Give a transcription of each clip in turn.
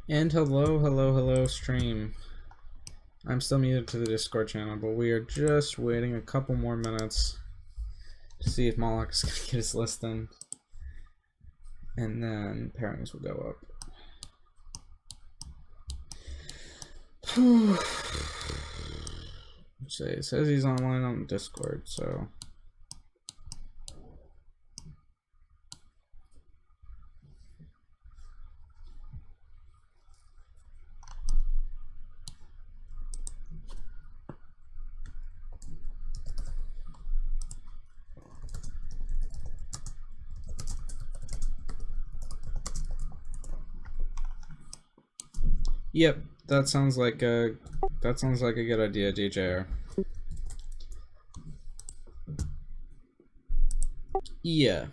And hello, stream. I'm still muted to the Discord channel, but we are just waiting a couple more minutes to see if Moloch is going to get his list in. And then pairings will go up. It says he's online on Discord, so... Yep, that sounds like a good idea, DJR. Yeah.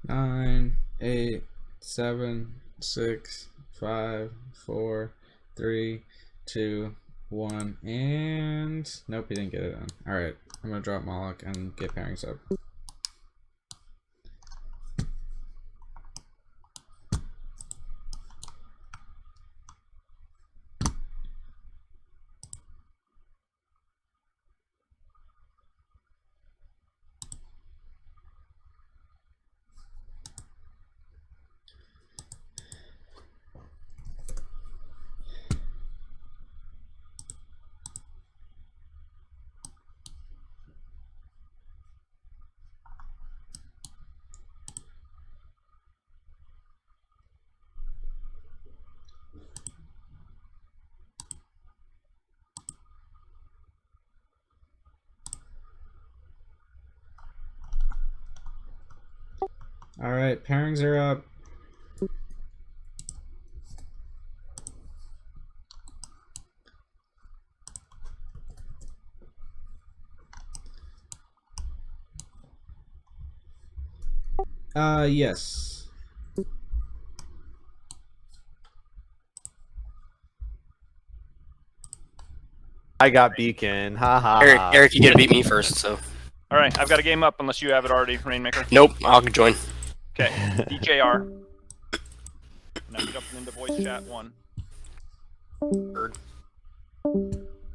Nine, 8, 7, 6, 5, 4, 3, 2, 1, and nope, he didn't get it in. Alright, I'm gonna drop Moloch and get pairings up. Alright, pairings are up. Yes. I got Beacon. Haha. Eric, you gotta beat me first, so. Alright, I've got a game up unless you have it already, Rainmaker. Nope, I'll join. Okay, DJR. Now jumping into voice chat 1. Bird.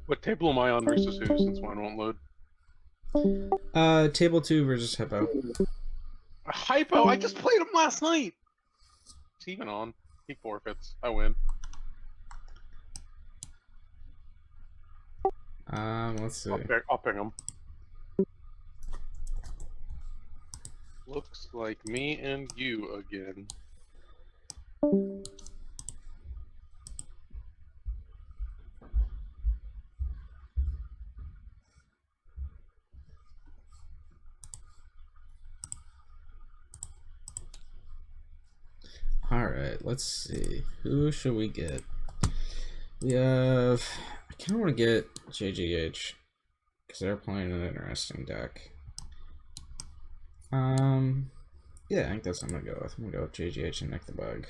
What table am I on versus who, since mine won't load? Table 2 versus Hippo. Hypo? I just played him last night! He's even on. He forfeits. I win. Let's see. I'll ping him. Looks like me and you again. Alright, let's see. Who should we get? We have... I kind of want to get JGH, because they're playing an interesting deck. Yeah, I think that's what I'm going to go with. I'm going to go with JGH and Nick the Bug.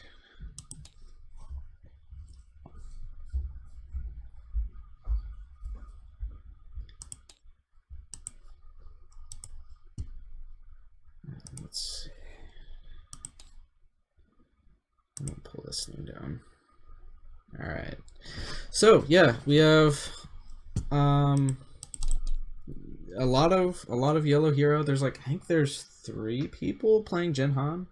Let's see. I'm gonna pull this thing down. All right. So yeah, we have a lot of yellow hero. There's like I think there's 3 people playing Jinhan,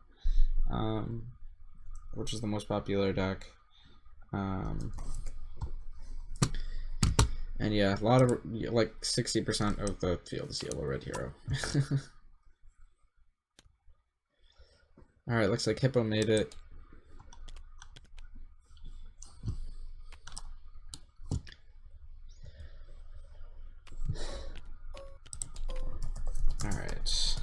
which is the most popular deck. And yeah, a lot of like 60% of the field is yellow red hero. All right, looks like Hippo made it. All right.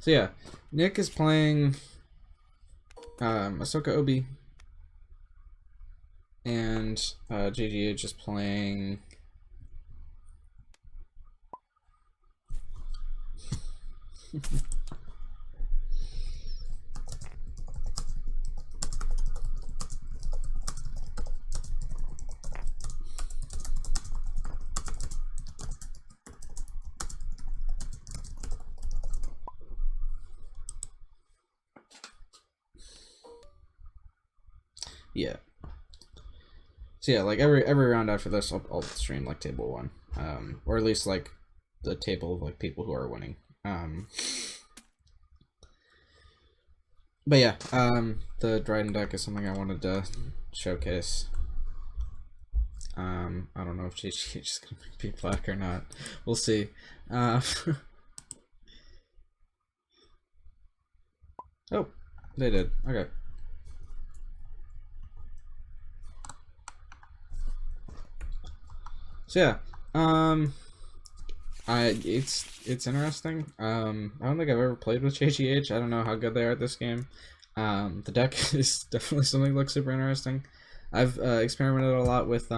So yeah, Nick is playing Ahsoka Obi, and JGH is playing yeah. So yeah, like every round after this, I'll stream like table 1, or at least like the table of like people who are winning. But yeah, the Dryden deck is something I wanted to showcase. I don't know if JGH is gonna be black or not. We'll see. Oh, they did. Okay. So yeah, it's interesting. I don't think I've ever played with JGH. I don't know how good they are at this game. The deck is definitely something that looks super interesting. I've experimented a lot with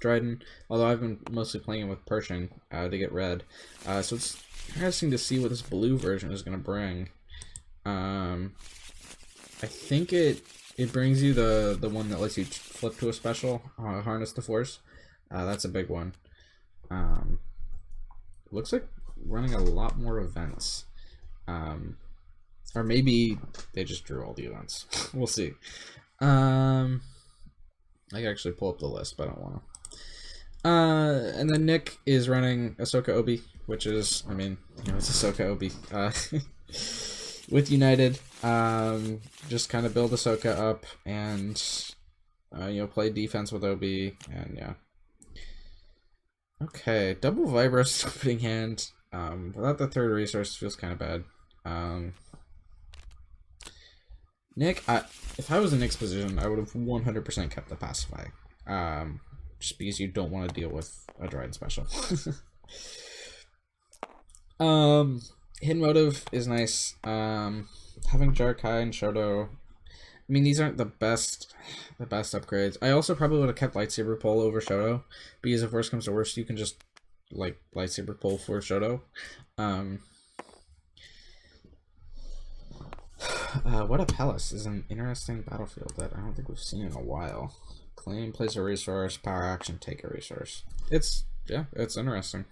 Dryden, although I've been mostly playing it with Pershing to get red. So it's interesting to see what this blue version is going to bring. I think it brings you the one that lets you flip to a special, harness the force. That's a big one. Looks like running a lot more events. Or maybe they just drew all the events. We'll see. I can actually pull up the list, but I don't want to. And then Nick is running Ahsoka Obi, which is, I mean, you know, it's Ahsoka Obi. With United, just kind of build Ahsoka up and, you know, play defense with Obi, and yeah. Okay, double Vibros opening hand. Without the third resource feels kind of bad. Nick, if I was in Nick's position, I would have 100% kept the Pacify. Just because you don't want to deal with a Dryden special. Hidden Motive is nice. Having Jarkai and Shoto, I mean, these aren't the best upgrades. I also probably would have kept Lightsaber Pull over Shoto, because if worst comes to worst, you can just like Lightsaber Pull for Shoto. What a Palace is an interesting battlefield that I don't think we've seen in a while. Claim, place a resource, power action, take a resource. It's interesting.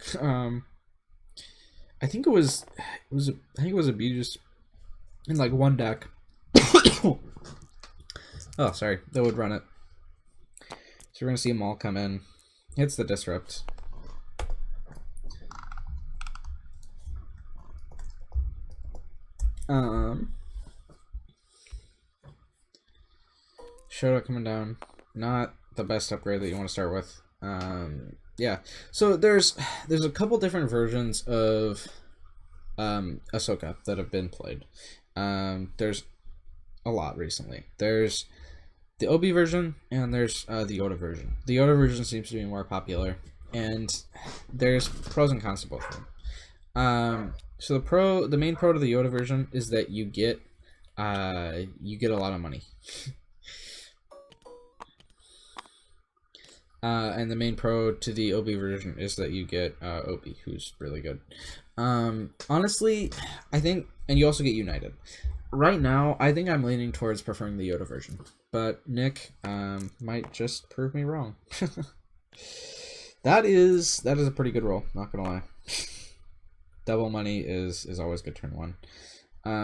I think it was abused in like one deck. Oh, sorry, that would run it. So we're gonna see Maul come in, hits the disrupt. Shoto coming down, not the best upgrade that you want to start with. Yeah, so there's a couple different versions of Ahsoka that have been played. There's a lot recently. There's the Obi version and there's the Yoda version. The Yoda version seems to be more popular, and there's pros and cons to both of them. So the main pro to the Yoda version is that you get a lot of money. And the main pro to the Obi version is that you get Obi, who's really good. Honestly, I think, and you also get United. Right now, I think I'm leaning towards preferring the Yoda version, but Nick might just prove me wrong. That is a pretty good roll, not gonna lie. Double money is always good turn one.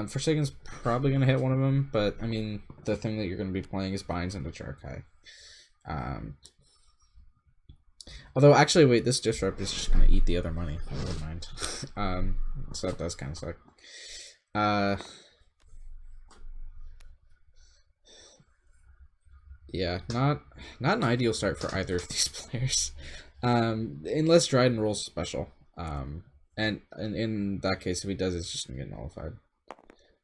Forsaken's probably gonna hit one of them, but I mean, the thing that you're gonna be playing is binds into Jarkai. Although, actually, wait, this disrupt is just gonna eat the other money. I wouldn't mind. So that does kind of suck. Yeah, not an ideal start for either of these players, unless Dryden rolls special. And in that case, if he does, it's just gonna get nullified.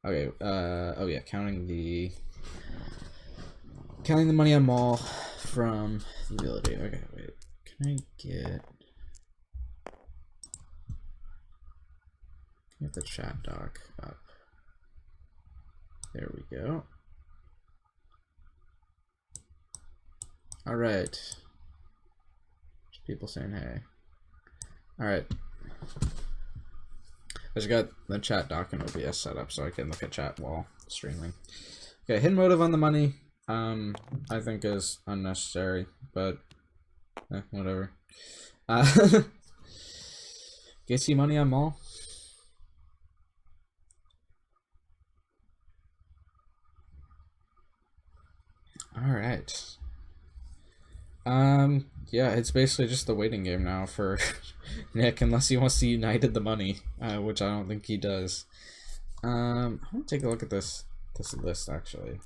Okay. Oh yeah, counting the money on Maul from the ability. Okay, wait. Can I Get the chat doc up. There we go. All right. People saying hey. All right. I just got the chat doc and OBS set up so I can look at chat while streaming. Okay, hidden motive on the money. I think is unnecessary, but whatever. Gets you money on mall. All right. Yeah, it's basically just the waiting game now for Nick, unless he wants to United the money, which I don't think he does. I'm gonna take a look at this list actually,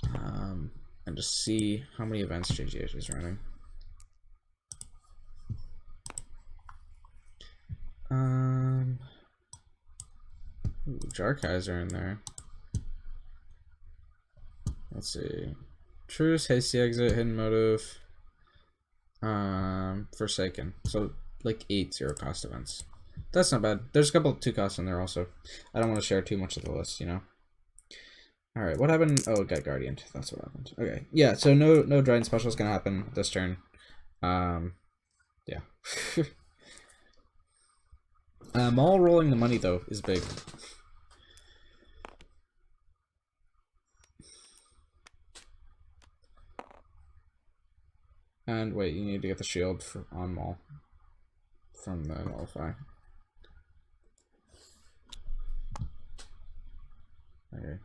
and just see how many events JGH is running. Ooh, Jarkais are in there. Let's see. Truce, hasty exit, hidden motive, Forsaken. So like 8 0 cost events. That's not bad. There's a couple of 2 costs in there also. I don't want to share too much of the list, you know. All right, what happened? Oh, it got Guardian. That's what happened. Okay, yeah. So no Dryden special is gonna happen this turn. Yeah. All rolling the money though is big. And wait, you need to get the shield for, on Maul from the Nullify. Okay.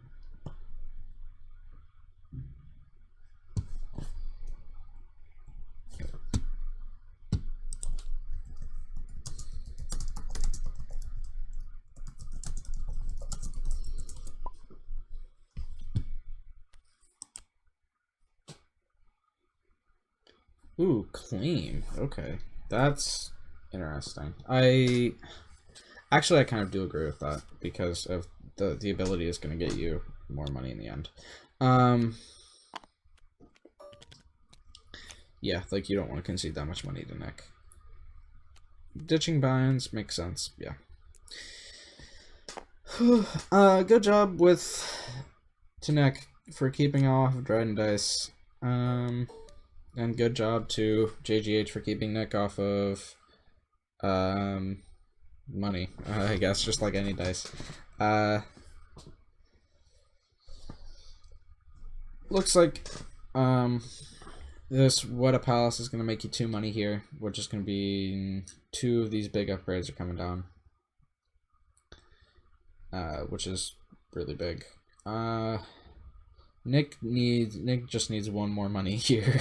Ooh, claim. Okay, that's interesting. I kind of do agree with that because of the ability is going to get you more money in the end. Yeah, like you don't want to concede that much money to Nick. Ditching binds makes sense. Yeah. Good job to Nick for keeping off Dryden Dice. And good job to JGH for keeping Nick off of money, I guess, just like any dice. Looks like this What a Palace is going to make you 2 money here, which is going to be 2 of these big upgrades are coming down, which is really big. Nick just needs 1 more money here.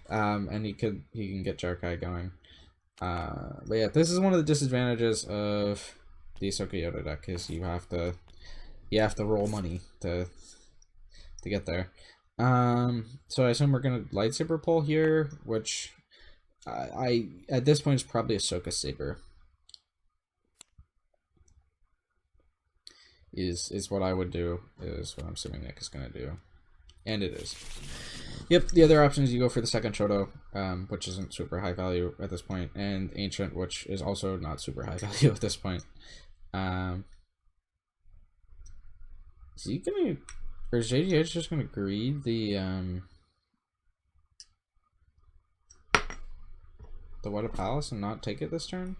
And he can get Jarkai going. But yeah, this is one of the disadvantages of the Ahsoka Yoda deck is you have to roll money to get there. So I assume we're gonna lightsaber pull here, which I at this point is probably Ahsoka Saber. Is what I would do, is what I'm assuming Nick is gonna do. And it is. Yep, the other option is you go for the second Shoto, which isn't super high value at this point, and Ancient, which is also not super high value at this point. Is he gonna, or is JGH just gonna greed the What a Palace and not take it this turn?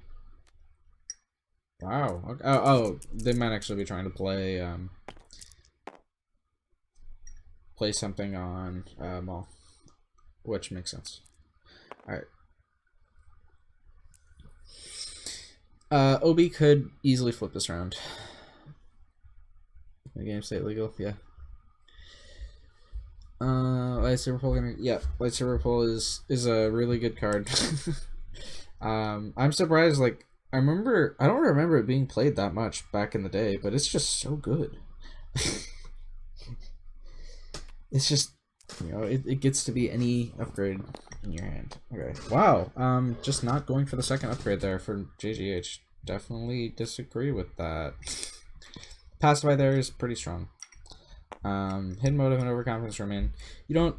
Wow. Okay. Oh, they might actually be trying to play play something on Maul, which makes sense. All right. Obi could easily flip this round. The game state legal, yeah. Lightsaber pull gonna, yeah. Lightsaber pull is a really good card. I'm surprised. Like I don't remember it being played that much back in the day, but it's just so good. It's just, you know, it gets to be any upgrade in your hand. Okay. Wow. Just not going for the second upgrade there for JGH. Definitely disagree with that. Pacify there is pretty strong. Hidden motive and overconfidence remain. You don't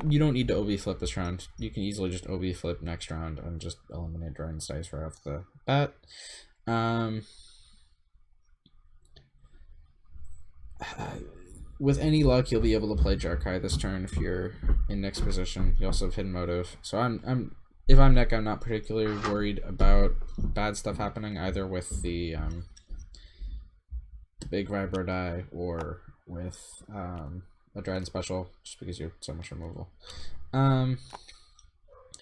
need to OB flip this round. You can easily just OB flip next round and just eliminate Dryden's dice right off the bat. With any luck, you'll be able to play Jarkai this turn if you're in Nick's position. You also have Hidden Motive. So if I'm Nick, I'm not particularly worried about bad stuff happening either with the big Vibro die or with a Dryden special, just because you have so much removal.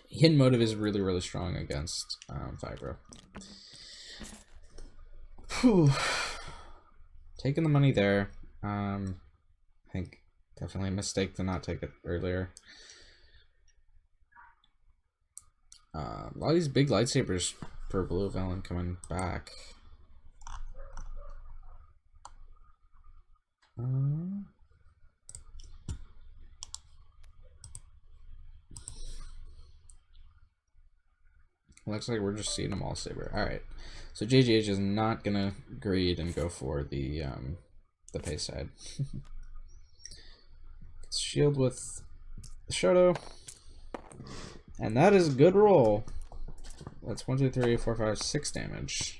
Hidden Motive is really, really strong against Vibro. Whew. Taking the money there. I think definitely a mistake to not take it earlier. A lot of these big lightsabers for blue villain coming back. Looks like we're just seeing them all saber. Alright. So JGH is not gonna greed and go for the pay side. Shield with the Shoto. And that is a good roll. That's 1, 2, 3, 4, 5, 6 damage.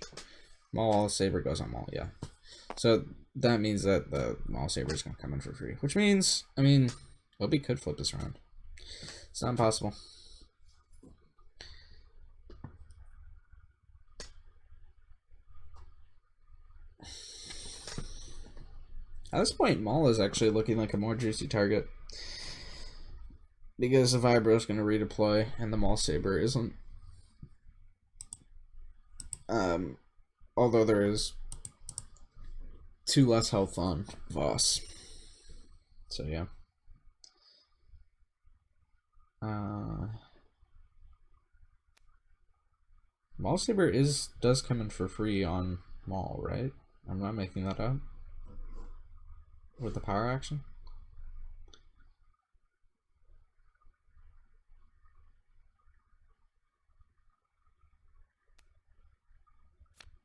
Maul Saber goes on Maul, yeah. So that means that the Maul Saber is gonna come in for free. Which means, I mean, Obi could flip this around. It's not impossible. At this point, Maul is actually looking like a more juicy target. Because the Vibro is going to redeploy, and the Maul Saber isn't. Although there is 2 less health on Voss. So yeah. Maul Saber does come in for free on Maul, right? I'm not making that up. With the power action?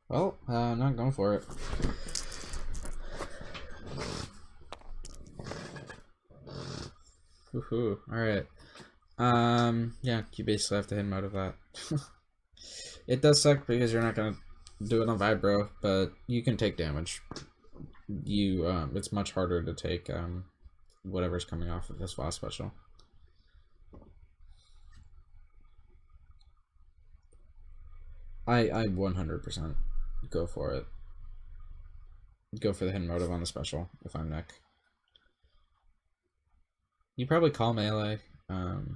Well, I'm not going for it. Woohoo, alright. Yeah, you basically have to hit him out of that. It does suck because you're not gonna do it on Vibro, but you can take damage. It's much harder to take whatever's coming off of this Voss special. I 100% go for it. Go for the hidden motive on the special if I'm Nick. You probably call melee, but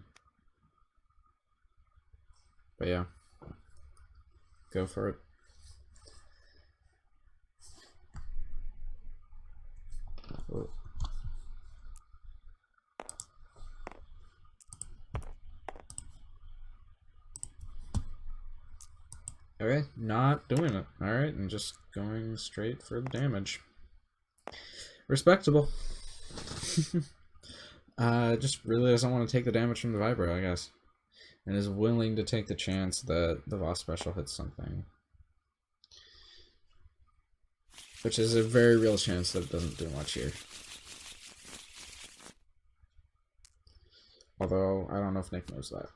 yeah, go for it. Oh. Okay, not doing it. Alright, and just going straight for the damage. Respectable. Just really doesn't want to take the damage from the Vibro, I guess. And is willing to take the chance that the Voss special hits something. Which is a very real chance that it doesn't do much here. Although, I don't know if Nick knows that.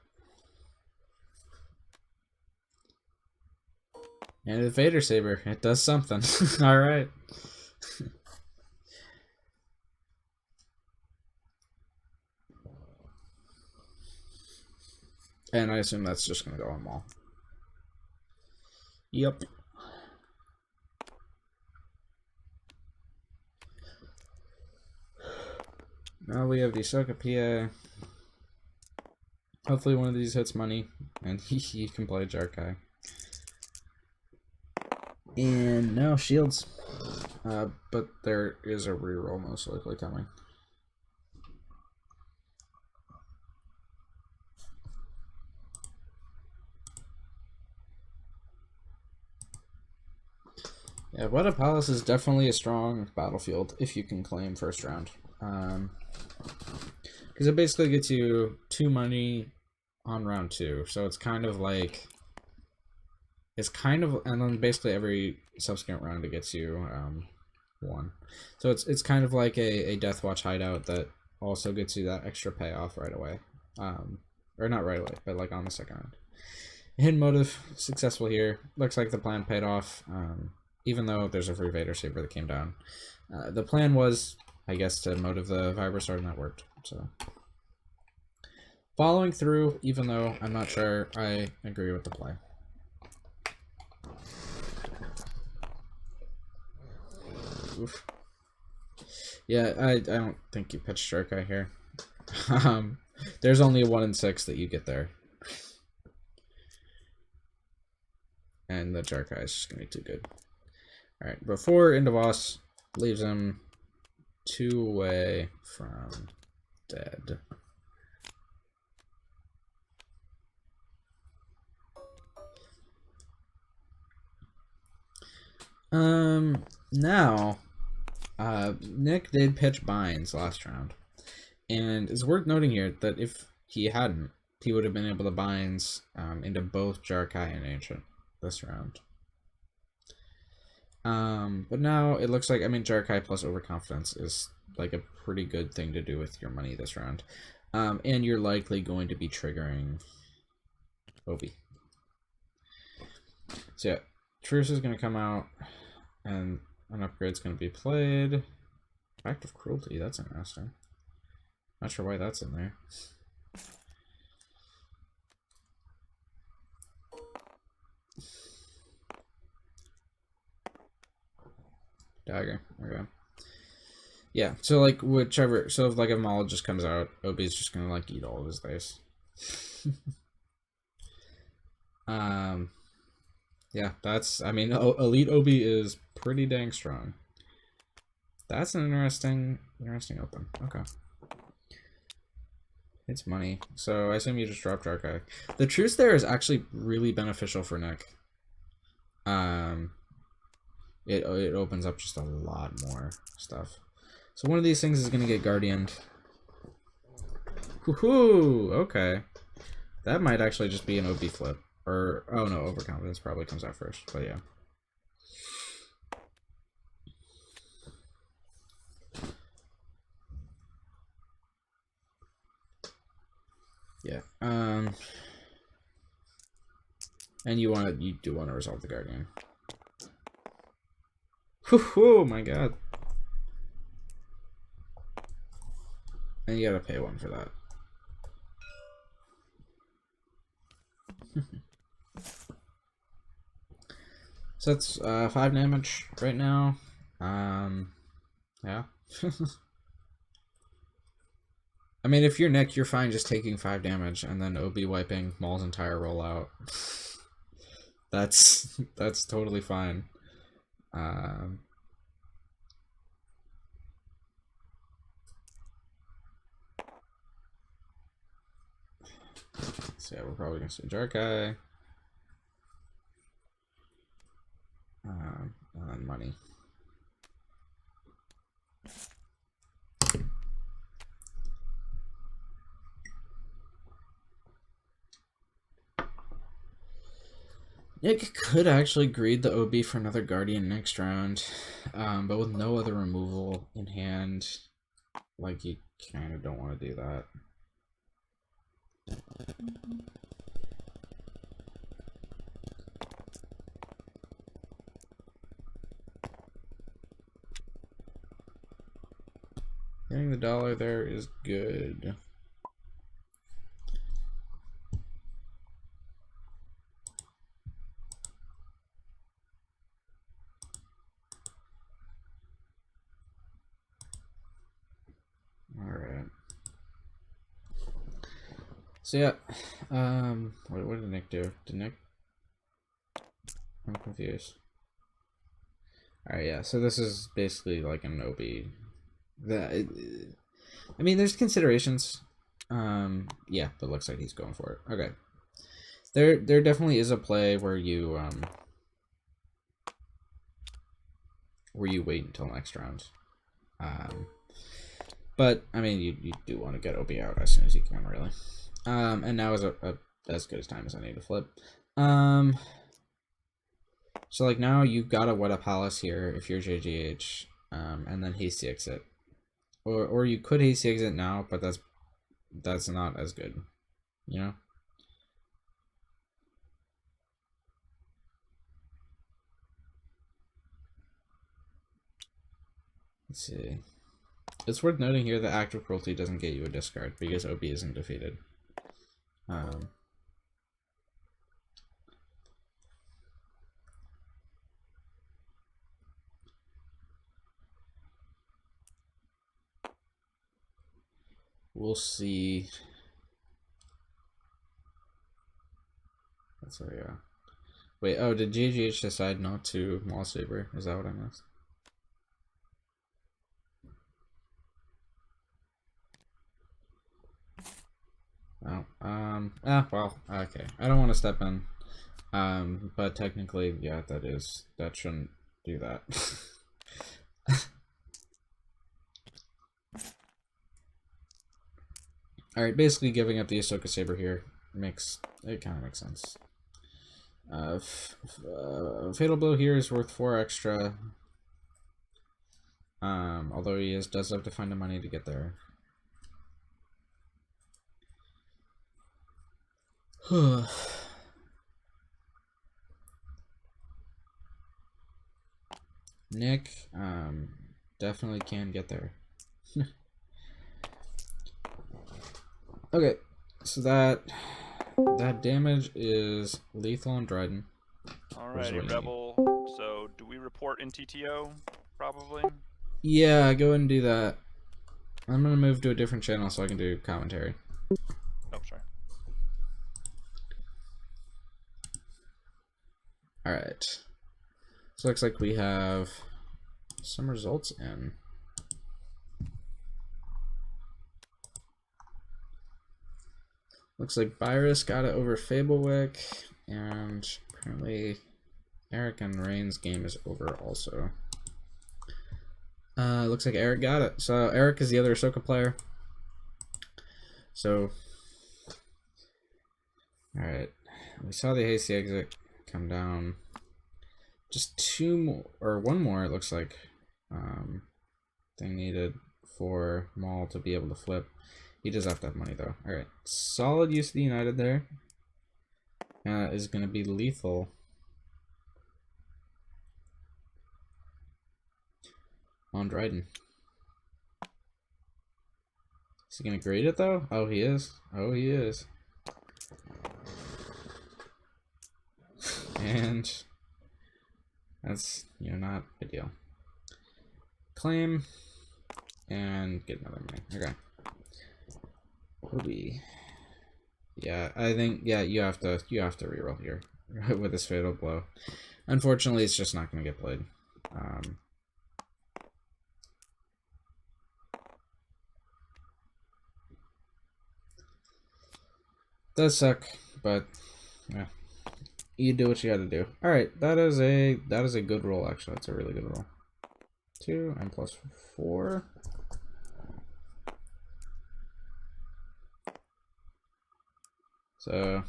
And the Vader Saber, it does something. Alright. And I assume that's just gonna go on Maul. Yep. Now we have the Ahsoka PA. Hopefully one of these hits money, and he can play Jarkai. And now shields. But there is a reroll most likely coming. Yeah, Weta Palace is definitely a strong battlefield if you can claim first round. Because it basically gets you 2 money on round 2. So it's kind of like... and then basically every subsequent round it gets you 1. So it's kind of like a Death Watch hideout that also gets you that extra payoff right away. Or not right away, but like on the second round. Hidden motive successful here. Looks like the plan paid off, even though there's a free Vader Saber that came down. The plan was, I guess, to motive the Vibra and that worked. So following through, even though I'm not sure I agree with the play. Oof. Yeah, I don't think you pitched Jerkai here. There's only a 1 in 6 that you get there. And the Jerkai is just going to be too good. Alright, before into boss leaves him 2 away from dead. Now, Nick did pitch binds last round. And it's worth noting here that if he hadn't, he would have been able to binds into both Jerkai and Ancient this round. But now it looks like, I mean, Jerkai plus Overconfidence is like a pretty good thing to do with your money this round. And you're likely going to be triggering Obi. So yeah, Truce is going to come out, and an upgrade's going to be played. Act of Cruelty, that's interesting. Not sure why that's in there. Dagger, okay. Yeah, so like whichever, so if like a Maul just comes out, Obi's just gonna like eat all of his dice. Yeah, that's, I mean, Elite Obi is pretty dang strong. That's an interesting open. Okay. It's money. So I assume you just drop Jerkai. The truce there is actually really beneficial for Nick. It opens up just a lot more stuff. So one of these things is gonna get Guardianed. Woohoo! Okay. That might actually just be an OB flip. Or, oh no, Overconfidence probably comes out first, but yeah. Yeah, and you do want to resolve the Guardian. Oh my god. And you gotta pay 1 for that. So that's 5 damage right now. Yeah. I mean, if you're Nick, you're fine just taking 5 damage and then OB wiping Maul's entire rollout. That's totally fine. So yeah, we're probably gonna see Jerkai. And then money. Nick could actually greed the OB for another Guardian next round, but with no other removal in hand, like, you kind of don't want to do that. Getting the dollar there is good. Alright. So yeah, what did Nick do? Did Nick? I'm confused. Alright, yeah, so this is basically like an OB. I mean, there's considerations. Yeah, but looks like he's going for it. Okay. There definitely is a play where you wait until next round. But I mean, you do want to get OB out as soon as you can, really. And now is as good a time as any to flip. So like now you gotta wet a palace here if you're JGH, and then hasty exit. Or you could hasty exit now, but that's not as good, you know? Let's see. It's worth noting here that active cruelty doesn't get you a discard because OB isn't defeated. We'll see. That's yeah. Wait, oh, did GGH decide not to Maul Saber? Is that what I missed? Oh, well, okay. I don't want to step in. But technically, yeah, that shouldn't do that. Alright, basically giving up the Ahsoka Saber here kind of makes sense. Fatal Blow here is worth 4 extra. Although he does have to find the money to get there. Nick, definitely can get there. Okay, so that damage is lethal on Dryden. Alrighty, Rebel. So, do we report in TTO? Probably. Yeah, go ahead and do that. I'm gonna move to a different channel so I can do commentary. Oh, sorry. Alright. So looks like we have some results in. Looks like Byrus got it over Fablewick, and apparently Eric and Rain's game is over also. Looks like Eric got it. So Eric is the other Ahsoka player. So, alright. We saw the hasty exit come down. Just 2 more, or 1 more it looks like, thing needed for Maul to be able to flip. He does have to have money though. Alright, solid use of the United there. Is going to be lethal. On Dryden. Is he going to grade it though? Oh, he is. Oh, he is. And that's, not ideal. Claim and get another money. Okay. Obi. Yeah, I think you have to reroll here with this fatal blow. Unfortunately, it's just not going to get played. Does suck, but yeah, you do what you got to do. All right, that is a good roll. Actually, that's a really good roll. 2 and plus 4. So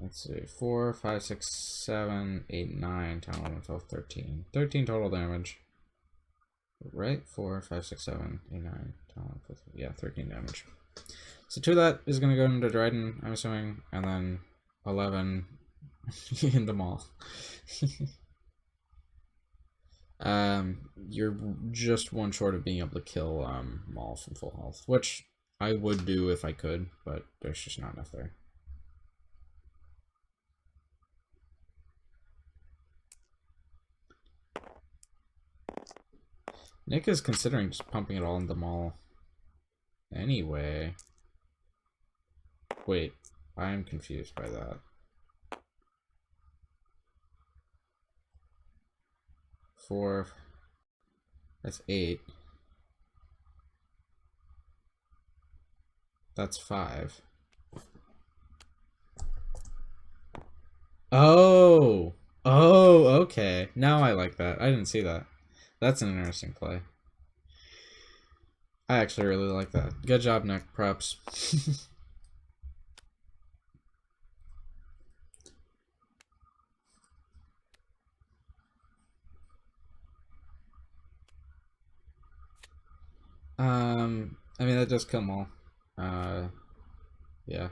let's see, 4, 5, 6, 7, 8, 9, 10, 11, 12, 13. 13 total damage. Right? 4, 5, 6, 7, 8, 9, 10, 11, 12, yeah, 13 damage. So 2 of that is going to go into Dryden, I'm assuming, and then 11 in the Maul. You're just 1 short of being able to kill Maul from full health, which I would do if I could, but there's just not enough there. Nick is considering just pumping it all into Maul. Anyway. Wait, I am confused by that. 4. That's 8. That's 5. Oh! Oh, okay. Now I like that. I didn't see that. That's an interesting play. I actually really like that. Good job, Nick. Props. I mean, that does kill Maul. Yeah.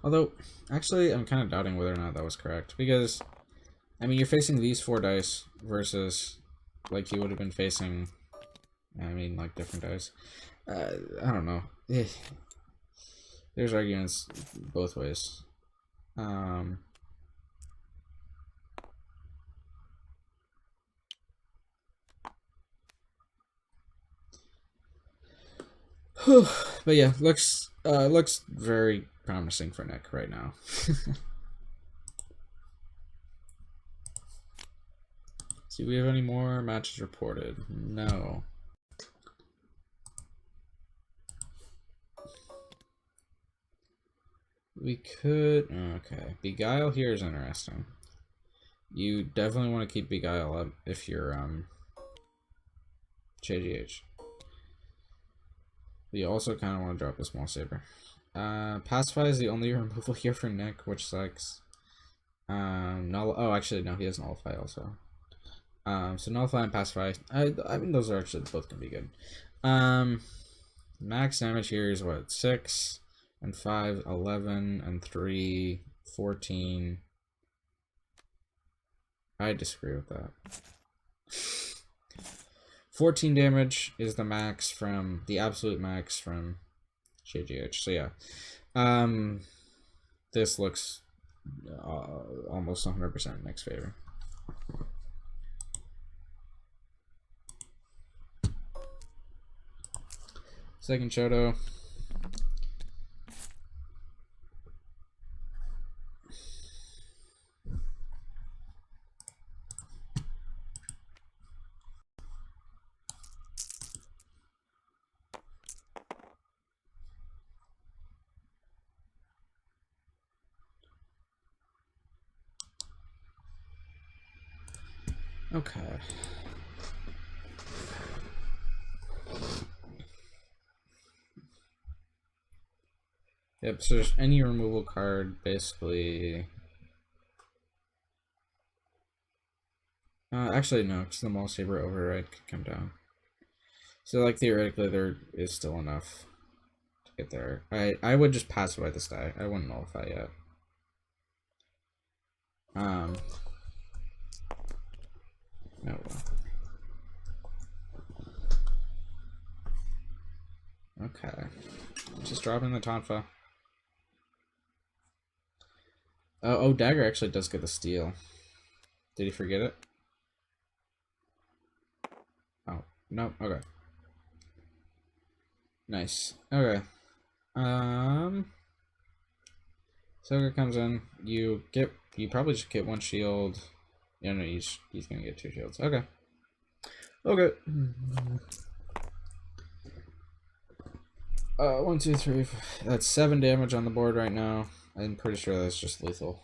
Although, actually, I'm kind of doubting whether or not that was correct. Because, I mean, you're facing these 4 dice versus, like, he would have been facing I mean, like different dice. I don't know. There's arguments both ways. But yeah, looks very promising for Nick right now. Do we have any more matches reported? No. We could... Okay. Beguile here is interesting. You definitely want to keep Beguile up if you're, JGH. You also kind of want to drop a Small Saber. Pacify is the only removal here for Nick, which sucks. Oh, actually, no, he has Nullify also. So Nullify and Pacify. I mean, those are actually both gonna be good. Max damage here is what? 6 and 5, 11 and 3, 14. I disagree with that. 14 damage is the max from the absolute max from JGH. So yeah, this looks almost 100% Nick's favor. Second Shoto. Okay. Yep, so there's any removal card, basically. Actually, no, because the Maul Saber override could come down. So, like, theoretically, there is still enough to get there. I would just pacify this die. I wouldn't nullify yet. No. Okay. Just dropping the Tonfa. Oh, Dagger actually does get the steal. Did he forget it? Oh, no, okay. Nice. Okay. Soga comes in. You probably just get 1 shield. Yeah, no, he's gonna get 2 shields. Okay. Okay. 1, 2, 3, 4. That's 7 damage on the board right now. I'm pretty sure that's just lethal.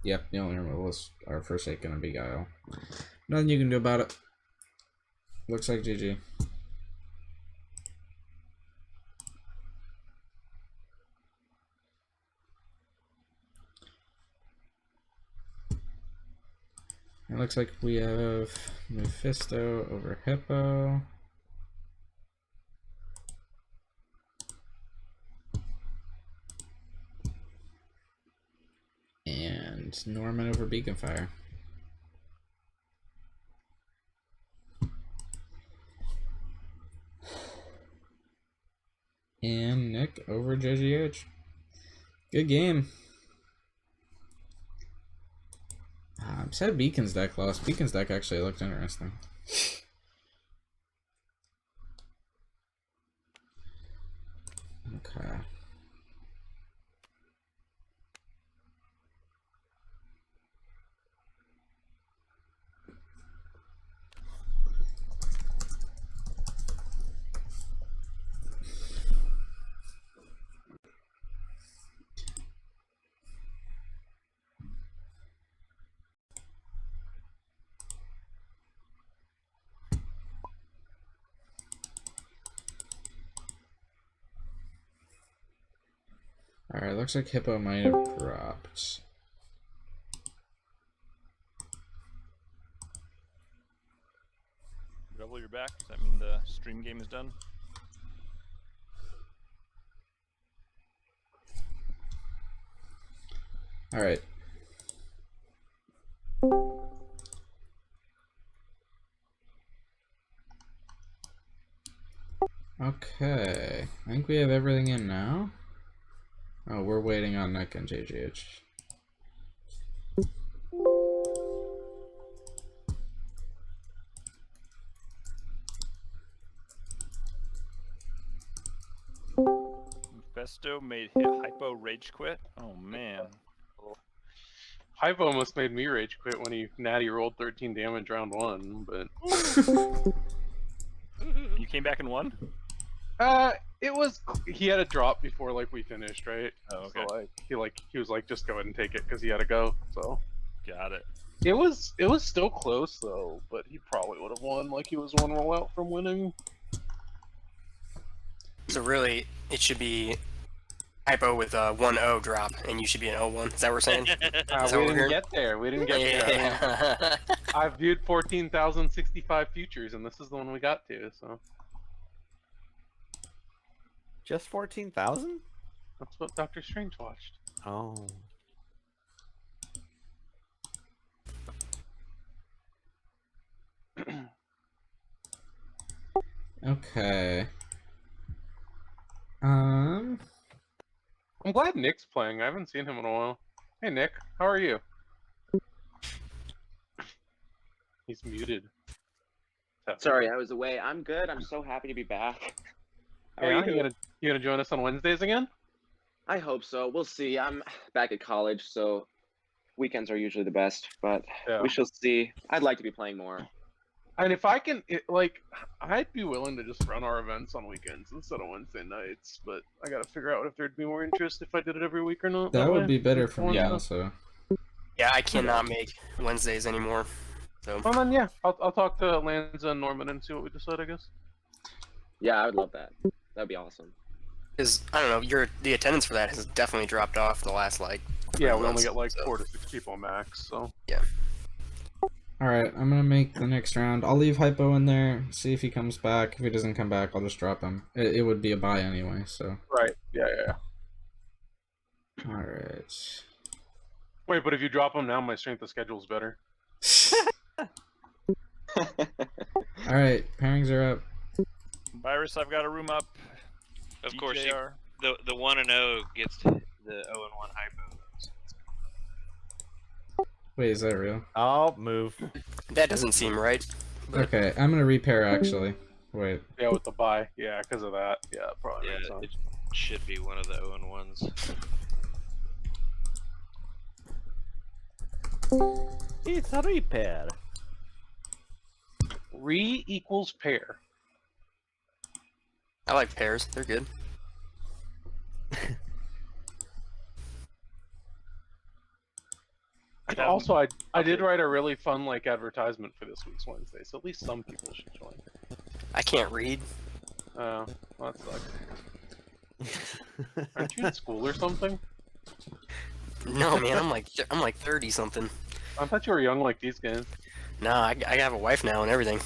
Yep, the only removal is our first hit gonna be Guile. Nothing you can do about it. Looks like GG. It looks like we have Mephisto over Hippo. And Norman over Beacon Fire. And Nick over JGH. Good game. Said Beacon's deck lost. Beacon's deck actually looked interesting. Okay. Alright, looks like Hippo might have dropped. Rebel, you're back. Does that mean the stream game is done? Alright. Okay, I think we have everything in now. Oh, we're waiting on Nick and JGH. Festo made hit hypo rage quit. Oh man. Hypo almost made me rage quit when he natty rolled 13 damage round 1, but You came back and won? it was he had a drop before like we finished, right? Oh, okay. So he was like just go ahead and take it because he had to go. So Got it. it was still close though, but he probably would have won. Like he was one roll out from winning. So really, it should be hypo with a 1-0 drop, and you should be an 0-1. Is that what we're saying? Is that we what we're didn't hearing? get there. We didn't get there. Yeah. I've viewed 14,065 futures, and this is the one we got to. So Just 14,000? that's what Doctor Strange watched. Oh. Okay. I'm glad Nick's playing. I haven't seen him in a while. Hey Nick, how are you? He's muted. Sorry, I was away. I'm good. I'm so happy to be back. How Yeah, are you? you gonna join us on Wednesdays again? I hope so. We'll see. I'm back at college, so weekends are usually the best, but Yeah. we shall see. I'd like to be playing more. And if I can, I'd be willing to just run our events on weekends instead of Wednesday nights. But I gotta figure out if there'd be more interest if I did it every week or not. That would way. be better for me Yeah. also. Yeah, I cannot make Wednesdays anymore. So Well then, yeah, I'll talk to Lanza and Norman and see what we decide. I guess. Yeah, I would love that. That'd be awesome. because I don't know, the attendance for that has definitely dropped off the last like. Yeah, 3 we only months, get like so. 4 to 6 people max. So. Alright, I'm gonna make the next round. I'll leave Hypo in there, see if he comes back. If he doesn't come back, I'll just drop him. It would be a buy anyway, so. Right. Yeah. Alright. Wait, but if you drop them now, my strength of schedule is better. Alright, pairings are up. Virus, I've got a room up. Of course, you, DJR. the 1-0 gets the 0-1 hypo. Wait, is that real? I'll move. That doesn't seem right. But Okay, I'm gonna repair actually. Wait. Yeah, with the buy. Yeah, because of that. Yeah, probably makes Yeah, sense. it should be one of the 0-1s. It's a repair. Re equals pair. I like pairs; they're good. Also, I did write a really fun like advertisement for this week's Wednesday, so at least some people should join. I can't read. Well, that sucks. Aren't you in school or something? No, man, I'm like 30 something. I thought you were young like these guys. No, I have a wife now and everything.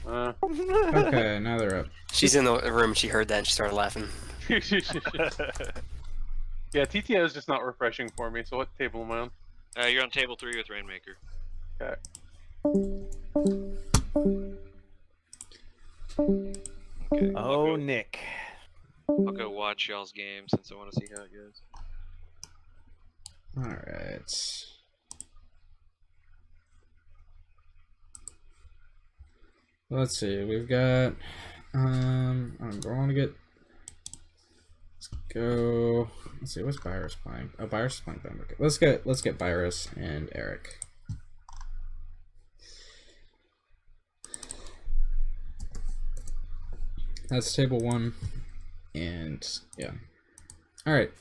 Okay, now they're up. She's in the room. She heard that and she started laughing. Yeah, TTO is just not refreshing for me. So what table am I on? You're on table 3 with Rainmaker. Okay. Okay. Oh, Nick. I'll go watch y'all's game since I want to see how it goes. Alright. Let's see, we've got I'm going to get, let's go, let's see, what's Virus playing? Oh, Virus is playing Bambuka. Let's get Virus and Eric. That's table 1, and yeah. Alright.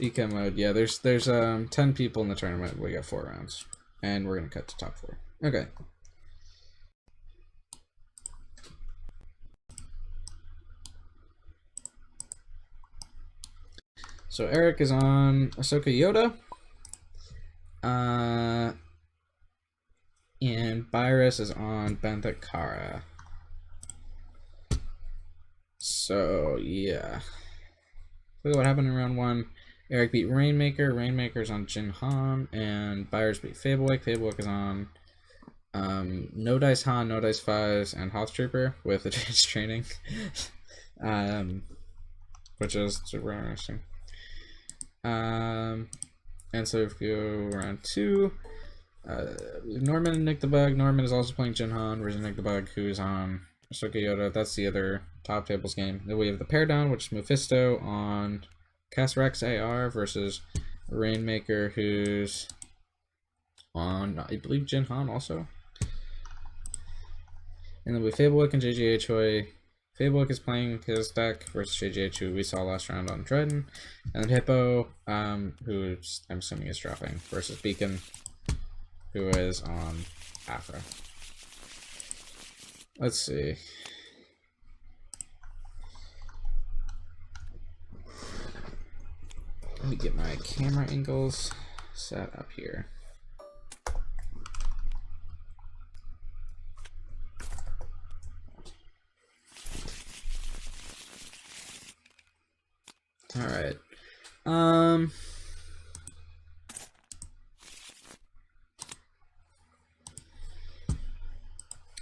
Eco mode, yeah, there's 10 people in the tournament. We got 4 rounds. And we're gonna cut to top 4. Okay. So Eric is on Ahsoka Yoda. And Virus is on Benthic Kara. So yeah. Look at what happened in round 1. Eric beat Rainmaker. Rainmaker's on Jin Han, and Byers beat Fablewick. Fablewick is on No Dice Han, No Dice Fives, and Hoth Trooper with advanced training, which is super interesting. And so if you go round 2, Norman and Nick the Bug. Norman is also playing Jin Han versus Nick the Bug, who's on Ahsoka Yoda. That's the other top tables game. Then we have the pair down, which is Mephisto on Casrex AR versus Rainmaker, who's on, I believe, Jin Han also. And then we have Fablewick and JGH Choi. Fablewick is playing his deck versus JGH, who we saw last round on Dryden. And then Hippo, who I'm assuming is dropping, versus Beacon, who is on Afra. Let's see. Let me get my camera angles set up here. All right.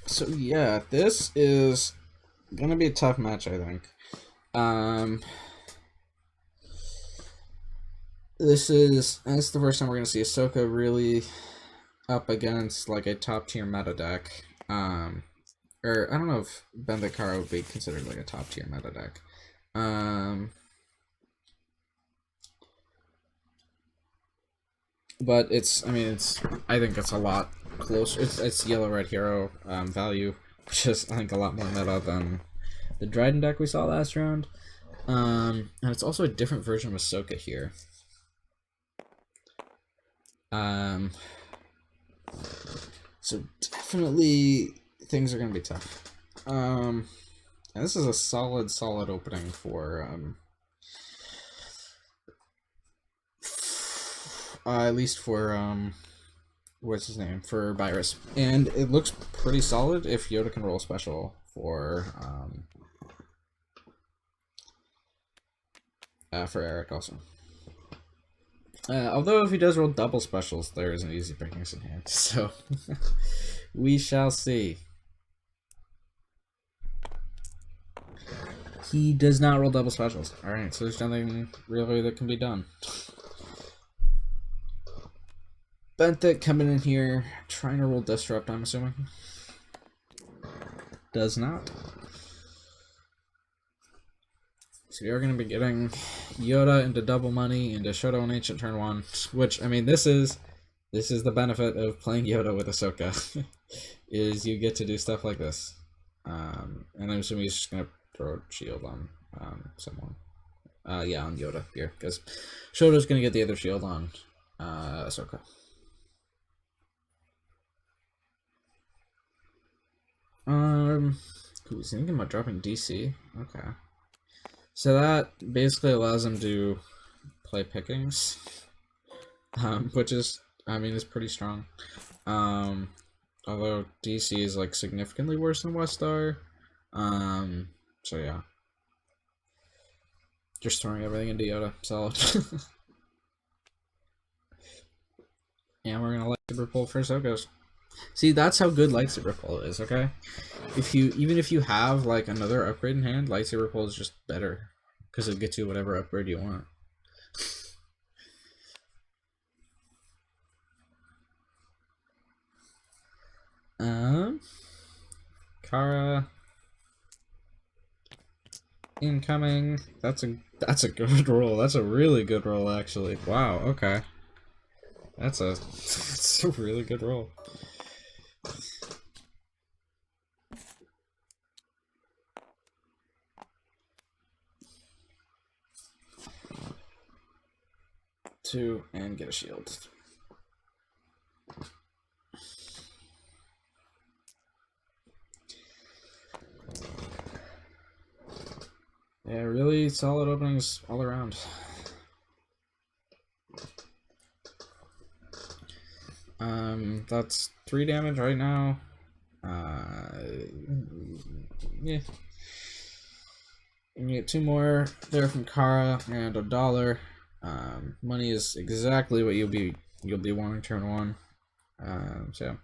So yeah, this is gonna be a tough match, I think. This is the first time we're gonna see Ahsoka really up against like a top tier meta deck. Or I don't know if Bendikara would be considered like a top tier meta deck. But it's, I think it's a lot closer. It's yellow red hero value, which is I think a lot more meta than the Dryden deck we saw last round. And it's also a different version of Ahsoka here. So definitely things are gonna be tough. And this is a solid opening for at least for what's his name, for Virus, and it looks pretty solid if Yoda can roll special for Eric also. Although if he does roll double specials, there is an easy pickings in hand, so we shall see. He does not roll double specials. Alright, so there's nothing really that can be done. Benthic coming in here, trying to roll Disrupt, I'm assuming. Does not. So we are going to be getting Yoda into double money, into Shoto and Ancient turn 1, which, I mean, this is the benefit of playing Yoda with Ahsoka, is you get to do stuff like this. And I'm assuming he's just going to throw a shield on someone. Yeah, on Yoda here, because Shoto's going to get the other shield on Ahsoka. He's thinking about dropping DC. Okay. So that basically allows him to play pickings. Which is, I mean, is pretty strong. Although DC is like significantly worse than West Star. So yeah. Just throwing everything into Yoda. Solid. And we're gonna lightsaber pull for Ahsoka's. See, that's how good lightsaber pull is, okay? Even if you have like another upgrade in hand, lightsaber pull is just better. Because it'll get you whatever upgrade you want. Kara incoming. That's a good roll. That's a really good roll, actually. Wow. Okay. That's a really good roll. Two and get a shield. Yeah, really solid openings all around. That's 3 damage right now. Yeah. You get 2 more there from Kara and a dollar. Money is exactly what you'll be wanting turn 1. So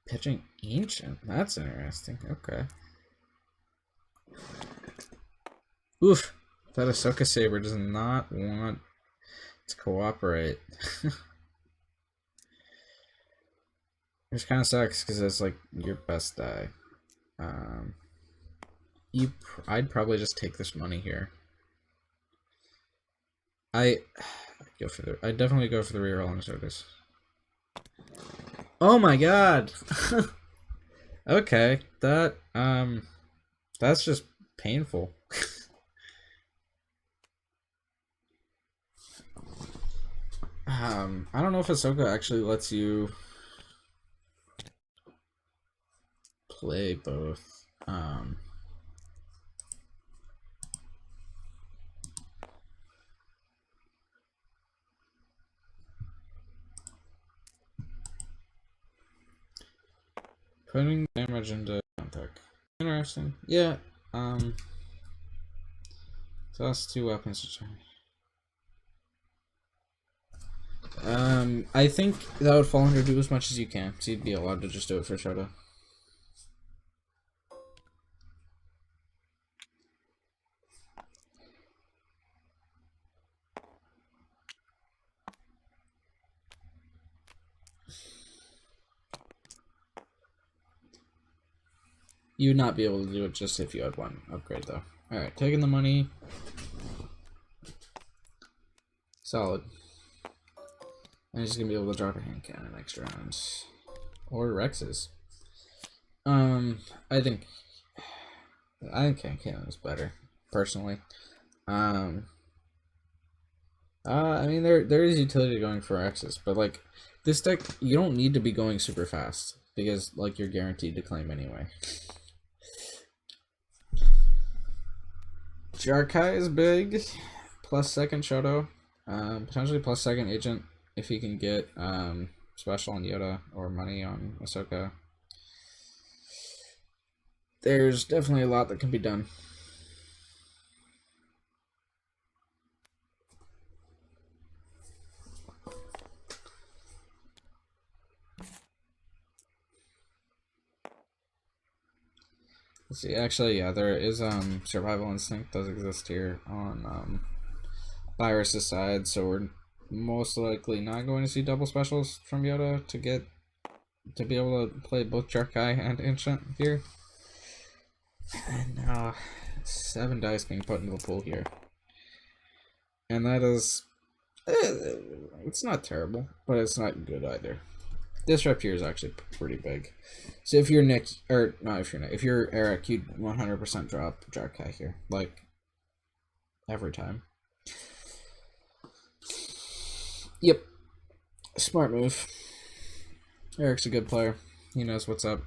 pitching ancient. That's interesting. Okay. Oof. That Ahsoka Saber does not want to cooperate. Which kind of sucks because it's like your best die. I'd probably just take this money here. I'd definitely go for the reroll on Ahsoka's. Oh my god! Okay, that's just painful. I don't know if Ahsoka actually lets you play both. Putting damage into contact. Interesting. Yeah. So that's 2 weapons to change. I think that would fall under do as much as you can. So you'd be allowed to just do it for Shota. You would not be able to do it just if you had 1 upgrade though. Alright, taking the money. Solid. And he's gonna be able to drop a hand cannon next round. Or Rex's. I think hand cannon is better, personally. I mean there is utility going for Rex's, but like this deck you don't need to be going super fast because like you're guaranteed to claim anyway. Jarkai is big, plus 2nd Shoto, potentially plus 2nd Agent if he can get special on Yoda or money on Ahsoka. There's definitely a lot that can be done. Let's see, actually, yeah, there is survival instinct does exist here on Virus's side, so we're most likely not going to see double specials from Yoda to be able to play both Jarkai and Ancient here. And now 7 dice being put into the pool here. And that is it's not terrible, but it's not good either. This rep here is actually pretty big. So if you're Nick, or not if you're Nick, if you're Eric, you'd 100% drop Jarkai here, like every time. Yep, smart move. Eric's a good player. He knows what's up.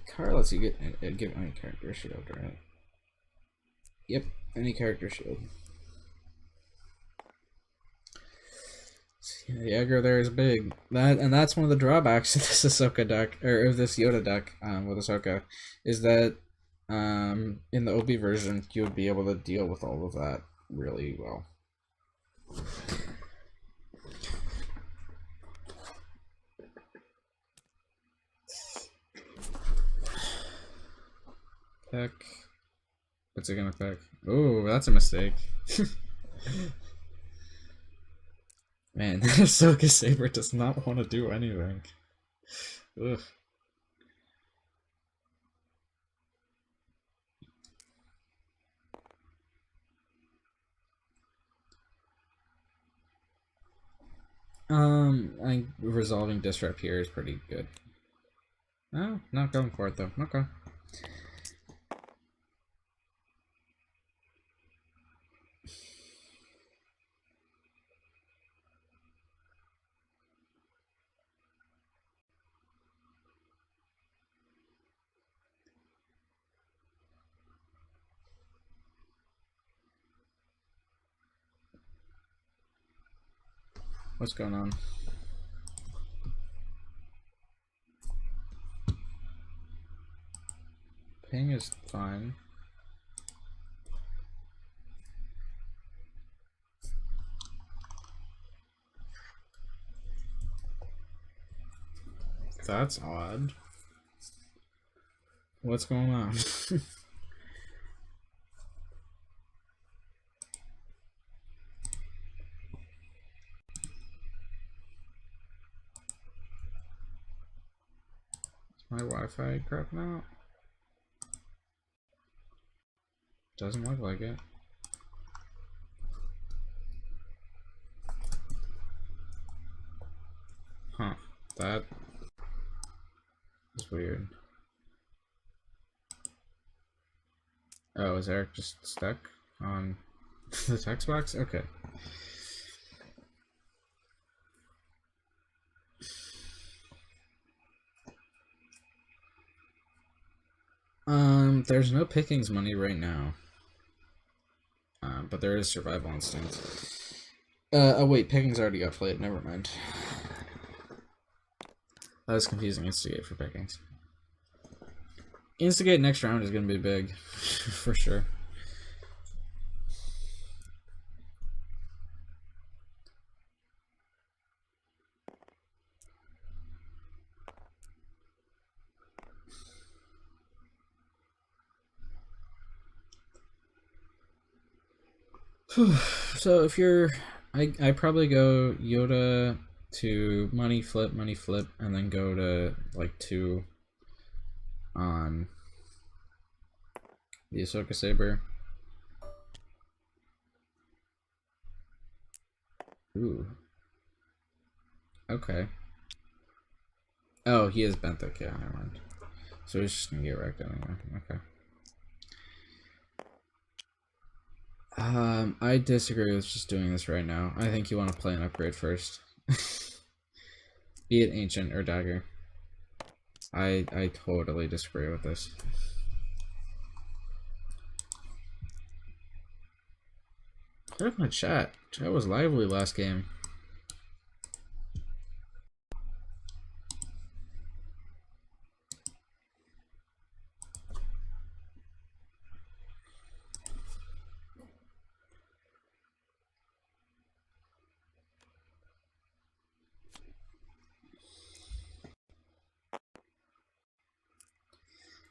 Car lets you give any character shield, right? Yep, any character shield. Yeah, the aggro there is big. That's one of the drawbacks of this Ahsoka deck, or of this Yoda deck with Ahsoka, is that in the OB version you would be able to deal with all of that really well. Pick. What's it gonna pick? Oh, that's a mistake. Man, Ahsoka Saber does not want to do anything. Ugh. I think resolving disrupt here is pretty good. Oh, not going for it though. Okay. What's going on? Ping is fine. That's odd. What's going on? My Wi-Fi crapping out? Doesn't look like it. Huh. That is weird. Oh, is Eric just stuck on the text box? Okay. There's no pickings money right now. But there is survival instinct. Oh wait, pickings already got played, never mind. That was confusing. Instigate for pickings. Instigate next round is gonna be big, for sure. So if you're, I probably go Yoda to money flip, and then go to like 2 on the Ahsoka Saber. Ooh. Okay. Oh, he is Benthic, yeah, never mind. So he's just gonna get wrecked anyway. Okay. I disagree with just doing this right now. I think you want to play an upgrade first. Be it Ancient or Dagger. I totally disagree with this. Look at my chat. Chat was lively last game.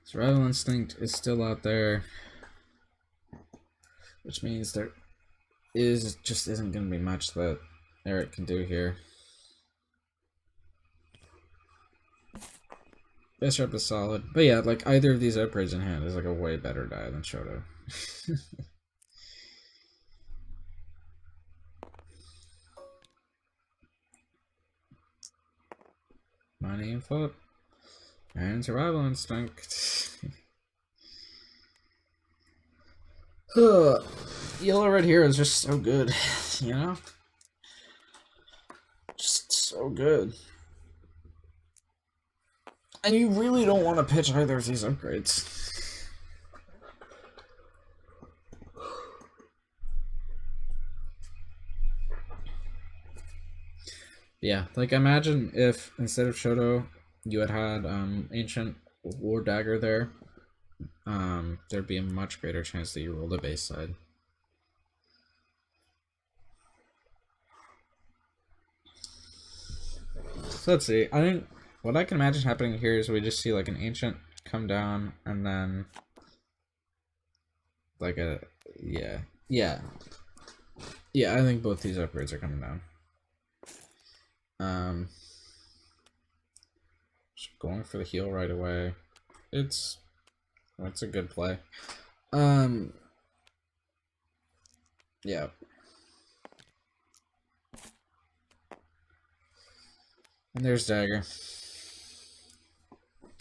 Survival instinct is still out there, which means there just isn't going to be much that Eric can do here. Best rep is solid, but yeah, like either of these upgrades in hand is like a way better die than Shoto. Money and flip. And survival instinct. Yellow red here is just so good, you know? Just so good. And you really don't want to pitch either of these upgrades. Yeah, like imagine if instead of Shoto you had Ancient War Dagger there, there'd be a much greater chance that you roll the base side. So let's see. I think what I can imagine happening here is we just see like an Ancient come down and then like a yeah. I think both these upgrades are coming down. Just going for the heal right away. It's a good play. Yeah. And there's Dagger.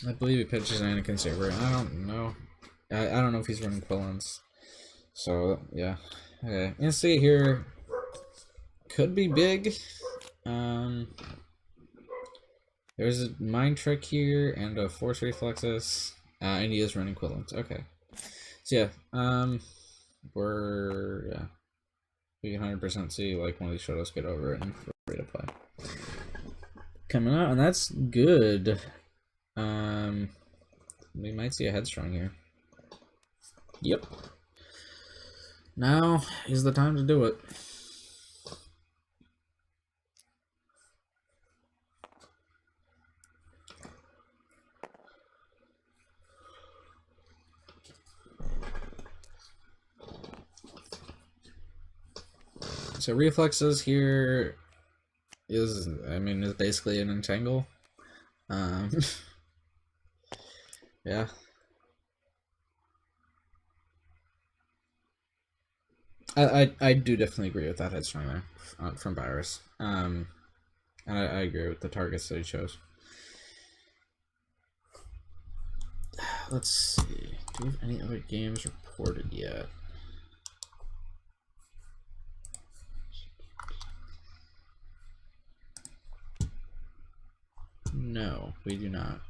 I believe he pitches Anakin Saber. I don't know. I don't know if he's running Quillins. So yeah. Okay. Instigate here could be big. There's a Mind Trick here and a Force Reflexes. And he is running Quillins. Okay. So yeah. We can 100% see like one of these Shotos get over it and we're ready to play. Coming out, and that's good. We might see a Headstrong here. Yep. Now is the time to do it. So reflexes here is, I mean, is basically an entangle. Yeah. I do definitely agree with that head strong there from Virus. And I agree with the targets that he chose. Let's see. Do we have any other games reported yet? No, we do not.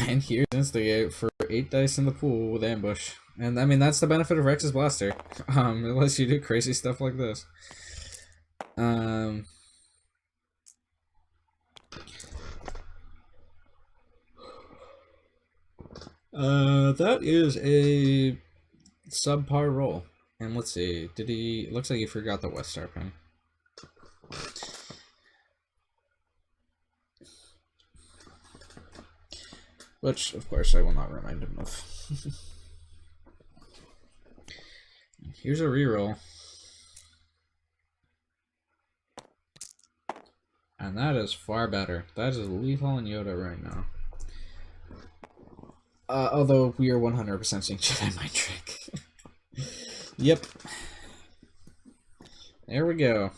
And here's Instigate for 8 dice in the pool with Ambush. And I mean, that's the benefit of Rex's Blaster. Unless you do crazy stuff like this. That is a subpar roll. And let's see, did he, looks like he forgot the West Star pen. Which, of course, I will not remind him of. Here's a reroll. And that is far better. That is lethal in Yoda right now. Although we are 100% seeing Jedi Mind Trick. Yep. There we go.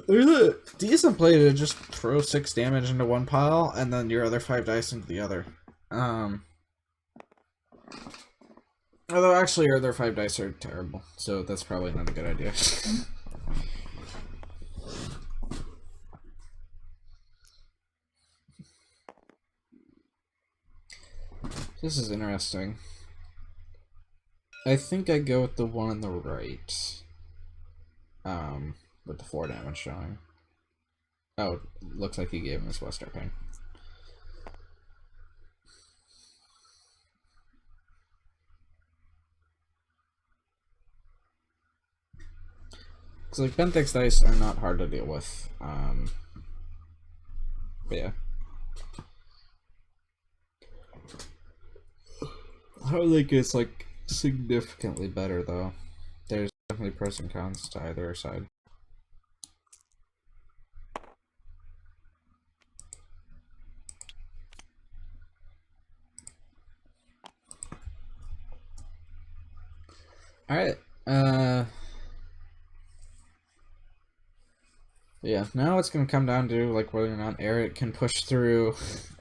There's a decent play to just throw 6 damage into one pile and then your other 5 dice into the other. Although actually your other 5 dice are terrible, so that's probably not a good idea. This is interesting. I think I go with the one on the right. With the 4 damage showing. Oh, looks like he gave him his Western Pain. Because like Benthics dice are not hard to deal with. But yeah. I don't think it's like significantly better though. There's definitely pros and cons to either side. Alright, yeah, now it's gonna come down to like whether or not Eric can push through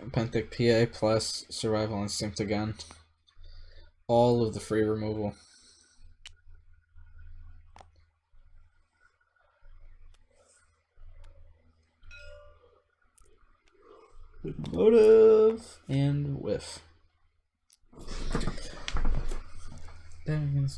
Benthic PA plus Survival Instinct again. All of the free removal. Motive and whiff. Dang.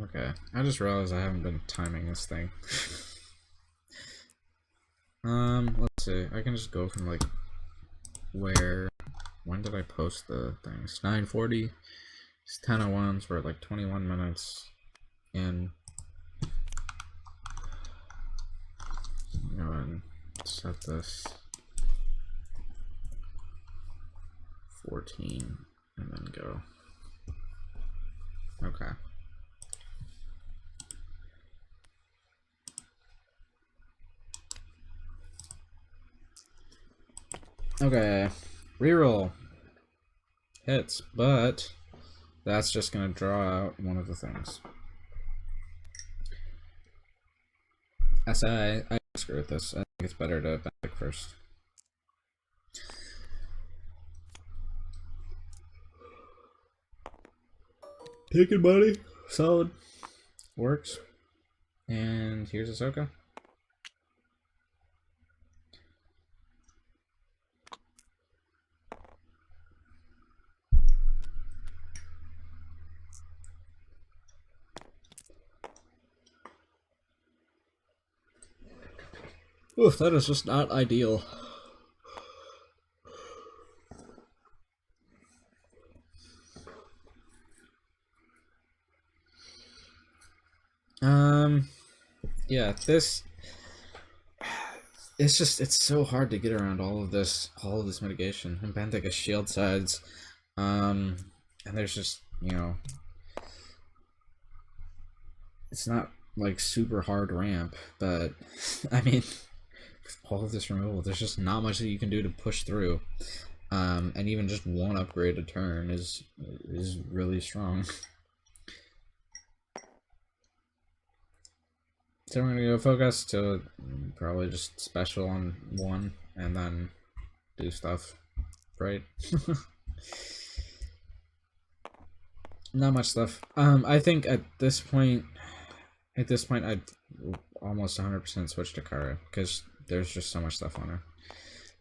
Okay, I just realized I haven't been timing this thing. Let's see. I can just go from like where. When did I post the things? 9:40. It's 10:01. We're at like 21 minutes in. Go ahead and set this 14 and then go. Okay. Okay, reroll hits, but that's just gonna draw out one of the things. I screw with this. I think it's better to back first. Taking money. Solid. Works. And here's Ahsoka. Oof, that is just not ideal. Yeah, it's so hard to get around all of this mitigation. And Benthic has shield sides, and there's just, it's not like super hard ramp, but I mean, all of this removal, there's just not much that you can do to push through. And even just one upgrade a turn is really strong. So we're gonna go focus to probably just special on one and then do stuff, right? Not much stuff. I think at this point I'd almost 100% switch to Kara because there's just so much stuff on her.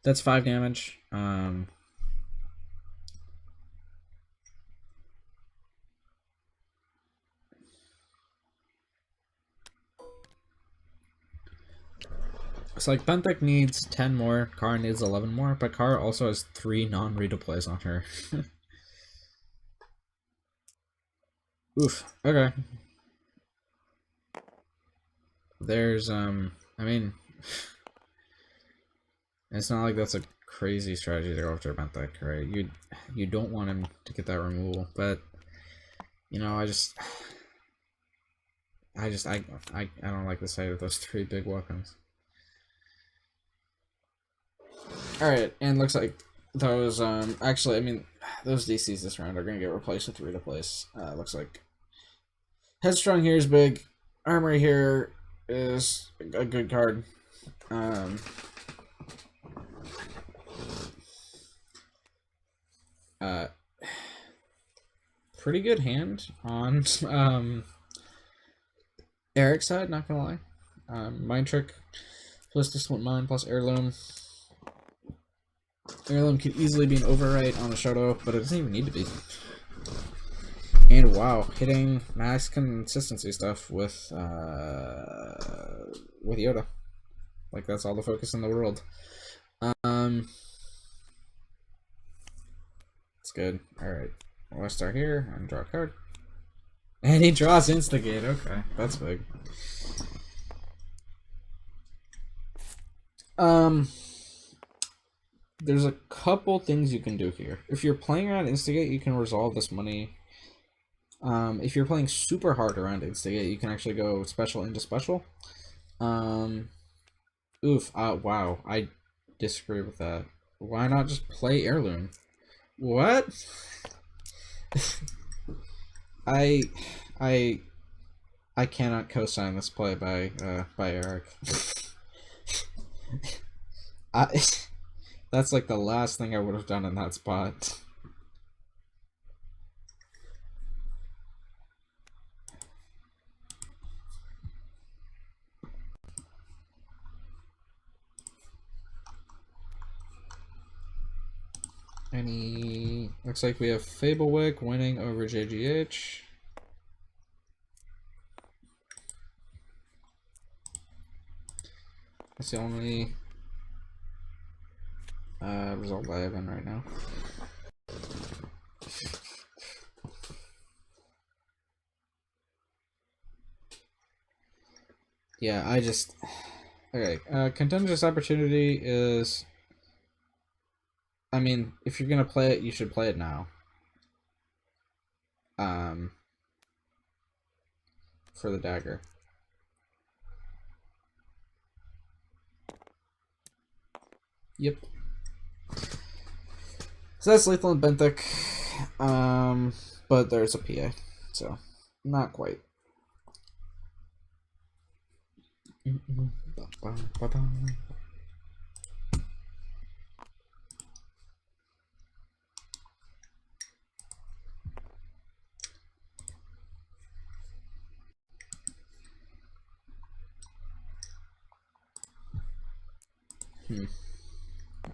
That's 5 damage. It's like Benthic needs 10 more, Kara needs 11 more, but Kara also has 3 non-redeploys on her. Oof, okay. There's, I mean, it's not like that's a crazy strategy to go after Benthic, right? You don't want him to get that removal, but, I don't like the sight of those 3 big weapons. Alright, and looks like those, actually, I mean, those DCs this round are going to get replaced with redeploys. Looks like Headstrong here is big. Armory here is a good card. Pretty good hand on Eric's side, not gonna lie. Mind Trick plus Disciplined Mind plus Heirloom. Heirloom could easily be an overwrite on a Shoto, but it doesn't even need to be. And wow, hitting max consistency stuff with Yoda. Like, that's all the focus in the world. It's good. Alright. I'll start here and draw a card. And he draws Instigate. Okay, that's big. There's a couple things you can do here. If you're playing around Instigate, you can resolve this money. If you're playing super hard around Instigate, you can actually go special into special. Wow, I disagree with that. Why not just play Heirloom? What? I cannot co-sign this play by Eric. That's like the last thing I would have done in that spot. Looks like we have Fablewick winning over JGH. That's the only result I have in right now. Yeah, okay, Contentious Opportunity is, I mean, if you're gonna play it, you should play it now. For the dagger. Yep. So that's Lethal and Benthic. But there's a PA, so not quite.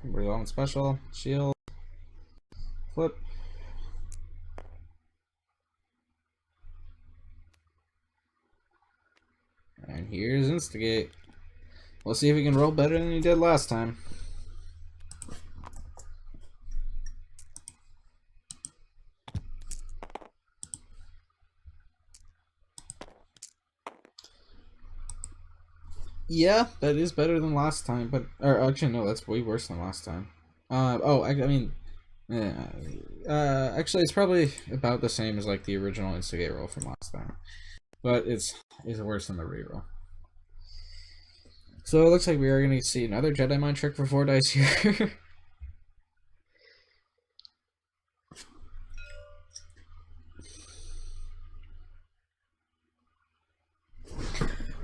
Resolve special. Shield. Flip. And here's Instigate. We'll see if he can roll better than he did last time. Yeah, that is better than last time, but actually no, that's way worse than last time. I mean, actually it's probably about the same as like the original Instigate roll from last time, but it's worse than the reroll. So it looks like we are going to see another Jedi Mind Trick for 4 dice here.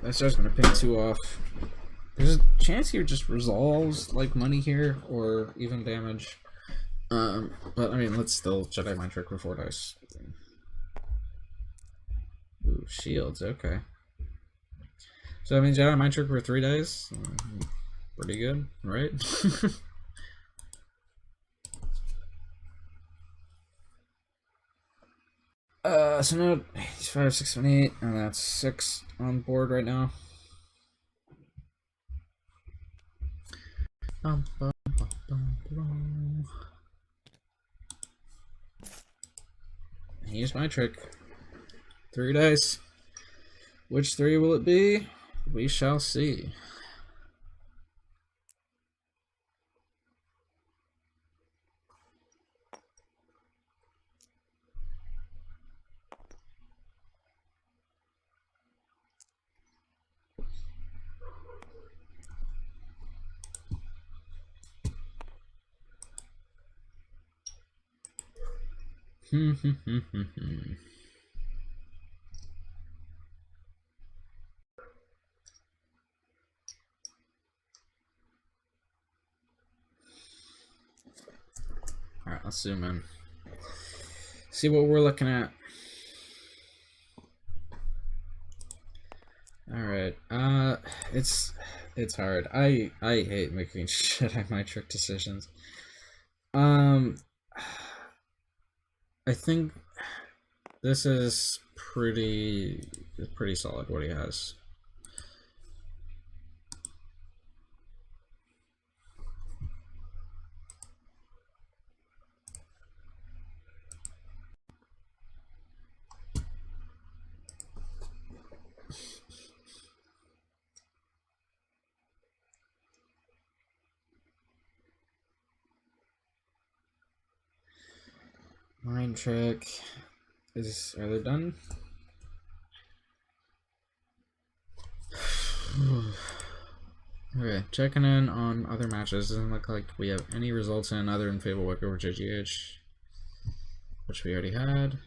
That star's going to pin 2 off. There's a chance he just resolves like money here or even damage. But I mean, let's still Jedi Mind Trick for 4 dice. Ooh, shields, okay. So I mean, Jedi Mind Trick for 3 dice, pretty good, right? So now he's 5, 6, 7, 8, and that's 6 on board right now. Here's my trick. 3 dice. Which 3 will it be? We shall see. Alright, let's zoom in. See what we're looking at. Alright, it's hard. I hate making Jedi Mind Trick decisions. I think this is pretty solid what he has. Mind Trick are they done? Okay, checking in on other matches. Doesn't look like we have any results in other than Fable Wick over JGH, which we already had.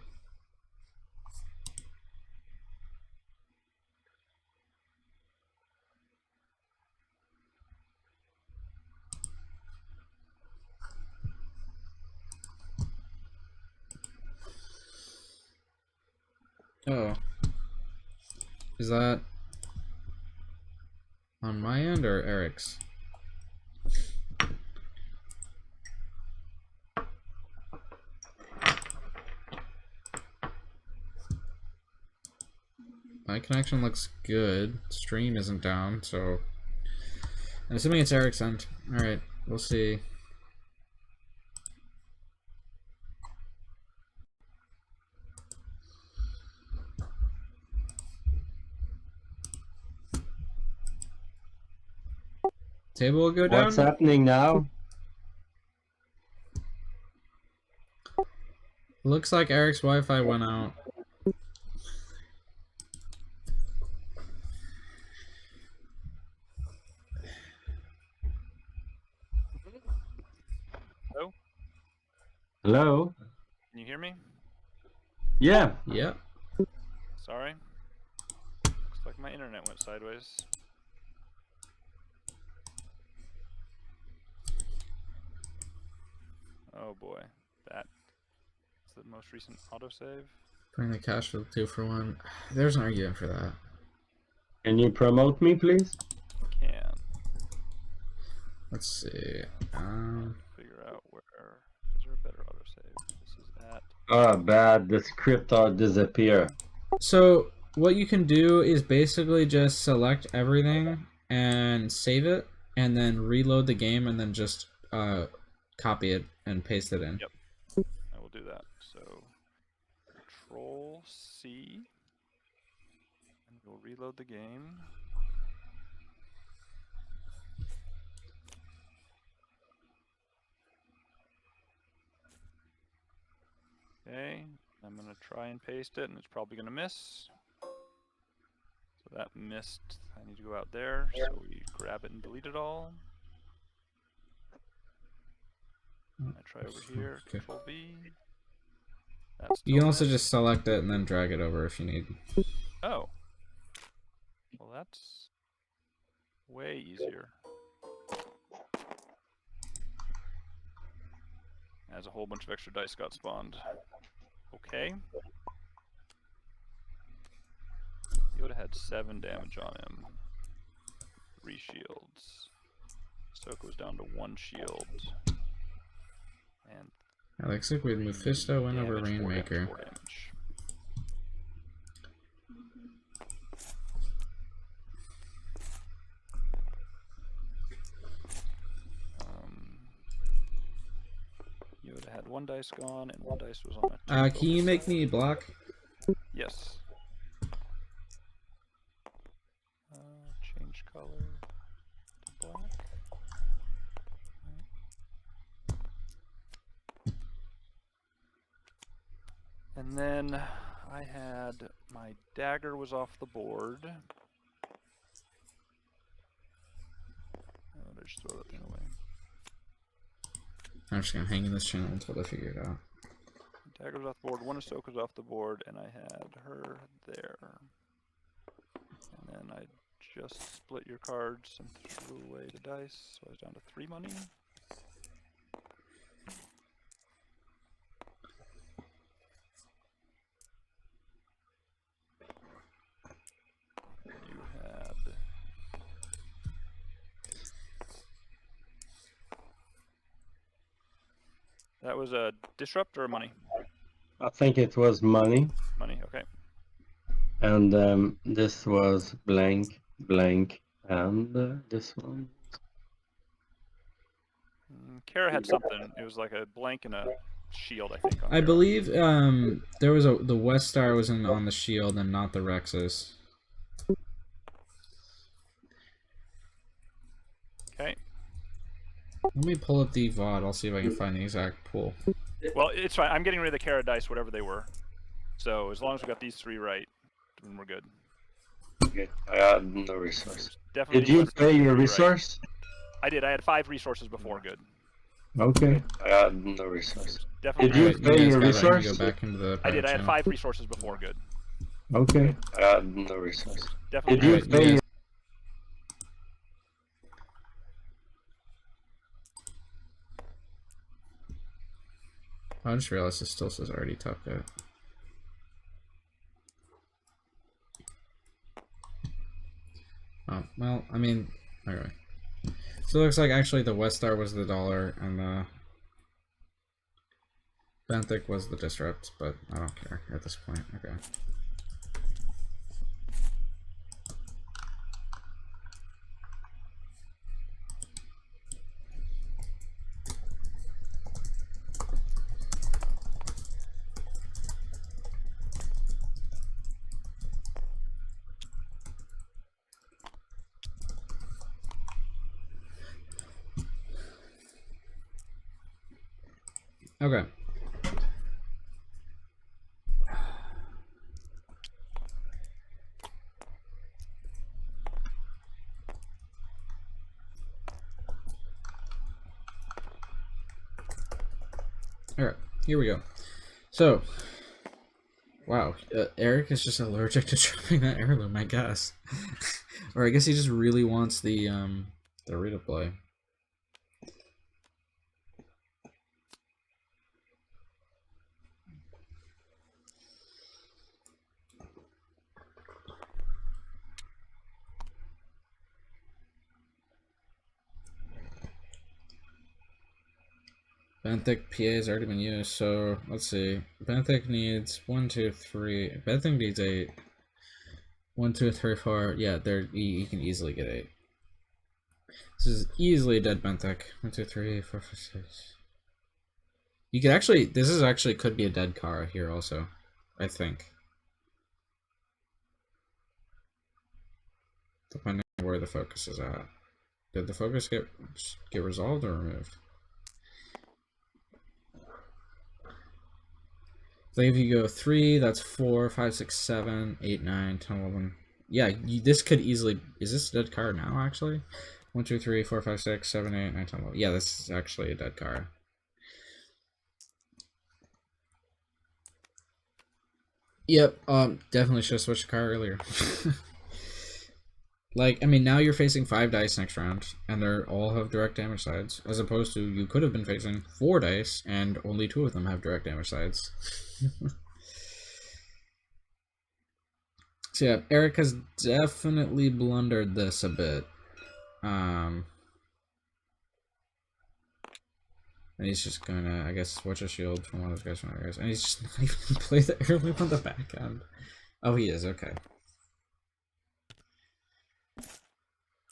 Oh. Is that on my end or Eric's? My connection looks good. Stream isn't down, so I'm assuming it's Eric's end. Alright, we'll see. Table will go down. What's happening now? Looks like Eric's Wi-Fi went out. Hello? Hello? Can you hear me? Yeah. Yep. Sorry. Looks like my internet went sideways. Oh boy, that's the most recent autosave. Bring the cash for the 2-for-1. There's an argument for that. Can you promote me, please? Can. Let's see. Figure out where. Is there a better autosave? This is at. Oh, bad. The script all disappear. So what you can do is basically just select everything and save it, and then reload the game, and then just copy it and paste it in. Yep. I will do that. So Control C, and we'll reload the game. Okay, I'm gonna try and paste it, and it's probably gonna miss. So that missed. I need to go out there, so we grab it and delete it all. I try over here, Okay. Control V. That's You can still also missed. just select it and then drag it over if you need. Oh. Well, that's way easier. As a whole bunch of extra dice got spawned. Okay. Yoda had 7 damage on him. 3 shields. Ahsoka was down to 1 shield. And It looks like with Mephisto went over damage, 4 damage, Rainmaker. 4 damage. Yoda had 1 dice gone, and 1 dice was on a 2. Can you make me black? Yes. Change color to black. And then I had my dagger was off the board. Oh, did I just throw that thing away? I'm just gonna hang in this channel until they figure it out. Dagger was off the board, 1 Ahsoka's off the board, and I had her there. And then I just split your cards and threw away the dice, so I was down to 3 money. You had that was a disrupt or money? I think it was money, Money, okay. and this was blank, blank, and this one. Kara had something. It was like a blank and a shield, I think. On I Kara. believe there was the West Star was on the shield and not the Rexes. Okay. Let me pull up the VOD. I'll see if I can find the exact pool. Well, it's fine. I'm getting rid of the Kara dice, whatever they were. So as long as we got these 3 right, then we're good. Okay, I had no resource. Definitely. Did you less than pay your 3 right. resource? I did. I had 5 resources before. Good. Okay, I had no resource. Definitely. Did you Alright, pay guys your gotta let me resource? go back into the I did. I private had channel. 5 resources before. Good. Okay, I had no resource. Definitely. Did you Alright, pay guys- your I just realized it still says already topped out. Oh, well, I mean, anyway. So it looks like actually the West Star was the dollar and the Benthic was the disrupt, but I don't care at this point. Okay. Okay. Alright, here we go. So, wow, Eric is just allergic to dropping that heirloom, I guess. Or I guess he just really wants the replay. Benthic PA has already been used, so let's see. Benthic needs 1, 2, 3. Benthic needs 8. 1, 2, 3, 4. Yeah, you can easily get 8. This is easily a dead Benthic. 1, 2, 3, 4, 5, 6. You could actually. This is actually could be a dead Kara here also, I think. Depending on where the focus is at. Did the focus get resolved or removed? So if you go 3, that's 4, 5, 6, 7, 8, 9, 10, 11. Yeah, this could easily. Is this a dead card now, actually? 1, 2, 3, 4, 5, 6, 7, 8, 9, 10, 11. Yeah, this is actually a dead card. Yep, definitely should have switched the card earlier. Like, I mean, now you're facing 5 dice next round, and they all have direct damage sides, as opposed to you could have been facing 4 dice, and only 2 of them have direct damage sides. So yeah, Eric has definitely blundered this a bit. And he's just gonna, I guess, switch a shield from one of those guys from other guys, and he's just not even gonna play the airloop on the back end. Oh, he is, okay.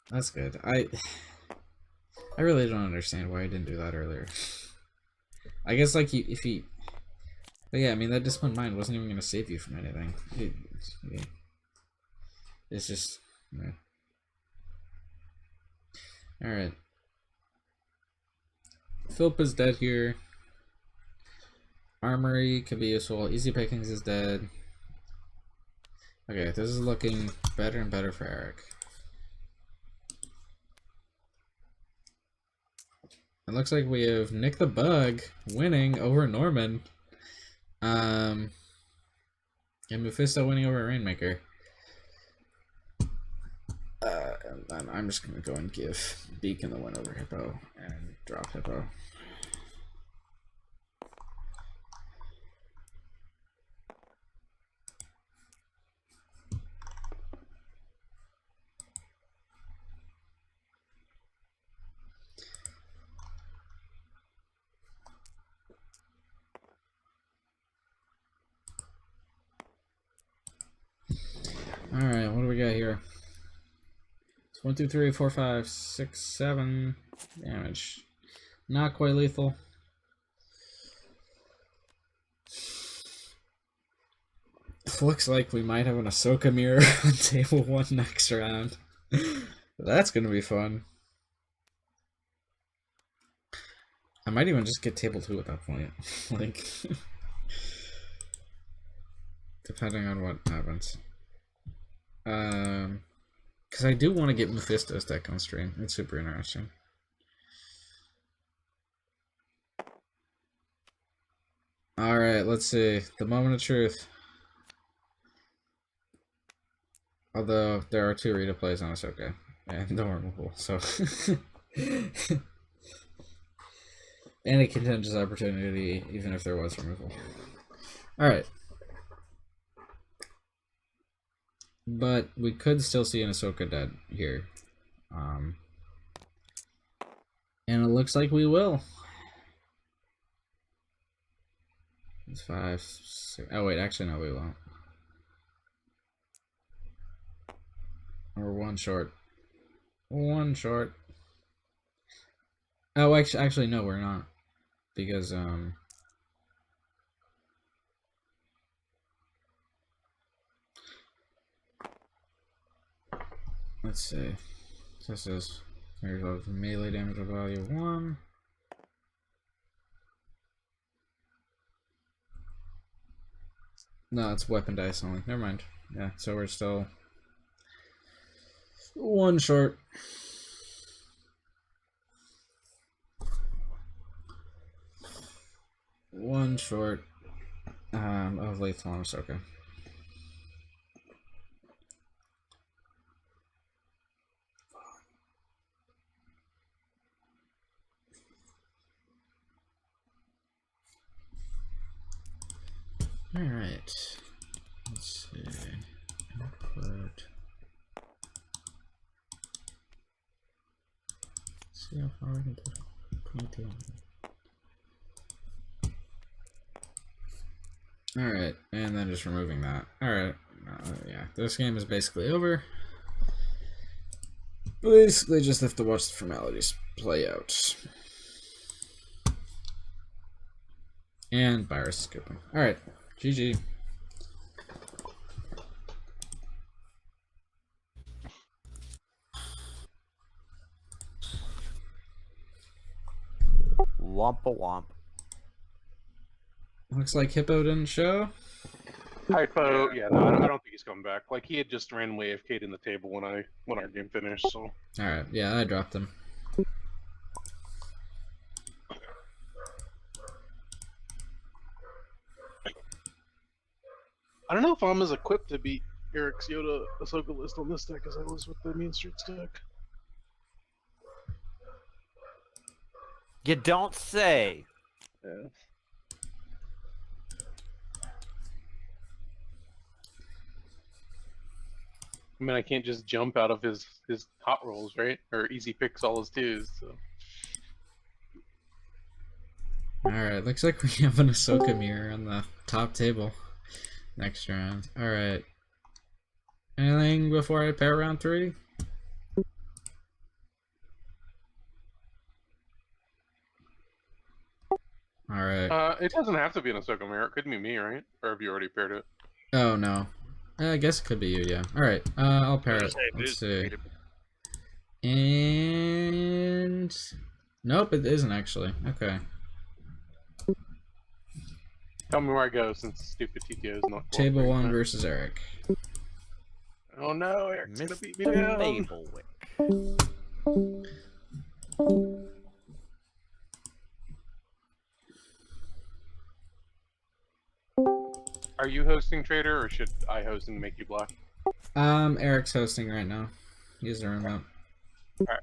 That's good. I really don't understand why he didn't do that earlier. I guess, like, but yeah, I mean, that Disciplined Mind wasn't even going to save you from anything. It's just, yeah. Alright. Philp is dead here. Armory could be useful. Easy Pickings is dead. Okay, this is looking better and better for Eric. It looks like we have Nick the Bug winning over Norman. And Mephisto winning over Rainmaker. I'm just gonna go and give Beacon the win over Hippo and drop Hippo. Alright, what do we got here? It's 1, 2, 3, 4, 5, 6, 7 damage. Not quite lethal. Looks like we might have an Ahsoka mirror on table 1 next round. That's gonna be fun. I might even just get table 2 at that point. Like, depending on what happens. Because I do want to get Mephisto's deck on stream. It's super interesting. Alright, let's see. The moment of truth. Although, there are 2 Rita plays on Ahsoka. And no removal, so... And a contingent opportunity, even if there was removal. Alright. But we could still see an Ahsoka dead here. And it looks like we will. It's 5, 6. Oh, wait, actually, no, we won't. We're 1 short. 1 short. Oh, actually, no, we're not. Because, let's see. This is melee damage of value 1. No, it's weapon dice only. Never mind. Yeah, so we're still 1 short. One short of lethal on Ahsoka. Alright. Let's see. Output. See how far we can put it. Alright, and then just removing that. Alright, yeah, this game is basically over. Basically just have to watch the formalities play out. And virus scooping. Alright, GG. Wompa womp. Looks like Hippo didn't show. Hypo, yeah, no, I don't think he's coming back. Like he had just randomly AFK'd in the table when our game finished. So Alright, yeah, I dropped him. I don't know if I'm as equipped to beat Eric's Yoda Ahsoka list on this deck as I was with the Mean Streets deck. You don't say. Yeah. I mean, I can't just jump out of his hot rolls, right? Or easy picks all his twos. So. Alright, looks like we have an Ahsoka mirror on the top table next round. Alright. Anything before I pair round 3? Alright. It doesn't have to be an Ahsoka mirror. It could be me, right? Or have you already paired it? Oh, no. I guess it could be you, yeah. Alright, I'll pair it. Let's see. And... Nope, it isn't actually. Okay. Tell me where I go since stupid TTO is not. Table 1 cooperating. versus Eric. Oh no, Eric's gonna beat me Mr. down. Mablewick. Are you hosting Trader, or should I host and make you block? Eric's hosting right now. He's the remote. Alright.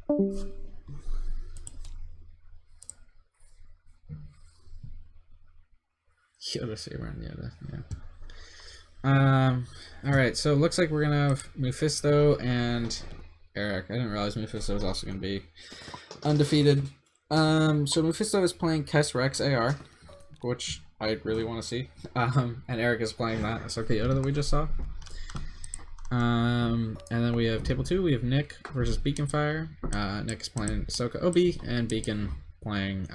Yoda Saber and Yoda, yeah. Alright, so it looks like we're gonna have Mephisto and Eric. I didn't realize Mephisto was also gonna be undefeated. So Mephisto is playing Kess Rex AR, which I really want to see. And Eric is playing that Ahsoka Yoda that we just saw. And then we have table 2, we have Nick versus Beacon Fire. Nick is playing Ahsoka OB, and Beacon playing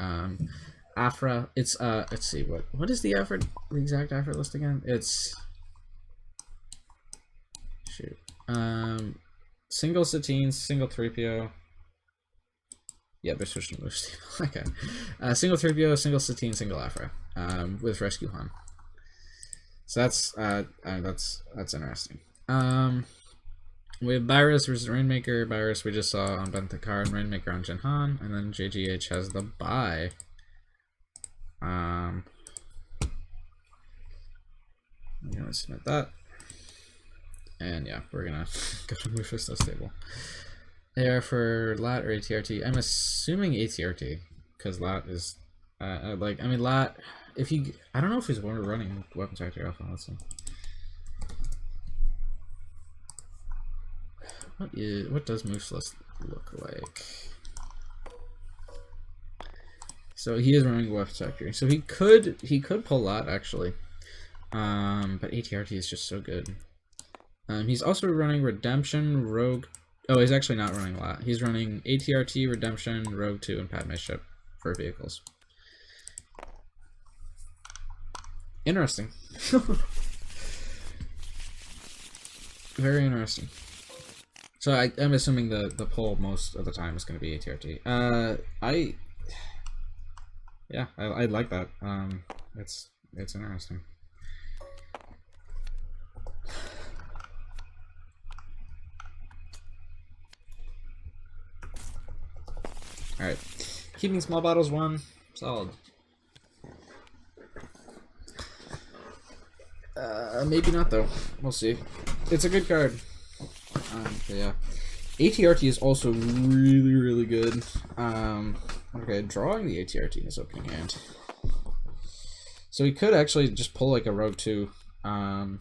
Afra. It's let's see, what is the Afra, the exact Afra list again? It's single Satine, single 3PO. Yeah, they're switching moves. Okay. Single 3PO, single Satine, single Afra. With Rescue Han. So that's interesting. We have Virus versus Rainmaker. Virus we just saw on Benthacar, and Rainmaker on Jin Han, and then JGH has the bye. I'm gonna submit that. And yeah, we're gonna go to Mephisto's table. AR for LAT or ATRT? I'm assuming ATRT, because LAT is LAT, if you, I don't know if he's running Weapons Factory Alpha. Let's see. What does Moose list look like? So he is running Weapons Factory, so he could pull LAT actually, but ATRT is just so good. He's also running Redemption, Rogue. Oh, he's actually not running LAT. He's running ATRT, Redemption, Rogue 2, and Padme ship for vehicles. Interesting. Very interesting. So I'm assuming the pull most of the time is going to be ATRT. I like that. It's interesting. Alright. Keeping small bottles 1. Solid. Maybe not though. We'll see. It's a good card. But yeah. ATRT is also really, really good. Okay, drawing the ATRT in his opening hand. So he could actually just pull like a Rogue 2, and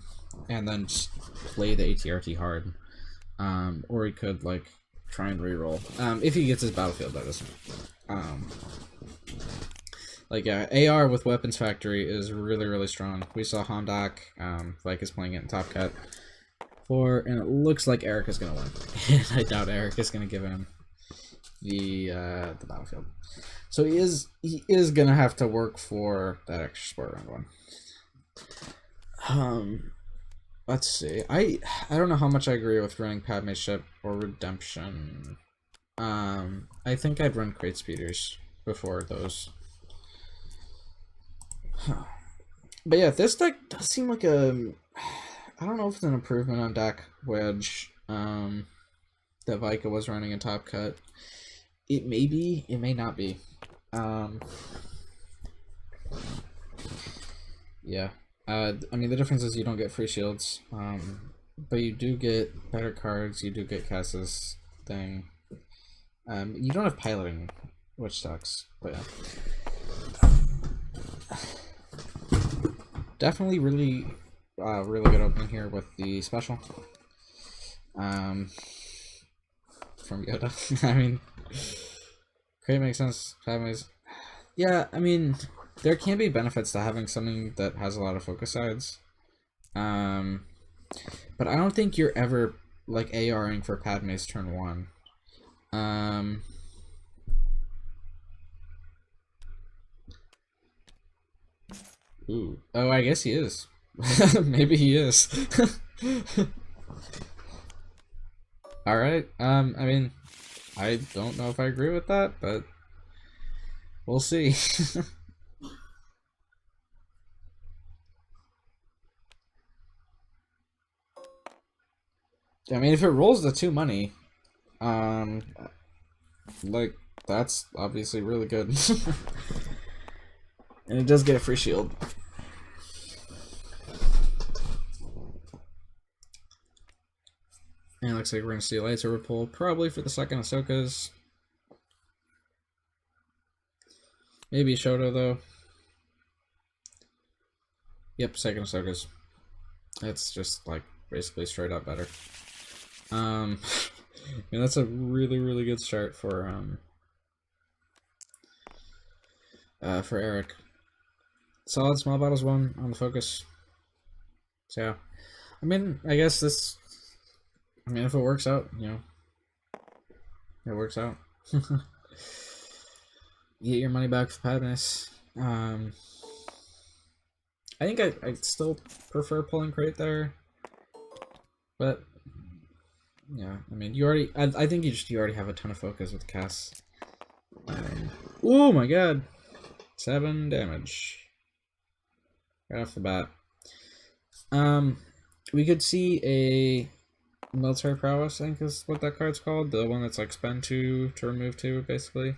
then just play the ATRT hard. Or he could like try and reroll. If he gets his battlefield, that is. Like, yeah, AR with Weapons Factory is really, really strong. We saw Hondak, Vike is playing it in Top Cut 4, and it looks like Eric is gonna win. And I doubt Eric is gonna give him the battlefield. So he is gonna have to work for that extra sport round 1. Let's see. I don't know how much I agree with running Padme ship or Redemption. I think I'd run Crate Speeders before those. But yeah, this deck does seem like a... I don't know if it's an improvement on Dak Wedge that Vika was running in Top Cut. It may be, it may not be. Yeah. I mean, the difference is you don't get free shields, but you do get better cards, you do get Cass's thing. You don't have piloting, which sucks, but yeah. Definitely really good opening here with the special. From Yoda. I mean, Crate makes sense. Padme's... Yeah, I mean, there can be benefits to having something that has a lot of focus sides. But I don't think you're ever, like, ARing for Padme's turn 1. Ooh. Oh, I guess he is. Maybe he is. Alright, I mean, I don't know if I agree with that, but we'll see. I mean, if it rolls the 2 money, like, that's obviously really good. And it does get a free shield. And it looks like we're gonna see a lightsaber pull, probably for the second Ahsoka's. Maybe Shoto though. Yep, second Ahsoka's. That's just like basically straight up better. I mean, that's a really good start for Eric. Solid small battles 1 on the focus. So yeah, I mean, I guess this. I mean, if it works out, you know, it works out. You get your money back for Padmes. I think I still prefer pulling Crate there, but yeah, I mean, you already. I think you already have a ton of focus with Cass. Oh my god, 7 damage right off the bat. We could see a military prowess, I think is what that card's called. The one that's like spend 2 to remove 2, basically.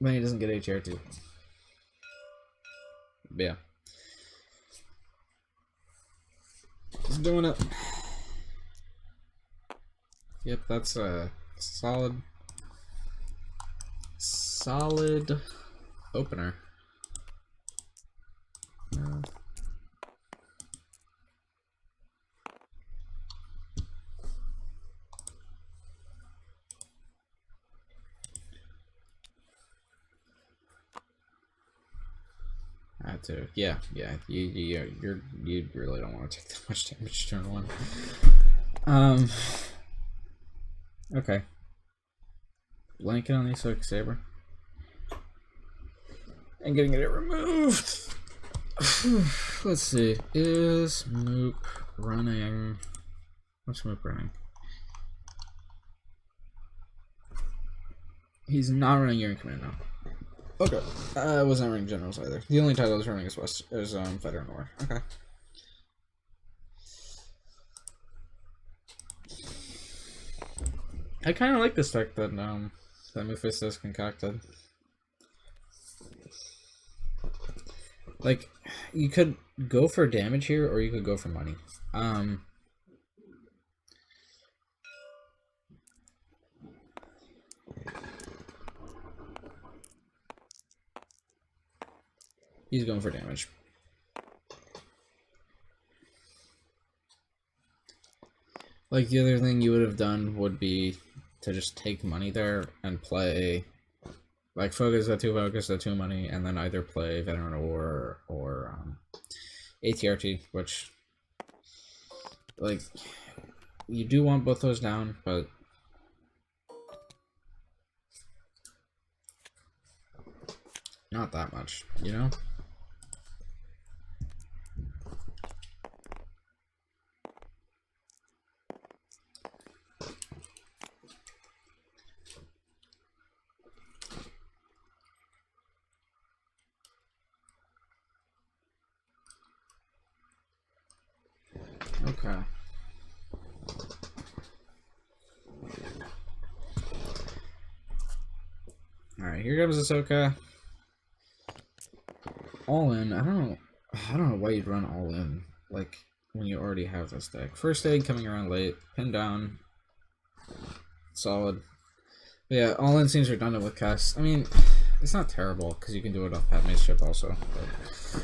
But he doesn't get HR 2. But yeah. Just doing it. Yep, that's a solid opener. Yeah, you really don't want to take that much damage turn 1. Okay. Blanket on the Ahsoka Saber. And getting it removed. Let's see. Is Moop running? What's Moop running? He's not running Urine Command now. Okay. I wasn't running Generals either. The only title I was running is Fighter and War. Okay. I kind of like this deck that Mufasa has concocted. Like, you could go for damage here, or you could go for money. He's going for damage. Like, the other thing you would have done would be to just take money there and play, like focus the 2 money, and then either play Veteran of War or ATRT, which, like, you do want both those down, but not that much, you know? Okay. Alright, here comes Ahsoka. All in. I don't know why you'd run all in, like, when you already have this deck. First aid coming around late, pin down. Solid. But yeah, all in seems redundant with Cass. I mean, it's not terrible, because you can do it off Padme's ship also. But...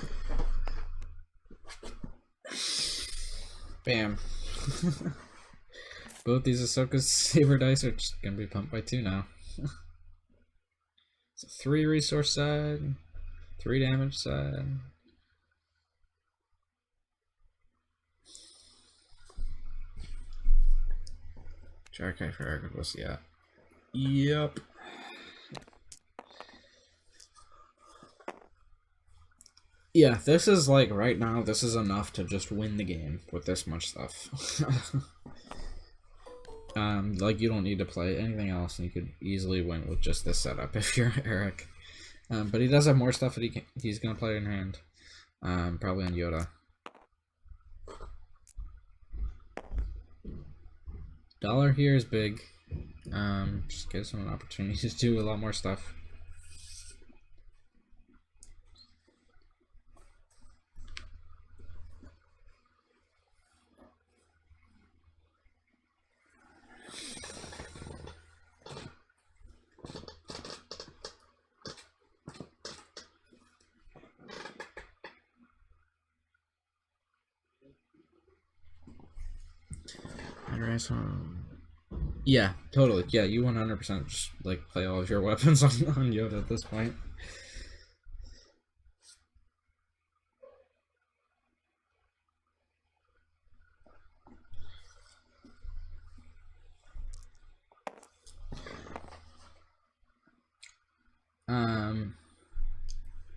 Bam. Both these Ahsoka's Saber dice are just gonna be pumped by 2 now. It's a 3 resource side, 3 damage side. Jarkai for Arquebus, yeah. Yep. Yeah, this is like, right now, this is enough to just win the game with this much stuff. Like, you don't need to play anything else, and you could easily win with just this setup if you're Eric. But he does have more stuff that he's gonna play in hand. Probably on Yoda. Dollar here is big. Just gives him an opportunity to do a lot more stuff. Yeah, totally. Yeah, you 100% just like play all of your weapons on Yoda at this point.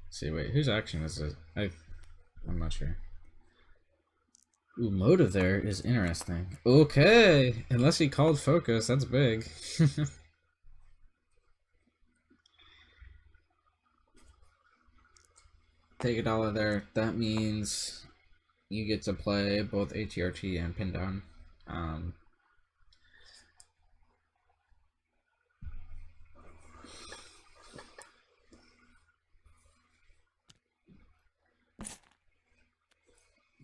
Let's see, wait, whose action is it? I'm not sure. Ooh, motive there is interesting. Okay, unless he called focus, that's big. Take $1 there. That means you get to play both ATRT and pin down.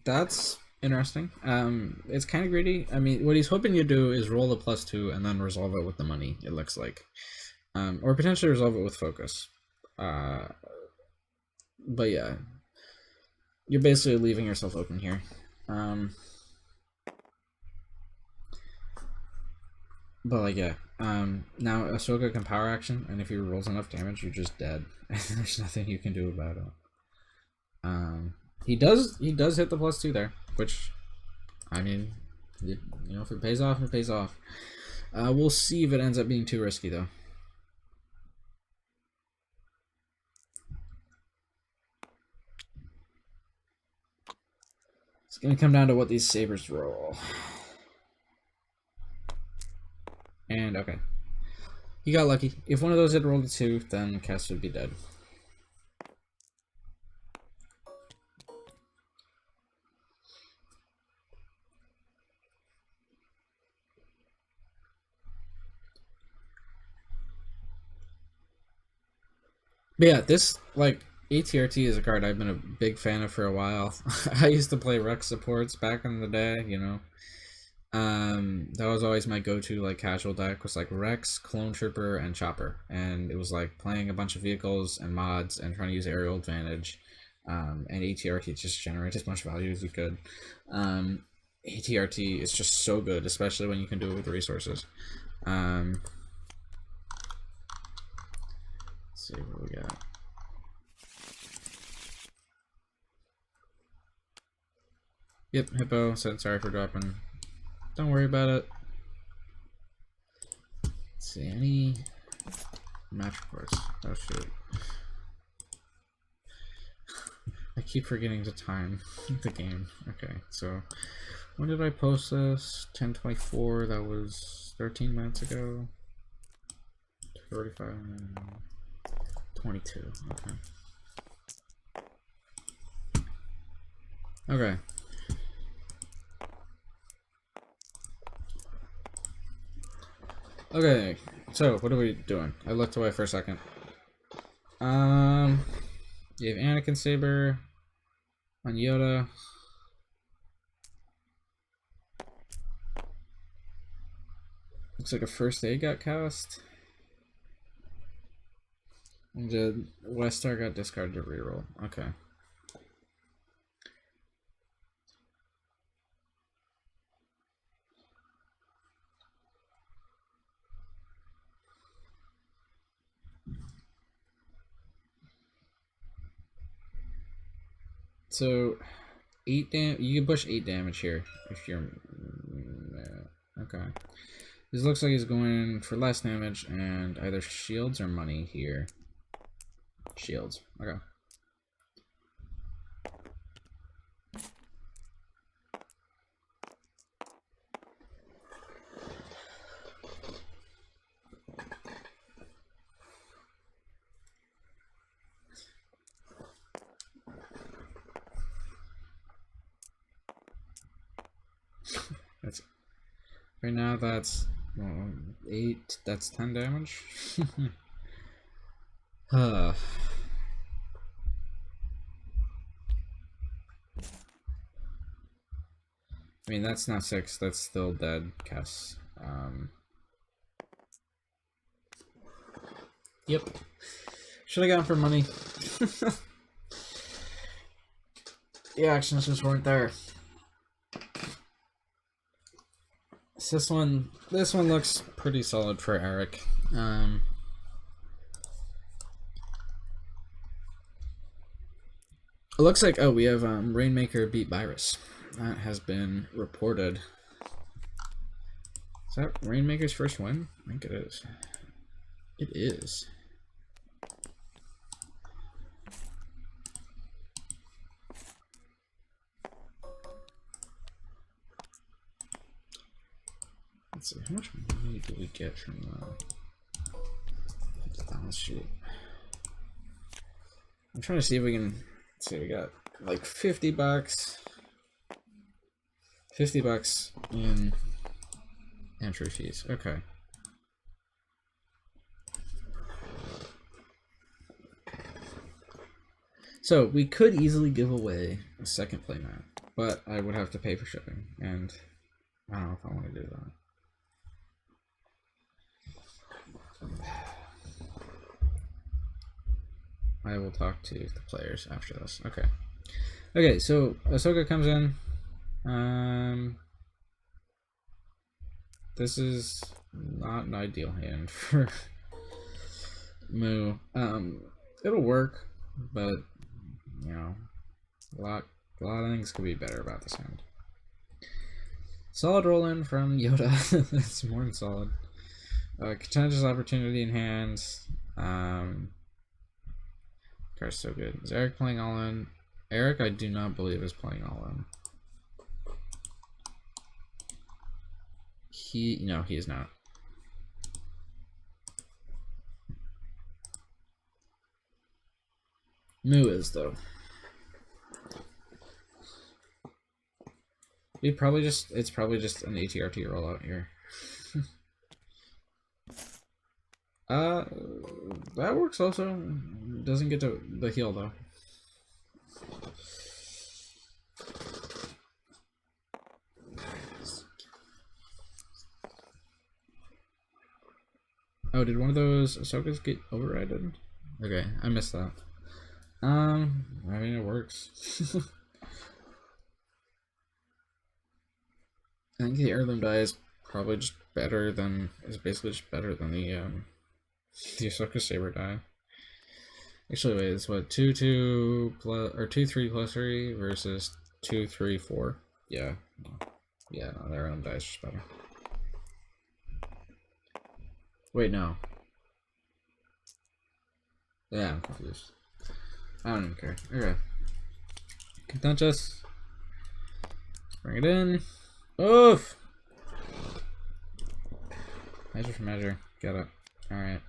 That's interesting. It's kind of greedy. I mean, what he's hoping you do is roll the +2 and then resolve it with the money, it looks like. Or potentially resolve it with focus. But yeah. You're basically leaving yourself open here. But like, yeah. Now Ahsoka can power action, and if he rolls enough damage, you're just dead. There's nothing you can do about it. He does hit the +2 there, which, I mean, you know, if it pays off, it pays off. We'll see if it ends up being too risky, though. It's gonna come down to what these sabers roll. And, okay. He got lucky. If one of those had rolled a 2, then Cass would be dead. But yeah, this, like, ATRT is a card I've been a big fan of for a while. I used to play Rex supports back in the day, you know. That was always my go-to, like, casual deck, was like Rex, Clone Trooper, and Chopper. And it was like playing a bunch of vehicles and mods and trying to use aerial advantage. And ATRT just generate as much value as you could. ATRT is just so good, especially when you can do it with resources. Let's see what we got. Yep, Hippo said sorry for dropping. Don't worry about it. Let's see, any match reports. Oh shoot. I keep forgetting to time the game. Okay, so when did I post this? 10:24, that was 13 minutes ago. 35, 22, okay. Okay. Okay, so what are we doing? I looked away for a second. You have Anakin Saber on Yoda. Looks like a first aid got cast. And the Westar got discarded to reroll. Okay. So, 8 you can push 8 damage here if you're okay. This looks like he's going for less damage and either shields or money here. Shields. Okay. That's right now. That's 8. That's 10 damage. I mean, that's not 6. That's still dead. Cass. Yep. Should have gone for money. The actions just weren't there. This one looks pretty solid for Eric. It looks like, oh, we have Rainmaker beat Virus. That has been reported. Is that Rainmaker's first win? I think it is. It is. Let's see, how much money do we get from the balance sheet? I'm trying to see if we can. Let's see, we got like $50. $50 in entry fees. Okay. So we could easily give away a second playmat, but I would have to pay for shipping, and I don't know if I want to do that. I will talk to the players after this. Okay. Okay, so Ahsoka comes in. This is not an ideal hand for Moo. It'll work, but you know, a lot of things could be better about this hand. Solid roll in from Yoda. That's more than solid. Contentious opportunity in hand. Card's so good. Is Eric playing all in? Eric, I do not believe is playing all in. No, he is not. Moo is though. It's probably just an ATRT rollout here. That works also. Doesn't get to the heal though. Oh, did one of those Ahsokas get overridden? Okay, I missed that. I mean, it works. I think the heirloom die is probably just better than is basically just better than the Ahsoka Saber die. Actually, wait, it's what 2-2 plus or 2-3 plus 3 versus 2-3-4. Yeah, yeah, no, their own dice is better. Wait, no. Yeah, I'm confused. I don't even care. Okay. Can touch us. Bring it in. Oof! Measure for measure. Get it. Alright.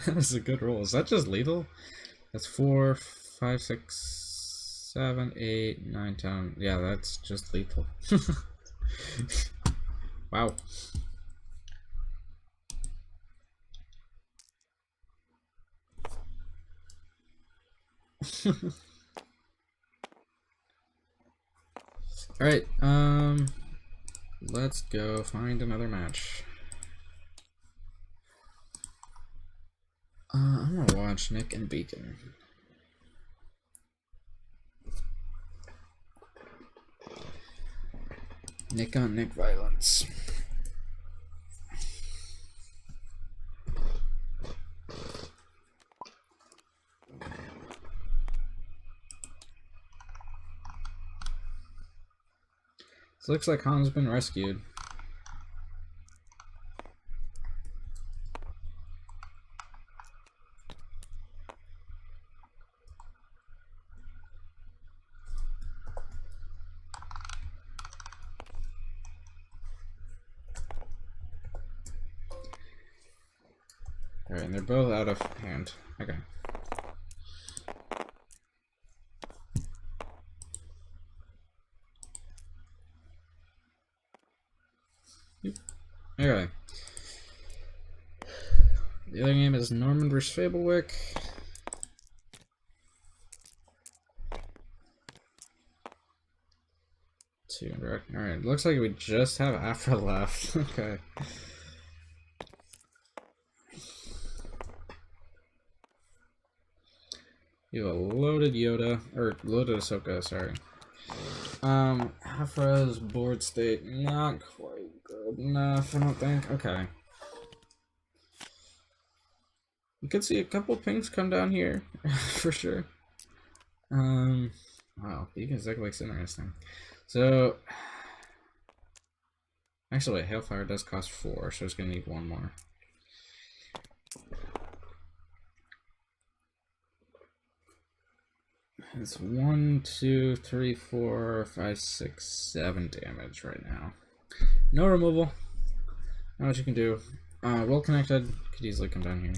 That was a good roll. Is that just lethal? That's 4, 5, 6, 7, 8, 9, 10. Yeah, that's just lethal. Wow. Alright, let's go find another match. I'm gonna watch Nick and Beacon. Nick on Nick violence. This looks like Han's been rescued. Alright, and they're both out of hand. Okay. Okay. The other game is Norman vs. Fablewick. Alright, looks like we just have Afra left. Okay. You have a loaded Yoda, or loaded Ahsoka, sorry. Afra's board state, not quite good enough, I don't think. Okay. You could see a couple pinks come down here, for sure. Wow, Beacon's deck looks interesting. So, actually, wait, Hailfire does cost 4, so it's gonna need 1 more. It's 1, 2, 3, 4, 5, 6, 7 damage right now. No removal. Not much you can do. Well connected. Could easily come down here.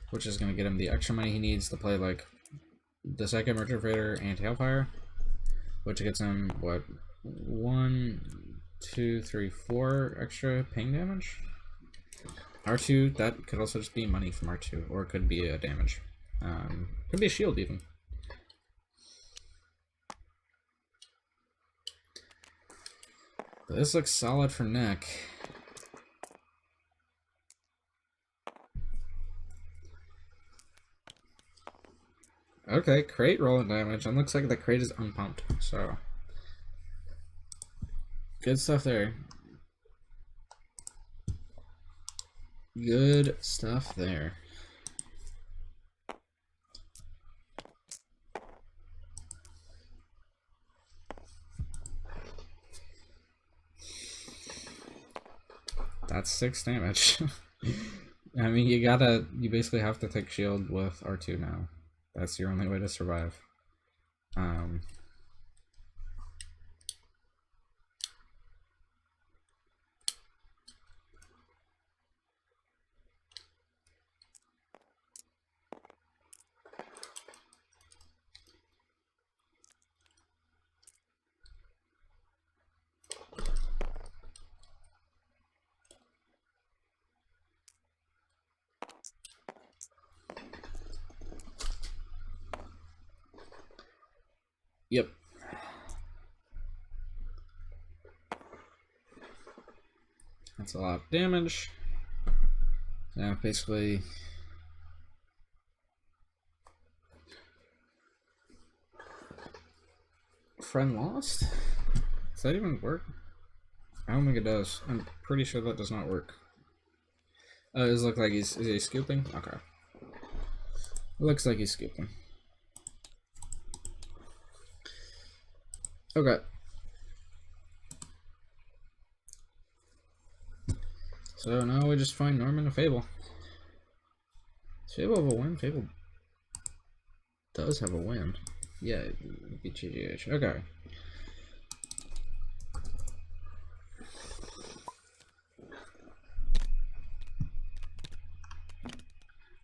Which is going to get him the extra money he needs to play, like, the second Merchant Freighter and Hailfire. Which gets him, what, 1, 2, 3, 4 extra ping damage? R2, that could also just be money from R2, or it could be a damage. Could be a shield even. But this looks solid for Nick. Okay, crate rolling damage, and looks like the crate is unpumped, so good stuff there. Good stuff there. That's 6 damage. I mean, you basically have to take shield with R2 now. That's your only way to survive. Yep. That's a lot of damage. Yeah, basically. Friend lost? Does that even work? I don't think it does. I'm pretty sure that does not work. Does it look like is he scooping? Okay. Looks like he's scooping. Okay. So now we just find Norman and Fable. Does Fable have a win? Fable does have a win. Yeah, beat GGH. Okay.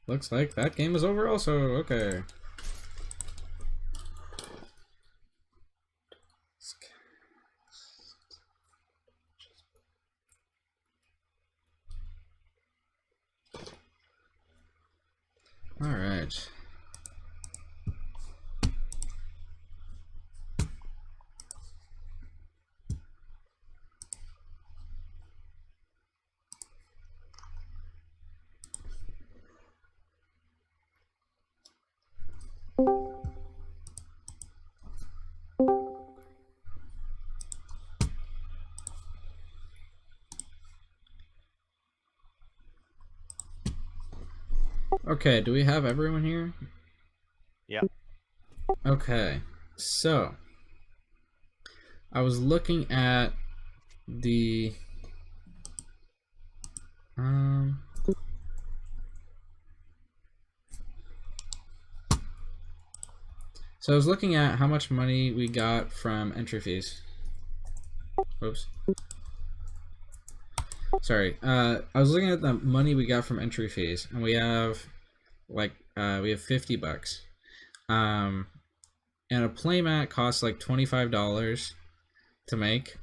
Looks like that game is over also. Okay. All right. Okay, do we have everyone here? Yeah. Okay, so I was looking at the so I was looking at how much money we got from entry fees. Oops. Sorry. I was looking at the money we got from entry fees, and we have like we have $50. And a playmat costs like $25 to make,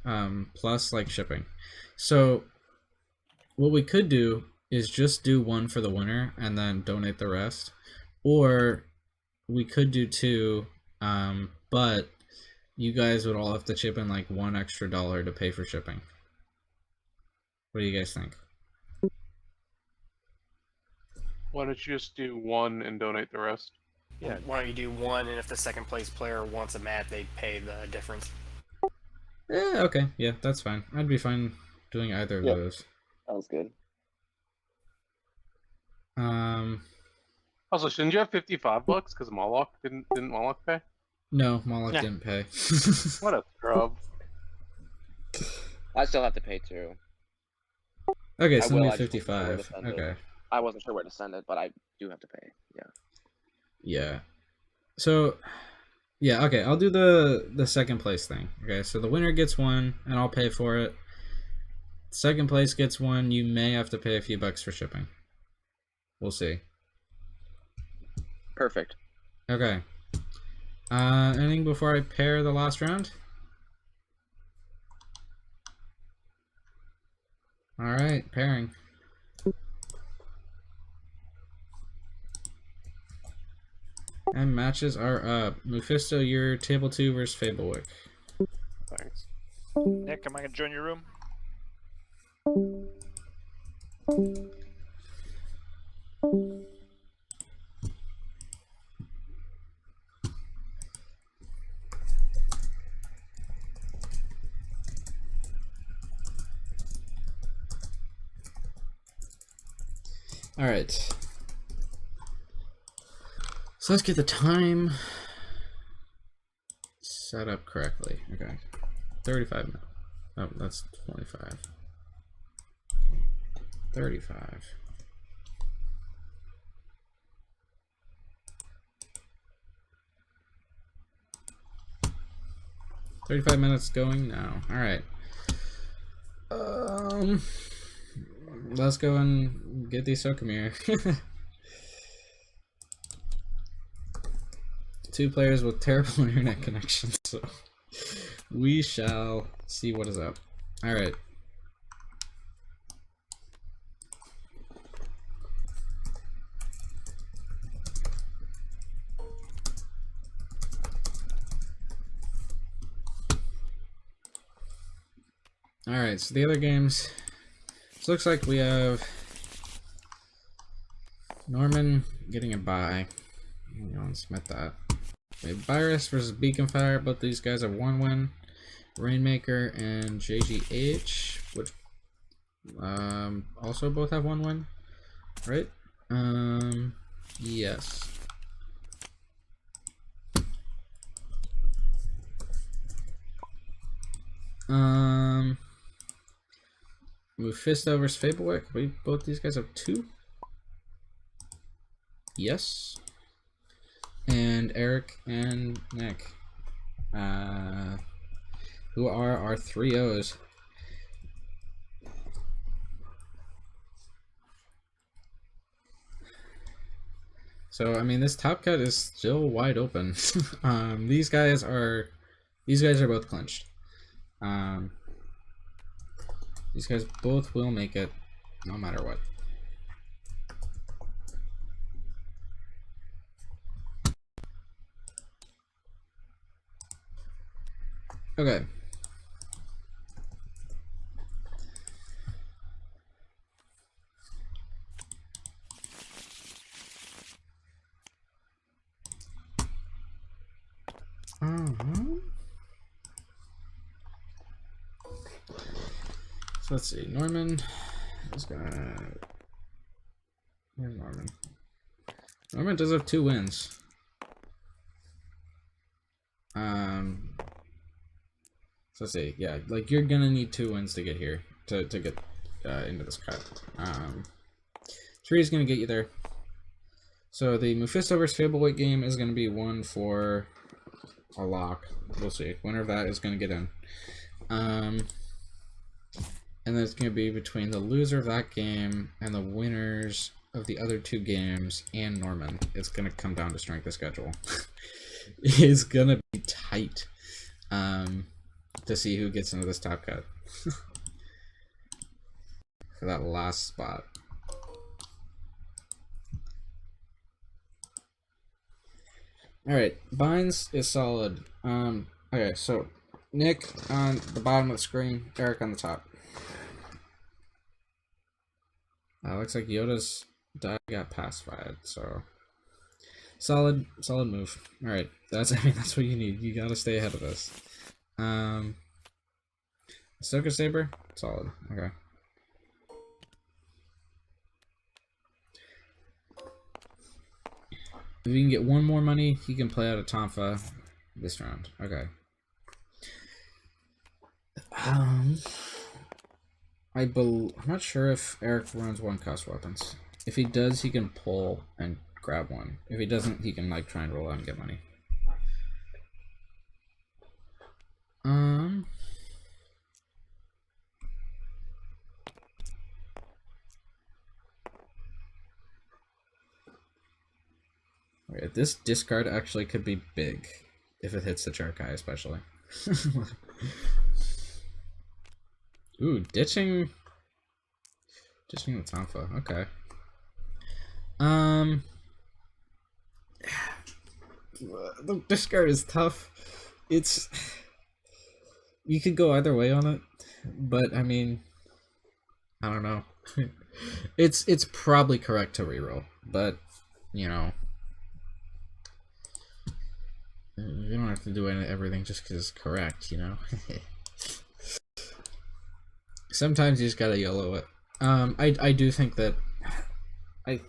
plus like shipping. So what we could do is just do one for the winner and then donate the rest, or we could do two, but you guys would all have to chip in like $1 extra to pay for shipping. What do you guys think? Why don't you just do one and donate the rest? Yeah. Why don't you do one, and if the second place player wants a mat, they pay the difference. Yeah, okay. Yeah, that's fine. I'd be fine doing either of Yep. those. Sounds good. Also, shouldn't you have $55 because Moloch didn't Moloch pay? No, Moloch Yeah. didn't pay. What a scrub. I still have to pay too. Okay, I so will, only I just wasn't sure where to 55. send it. Okay. I wasn't sure where to send it, but I do have to pay. Yeah. Yeah. So, yeah, okay, I'll do the second place thing. Okay, so the winner gets one, and I'll pay for it. Second place gets one. You may have to pay a few bucks for shipping. We'll see. Perfect. Okay. Anything before I pair the last round? All right, pairing. And matches are up. Mephisto, you're table 2 versus Fablewick. Thanks. Nick, am I gonna join your room? All right. So let's get the time set up correctly. Okay. 35 minutes. Oh, that's 25. 35. $35 minutes going now. All right. Let's go and get these Sokomir. 2 players with terrible internet connections. So we shall see what is up. All right. Alright, so the other games. It looks like we have Norman getting a bye. You want to submit that. We have Virus versus Beacon Fire. Both these guys have 1 win. Rainmaker and JGH, which also both have 1 win, right? Yes. Mephisto versus Fablewick. Both these guys have 2. Yes. And Eric and Nick, who are our 3-0s. So I mean, this top cut is still wide open. These guys are both clinched. These guys both will make it, no matter what. Okay. So let's see. Norman is gonna. Where's Norman? Norman does have 2 wins. So let's see. Yeah, like you're gonna need 2 wins to get here to get into this cut. 3 is gonna get you there. So the Mephisto vs. Fablewick game is gonna be 1 for a lock. We'll see. Winner of that is gonna get in. And then it's going to be between the loser of that game and the winners of the other 2 games and Norman. It's going to come down to strength of schedule. It's going to be tight to see who gets into this top cut for that last spot. Alright, Binds is solid. Okay, so Nick on the bottom of the screen, Eric on the top. Looks like Yoda's die got pacified, so solid move. All right, that's that's what you need. You gotta stay ahead of this. Ahsoka Saber, solid. Okay. If you can get 1 more money, he can play out of Tonfa this round. Okay. I'm not sure if Eric runs 1-cost weapons. If he does, he can pull and grab 1. If he doesn't, he can like try and roll out and get money. Okay, this discard actually could be big if it hits the Cherkai, especially. Ooh, ditching the Tonfa. Okay. The discard is tough. It's you could go either way on it, but I mean, I don't know. It's probably correct to reroll, but you know, you don't have to do everything just because it's correct, you know. Sometimes you just gotta YOLO it. I do think that I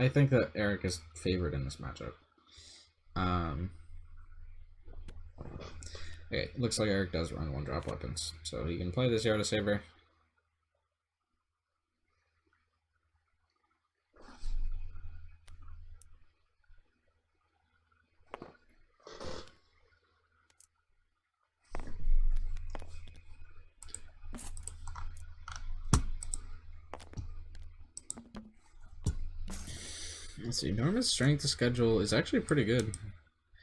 think that Eric is favored in this matchup. Okay, looks like Eric does run 1-drop weapons, so he can play this Yoda Saber. Let's see, Norman's strength to schedule is actually pretty good.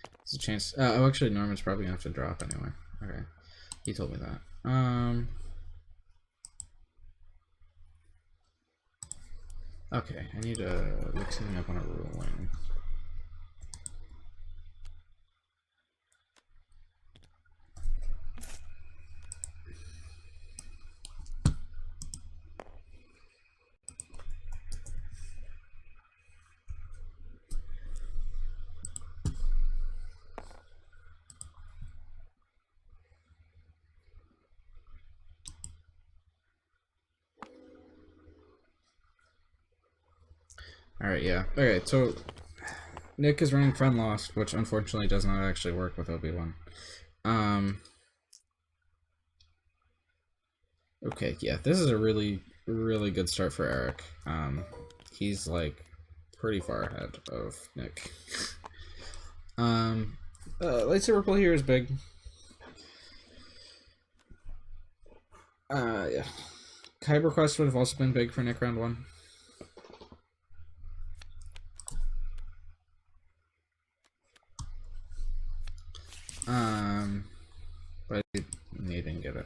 There's a chance. Oh, actually, Norman's probably gonna have to drop anyway. Okay, he told me that. Okay, I need to look something up on a ruling. Alright, yeah. Okay, so Nick is running Friend Lost, which unfortunately does not actually work with Obi-Wan. Okay, yeah, this is a really, really good start for Eric. He's like pretty far ahead of Nick. Lightsaber pull here is big. Yeah. Kyber Quest would have also been big for Nick round 1. But he didn't get it.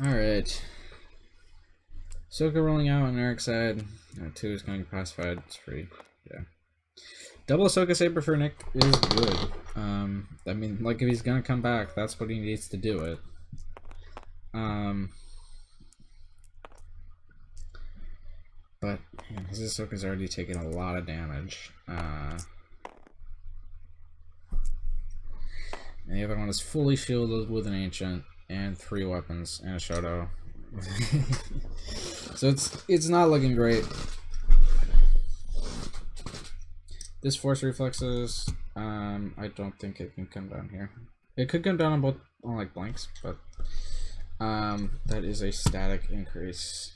Alright. Ahsoka rolling out on Eric's side. 2 is going pacified. It's free. Yeah. Double Ahsoka Saber for Nick is good. I mean, like, if he's gonna come back, that's what he needs to do it. But, man, his Ahsoka's already taken a lot of damage. And the other one is fully shielded with an Ancient and 3 weapons and a Shoto. So it's not looking great. This Force Reflexes, I don't think it can come down here. It could come down on both on like blanks, but that is a static increase.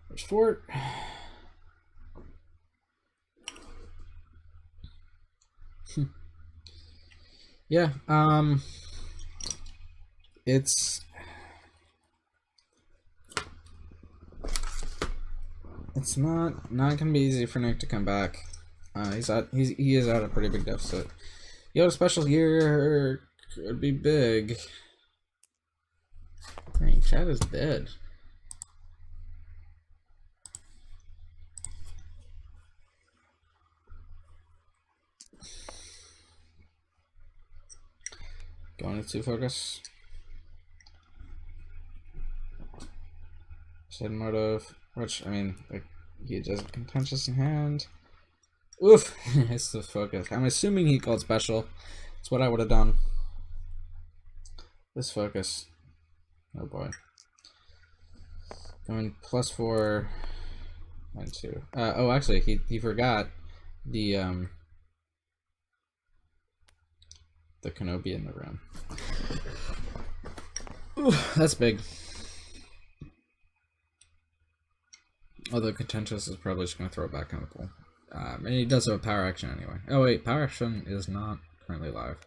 There's Fort. Yeah, it's not gonna be easy for Nick to come back. He is at a pretty big deficit. Yoda special here could be big. Dang, Chad is dead. Going to focus. Said motive, which I mean, like he does contentious in hand. Oof, it's the focus. I'm assuming he called special. That's what I would have done. This focus. Oh boy. Going +4 and 2. Oh, actually, he forgot the Kenobi in the room. Ooh, that's big. Although contentious is probably just going to throw it back in the pool. And he does have a power action anyway. Oh wait, power action is not currently live.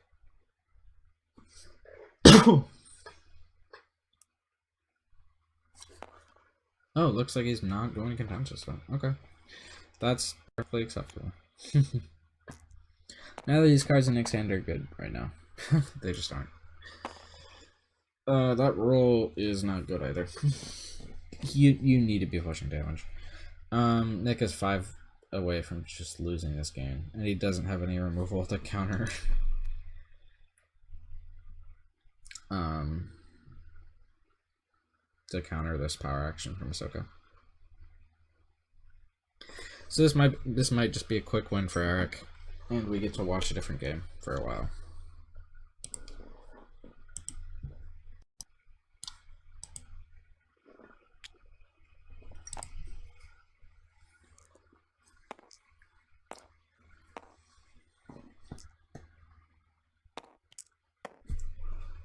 Oh, looks like he's not going contentious though. Okay. That's perfectly acceptable. Now that these cards in Nick's hand are good right now. They just aren't. That roll is not good either. You need to be pushing damage. Nick is 5 away from just losing this game, and he doesn't have any removal to counter. To counter this power action from Ahsoka. So this might just be a quick win for Eric, and we get to watch a different game for a while.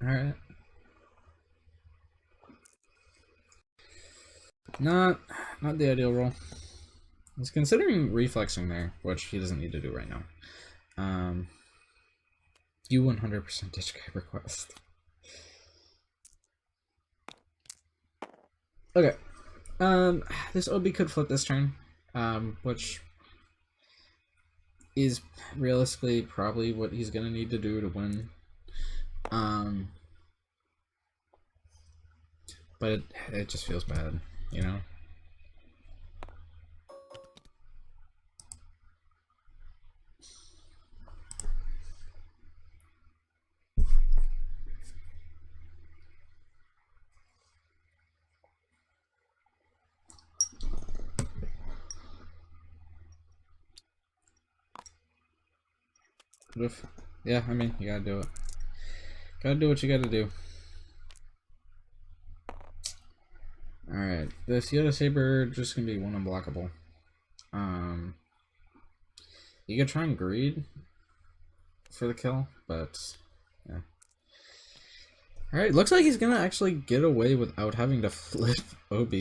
Alright. Not the ideal roll. He's considering reflexing there, which he doesn't need to do right now. You 100% ditch Kyber Quest. Okay. This OB could flip this turn, which is realistically probably what he's gonna need to do to win. But it just feels bad, you know? Yeah, I mean, you gotta do it. Gotta do what you gotta do. Alright, this Yoda Saber just gonna be one unblockable. You could try and greed for the kill, but yeah. Alright, looks like he's gonna actually get away without having to flip OB.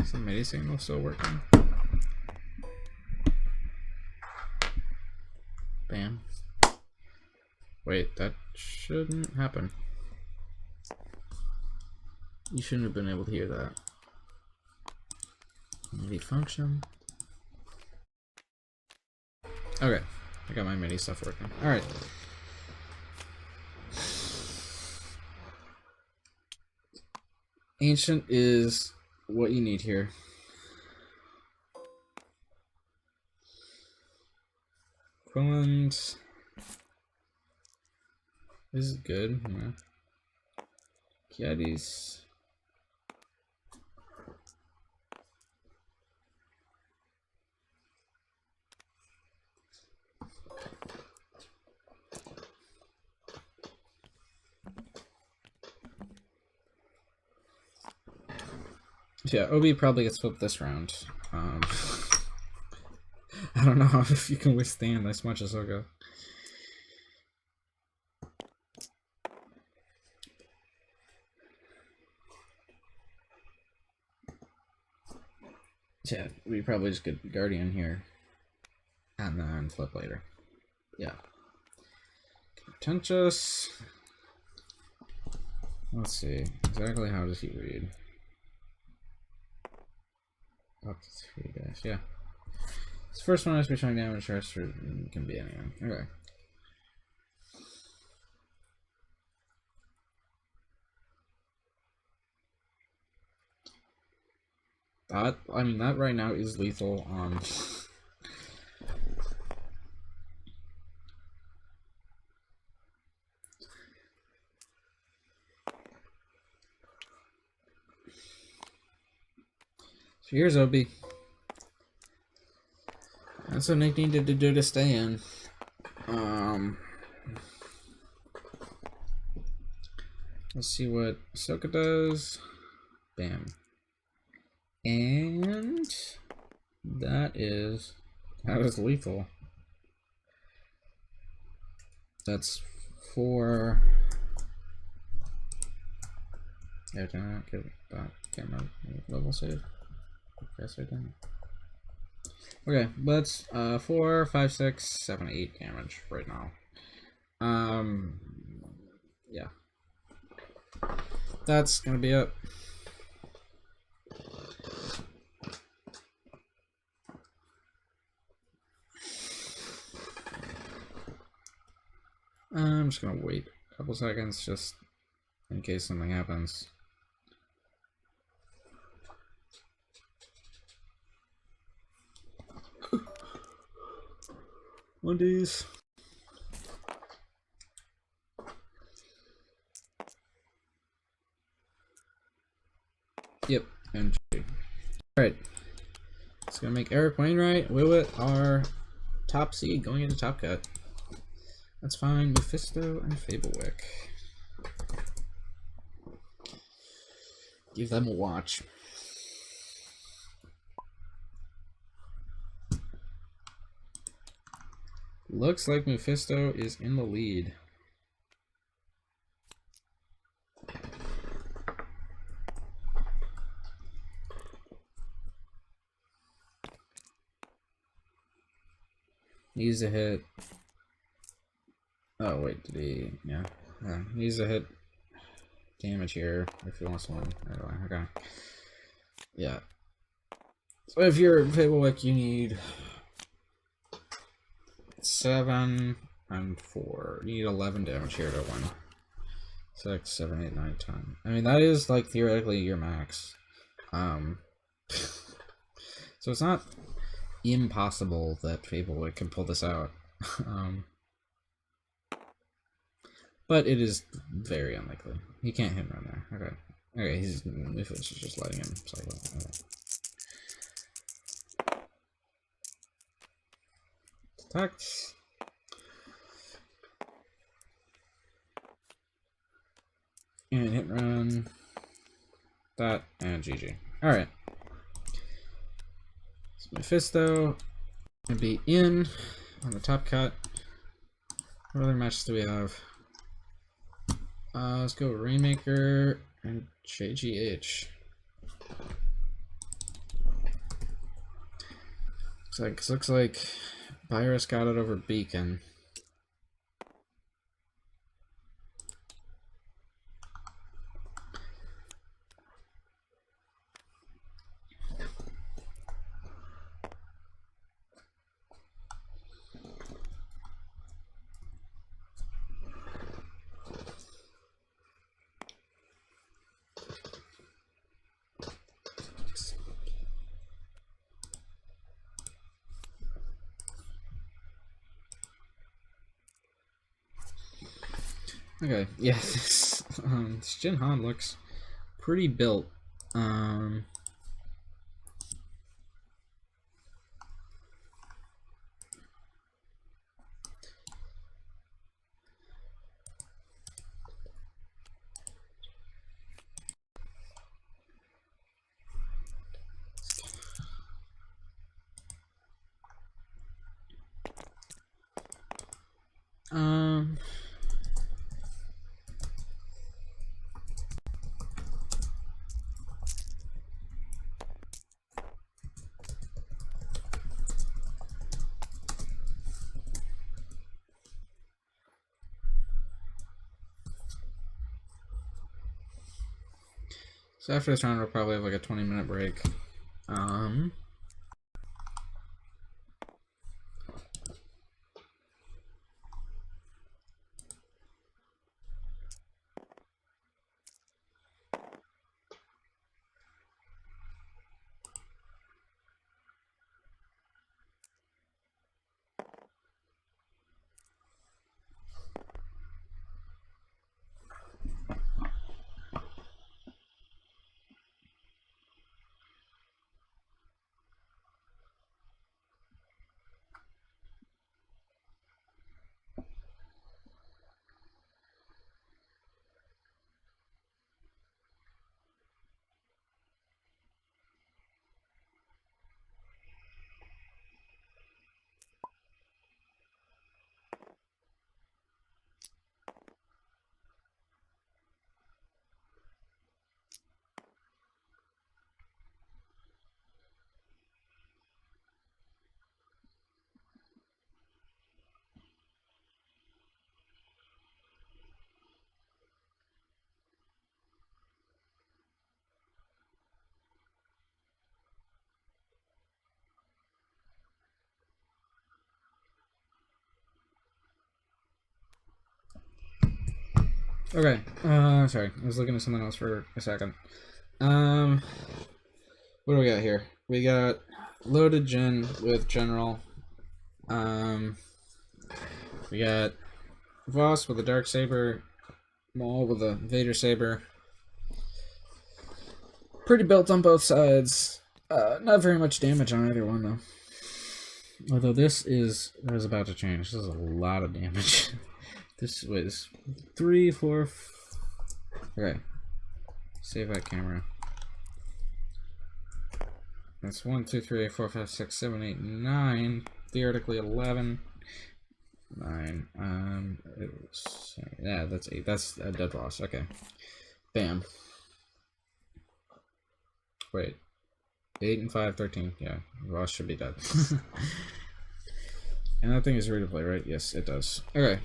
Is the MIDI signal still working? Bam. Wait, that shouldn't happen. You shouldn't have been able to hear that. MIDI function. Okay, I got my MIDI stuff working. Alright. Ancient is what you need here. Quillen's is good. Yeah. Kiadi's. Yeah, OB probably gets flipped this round. I don't know if you can withstand this much Ahsoka. Yeah, we probably just get Guardian here. And then flip later. Yeah. Contentious. Let's see. Exactly how does he read? Up to 3 dash, yeah. This first one has to be showing damage, the rest can be anything. Okay. That, I mean, that right now is lethal on... So here's OB. That's what Nick needed to do to stay in. Let's see what Ahsoka does. Bam. And that is lethal. That's 4. Yeah, can I not get that camera level save? Yes, I didn't. Okay, that's 4, 5, 6, 7, 8 damage right now. Yeah. That's gonna be it. I'm just gonna wait a couple seconds just in case something happens. Mondays. Yep, and alright. It's gonna make Eric Wainwright, Wiwit our top seed going into Top Cut. That's fine. Mephisto and Fablewick. Give them a watch. looks like Mephisto is in the lead. Needs a hit. Oh wait, did he? Yeah, needs a hit damage here if he wants to win. Okay. Yeah. So if you're Fablewick, you need 7 and 4. You need 11 damage here to win. 6, 7, 8, 9, 10. I mean, that is like theoretically your max. So it's not impossible that Fablewick can pull this out. But it is very unlikely. He can't hit right there. Okay. Okay, he's just letting him cycle. Okay. Attacks. And hit run. That and GG. Alright. So Mephisto gonna be in on the top cut. What other matches do we have? Let's go Rainmaker and JGH. Looks like Virus got it over Beacon. Okay, yeah, this Jin Han looks pretty built. So after this round, we'll probably have like a 20-minute break. Okay, sorry, I was looking at something else for a second. What do we got here? We got Loaded Jin with General. We got Voss with a Dark Saber, Maul with a Vader Saber. Pretty built on both sides. Not very much damage on either one though. Although that is about to change. This is a lot of damage. This was 3, 4. Okay. Save that camera. That's 1, 2, 3, 4, 5, 6, 7, 8, 9. Theoretically 11. 9. Yeah, that's 8. That's a dead loss. Okay. Bam. Wait. 8 and 5, 13. Yeah, Ross should be dead. And that thing is free to play, right? Yes, it does. Okay.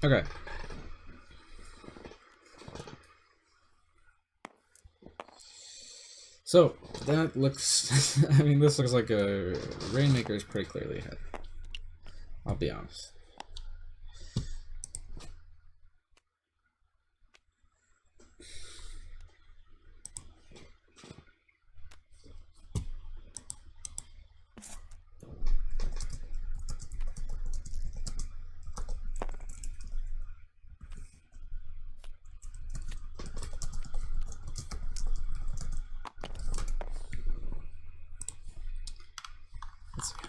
Okay. So that looks. I mean, this looks like a Rainmaker is pretty clearly ahead. I'll be honest.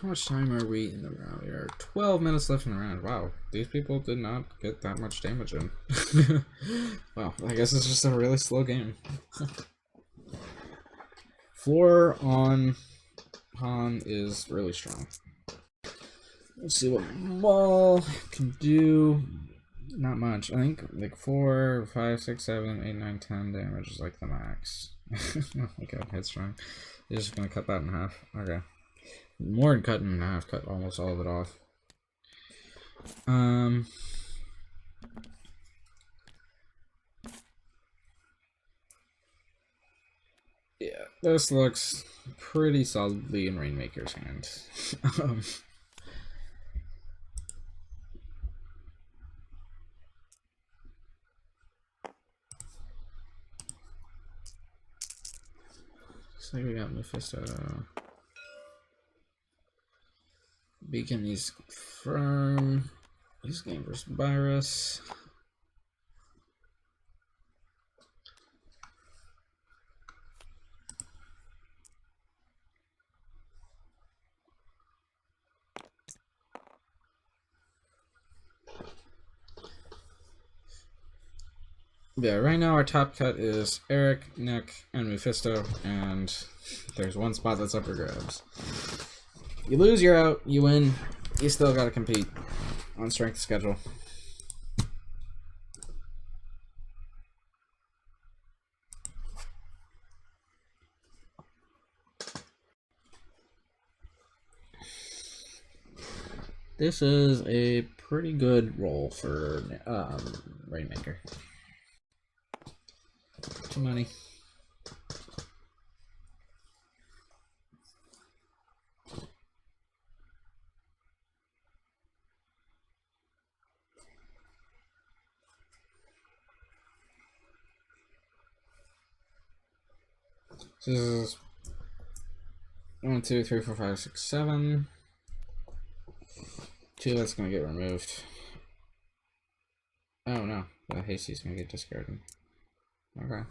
How much time are we in the round? We are 12 minutes left in the round. Wow, these people did not get that much damage in. Wow, I guess it's just a really slow game. Floor on Han is really strong. Let's see what Maul can do. Not much. I think like 4, 5, 6, 7, 8, 9, 10 damage is like the max. Oh my god, headstrong. You're just gonna cut that in half. Okay. More than cutting in half, cut almost all of it off. Yeah, this looks pretty solidly in Rainmaker's hand. So we got Mephisto. Beacon needs to confirm. He's game versus Virus. Yeah, right now our top cut is Eric, Nick, and Mephisto, and there's one spot that's up for grabs. You lose, you're out. You win, you still gotta compete on strength schedule. This is a pretty good roll for Rainmaker. Too many. This is 1, 2, 3, 4, 5, 6, 7. 2 that's gonna get removed. Oh no, the Hasty's gonna get discarded. Okay.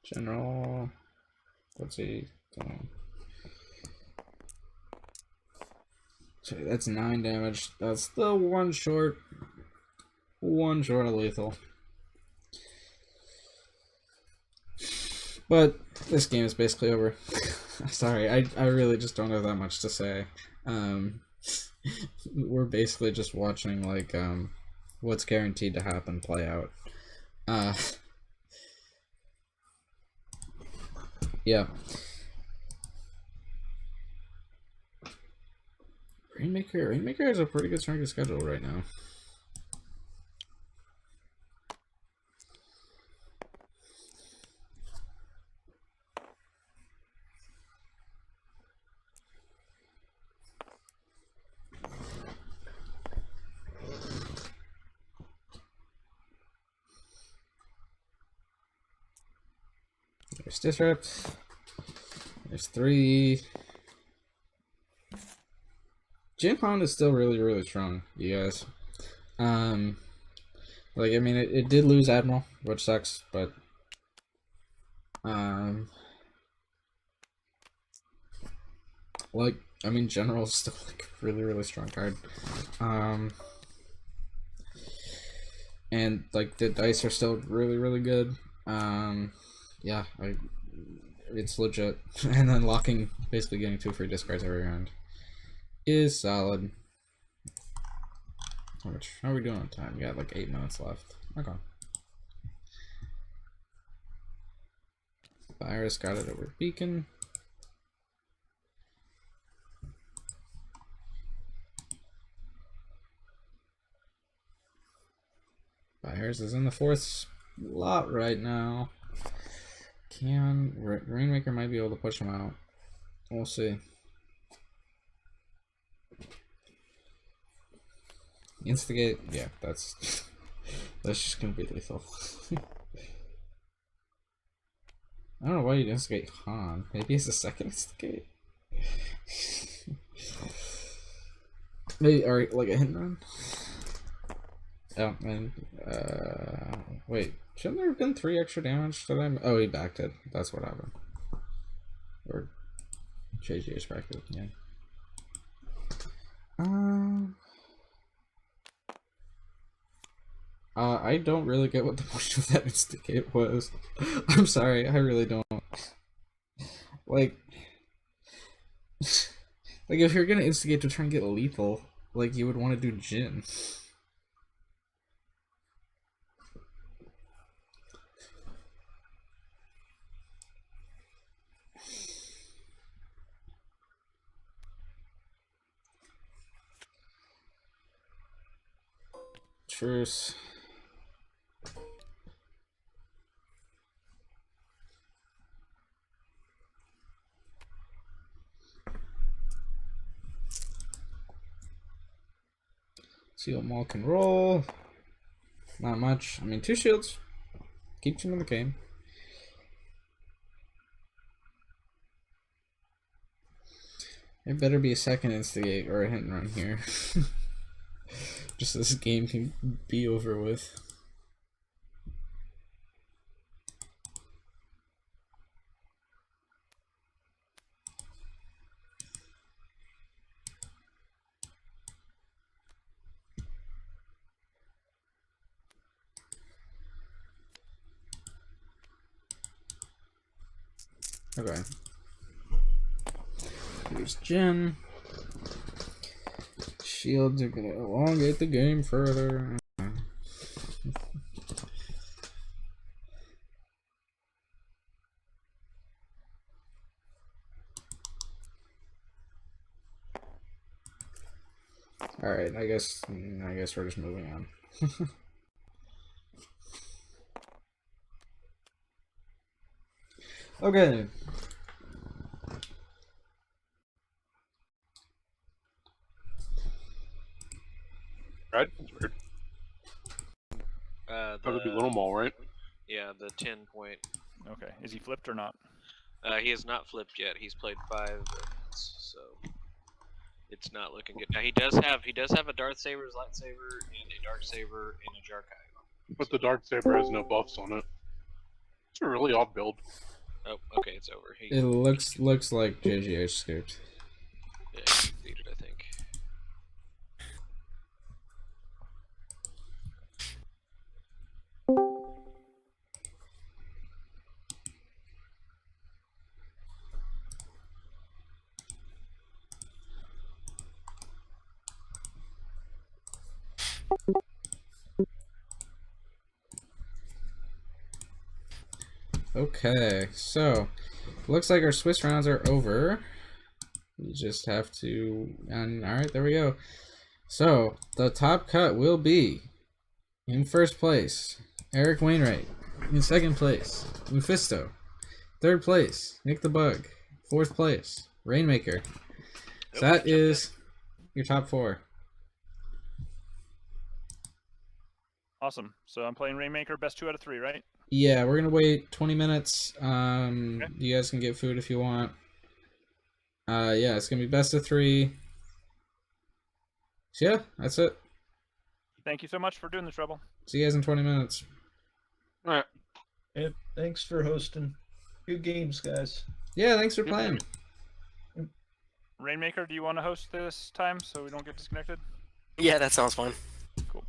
General, let's see. So that's 9 damage. That's the one short of lethal. But this game is basically over. Sorry, I really just don't have that much to say. We're basically just watching like what's guaranteed to happen play out. Yeah. Rainmaker has a pretty good strength of schedule right now. There's Disrupt. There's 3. Jin Han is still really, really strong, you guys. Like, I mean, it did lose Admiral, which sucks, but like, I mean, General is still like a really, really strong card. And like the dice are still really, really good. Yeah, it's legit. And then locking, basically getting 2 free discards every round is solid. How are we doing on time? We got like 8 minutes left. Okay. Virus got it over Beacon. Virus is in the 4th slot right now. Rainmaker might be able to push him out. We'll see. Instigate, yeah, that's just gonna be lethal. I don't know why you'd instigate Han. Maybe it's a second instigate. Maybe, or like a hit run. Oh, and wait, shouldn't there have been 3 extra damage to them? Oh, he backed it. That's what happened. Or JGH backed it. Yeah. I don't really get what the point of that instigate was. I'm sorry, I really don't. Like, like if you're gonna instigate to try and get lethal, like you would want to do Jin. Truce. See what Maul can roll. Not much. I mean, 2 shields. Keeps him in the game. It better be a second instigate or a hit and run here. Just so this game can be over with. Okay. Here's Jin. Shields are gonna elongate the game further. Alright, I guess we're just moving on. Okay. Right? That's weird. That would be Little Maul, right? Yeah, the 10 point. Okay, is he flipped or not? He has not flipped yet. He's played 5 events, so it's not looking good. Now he does have a Darth Saber's lightsaber and a dark saber and a Jarkai. But the dark saber has no buffs on it. It's a really odd build. Oh, okay, it's over. It looks like JGH scooped. Yeah, he defeated, I think. Okay, so looks like our Swiss rounds are over. We just have to, and all right, there we go. So the top cut will be in first place, Eric Wainwright. In second place, Mephisto. Third place, Nick the Bug. Fourth place, Rainmaker. So that is your top 4. Awesome. So I'm playing Rainmaker, best 2 out of 3, right? Yeah, we're gonna wait 20 minutes. Okay. You guys can get food if you want. Yeah, it's gonna be best of 3. So yeah, that's it. Thank you so much for doing this, Rebel. See you guys in 20 minutes. All right. Yep, thanks for hosting. Good games, guys. Yeah, thanks for playing. Rainmaker, do you want to host this time so we don't get disconnected? Yeah, that sounds fun. Cool.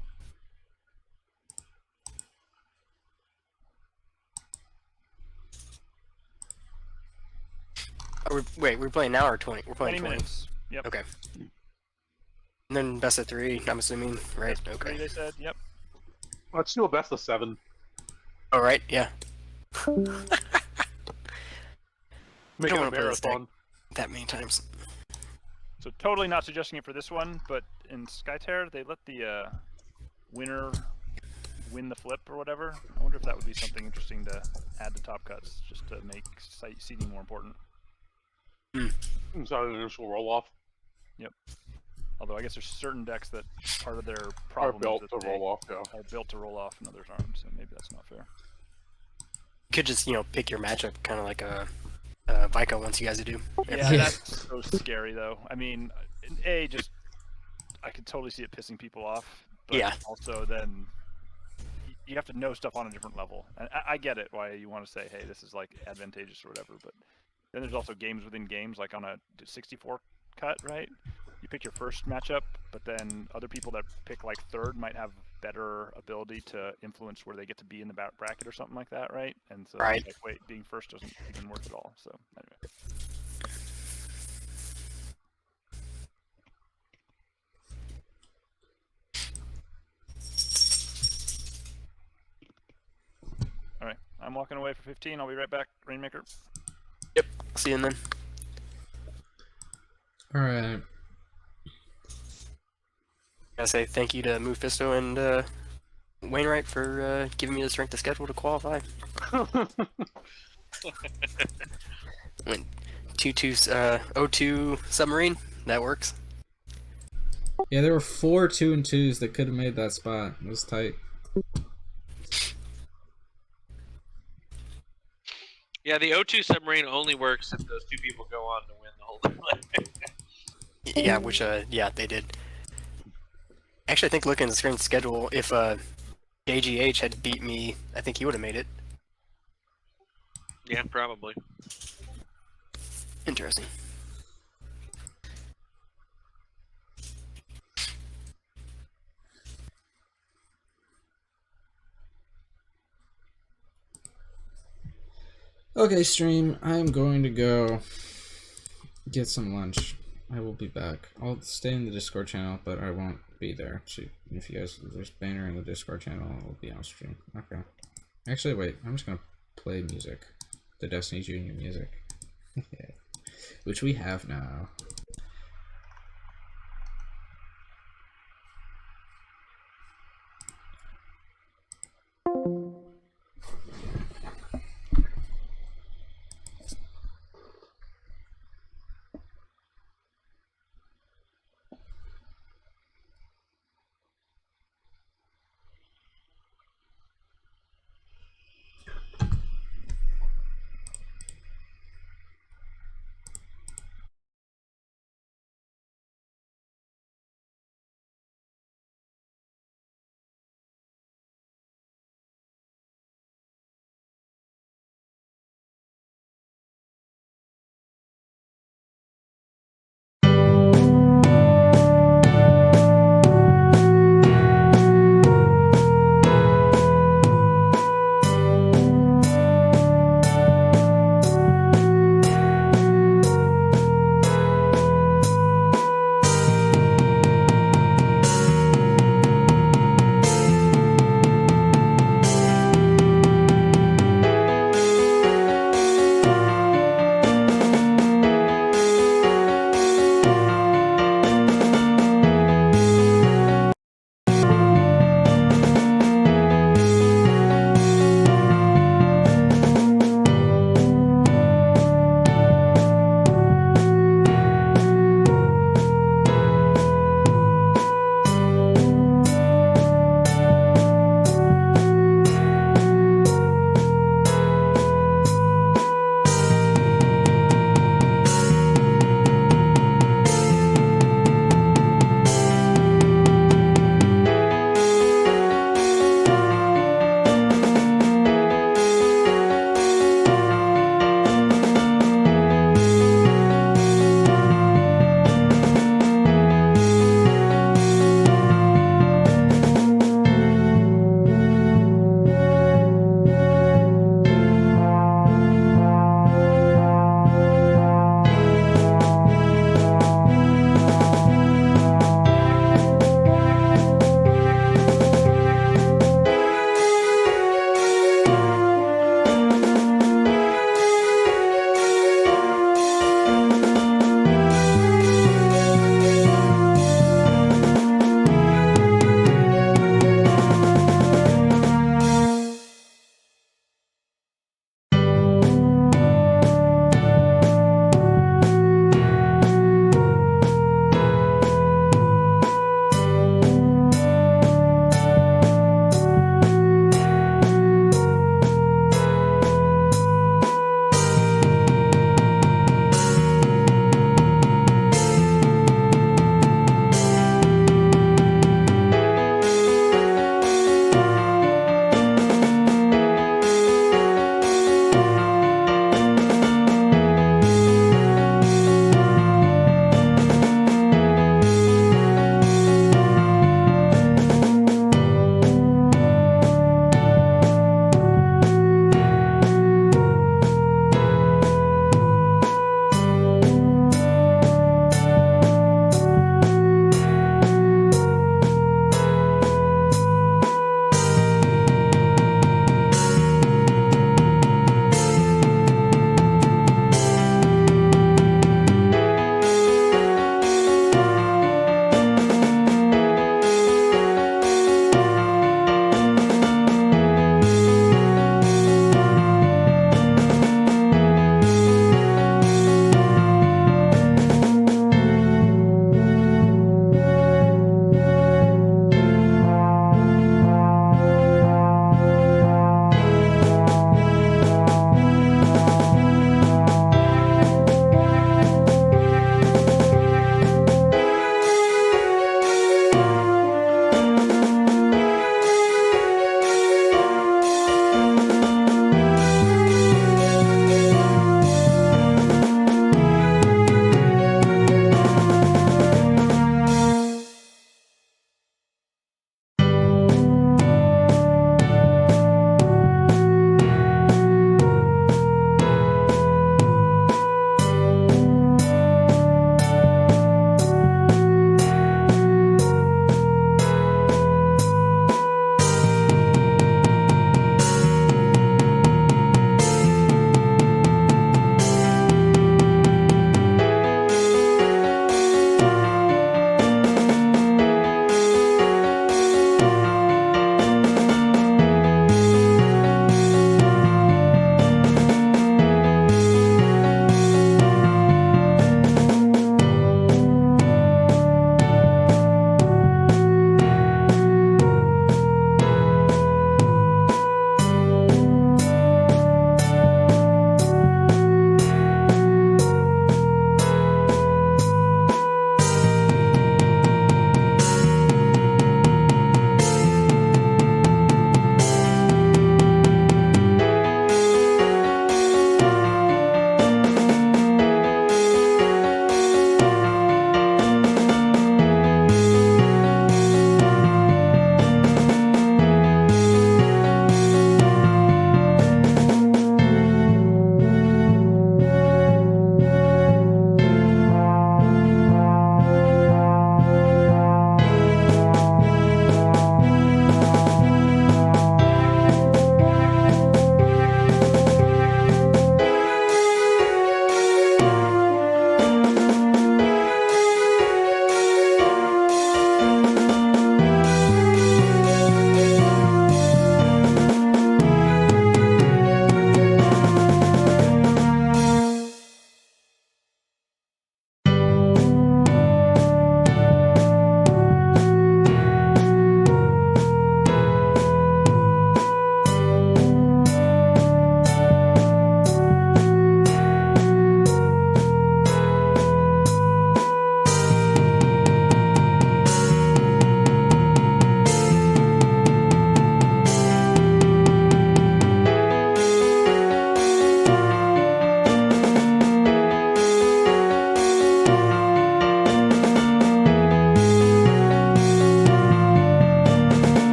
Wait, we're playing now or 20? We're playing 20 minutes. Yep. Okay. And then best of 3, I'm assuming, right? Three, Okay. they said. Yep. Let's do a best of 7. All right, yeah. Make don't it a wanna play this deck. marathon. That many times. So totally not suggesting it for this one, but in Skytear they let the winner win the flip or whatever. I wonder if that would be something interesting to add to top cuts, just to make seeding more important. It's not an initial roll off. Although I guess there's certain decks that part of their Are problem built is to that roll off, yeah. are built to roll off and others aren't, so maybe that's not fair. You could just, pick your matchup, kind of like a Vico wants you guys to do. Yeah, that's so scary though. I mean, just I could totally see it pissing people off. But Yeah. also then you have to know stuff on a different level. And I get it why you want to say, hey, this is like advantageous or whatever. But then there's also games within games, like on a 64 cut, right? You pick your first matchup, but then other people that pick like third might have better ability to influence where they get to be in the bracket or something like that, right? And so, Right. like, wait, being first doesn't even work at all. So anyway. All right, I'm walking away for 15. I'll be right back, Rainmaker. Yep. See you then. All right. I say thank you to Mephisto and Wainwright for giving me the strength of schedule to qualify. Went 2-2 submarine. That works. Yeah, there were 4 2 and 2s that could have made that spot. It was tight. Yeah, the O2 submarine only works if those 2 people go on to win the whole thing. Yeah, which yeah, they did. Actually, I think looking at the screen schedule, if JGH had beat me, I think he would have made it. Yeah, probably. Interesting. Okay, stream. I'm going to go get some lunch. I will be back. I'll stay in the Discord channel, but I won't be there. So if you guys, there's banner in the Discord channel, I'll be on stream. Okay. Actually, wait. I'm just gonna play music, the Destiny Junior music, which we have now.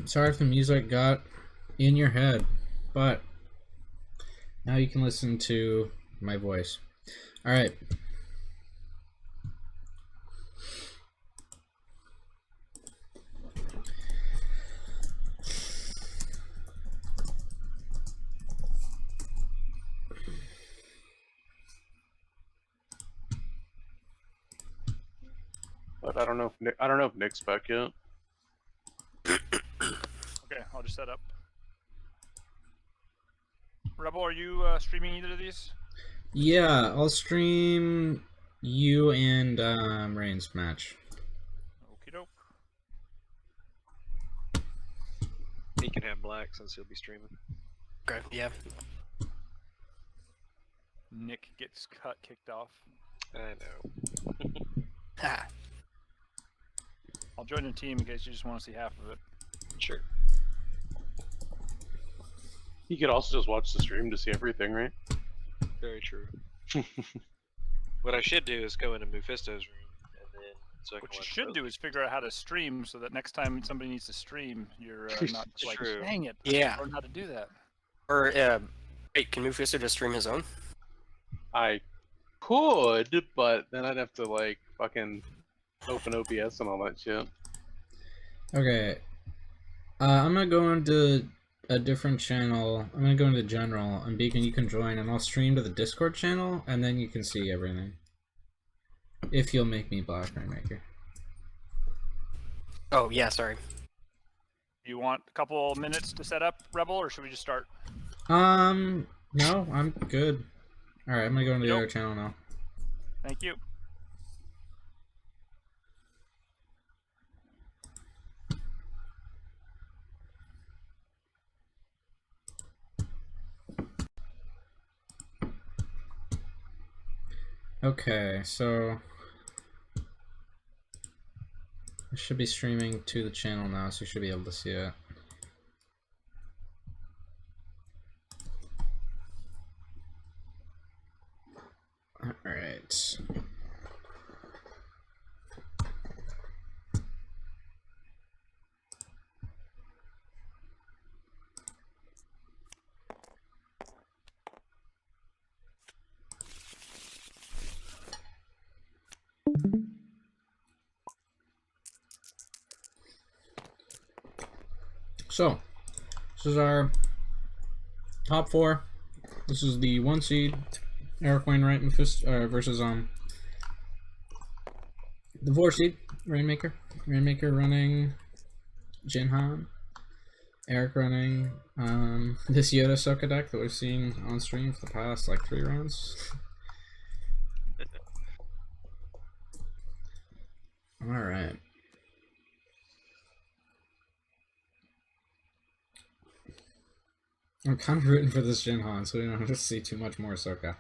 Sorry if the music got in your head, but now you can listen to my voice. All right. But I don't know. I don't know if Nick's back yet. Okay, I'll just set up. Rebel, are you streaming either of these? Yeah, I'll stream you and Rain's match. Okie doke. He can have black since he'll be streaming. Okay, yeah. Nick gets kicked off. I know. Ha. I'll join the team in case you just want to see half of it. Sure. You could also just watch the stream to see everything, right? Very true. What I should do is go into Mephisto's room, and then so I can What you watch should both. do is figure out how to stream so that next time somebody needs to stream, you're not like, True. dang it. Yeah. Learn how to do that. Or, wait, can Mephisto just stream his own? I could, but then I'd have to like fucking open OBS and all that shit. Okay. I'm gonna go into a different channel. I'm gonna go into general, and Beacon, you can join, and I'll stream to the Discord channel, and then you can see everything. If you'll make me Black Rainmaker. Oh, yeah, sorry. You want a couple minutes to set up, Rebel, or should we just start? No, I'm good. Alright, I'm gonna go into the Nope. other channel now. Thank you. Okay, so I should be streaming to the channel now, so you should be able to see it. Alright. So, this is our top four. This is the 1 seed, Eric Wainwright versus the 4 seed, Rainmaker. Rainmaker running Jinhan. Eric running this Yoda Soka deck that we've seen on stream for the past like 3 rounds. Alright. I'm kind of rooting for this Jinhan, so we don't have to see too much more Ahsoka.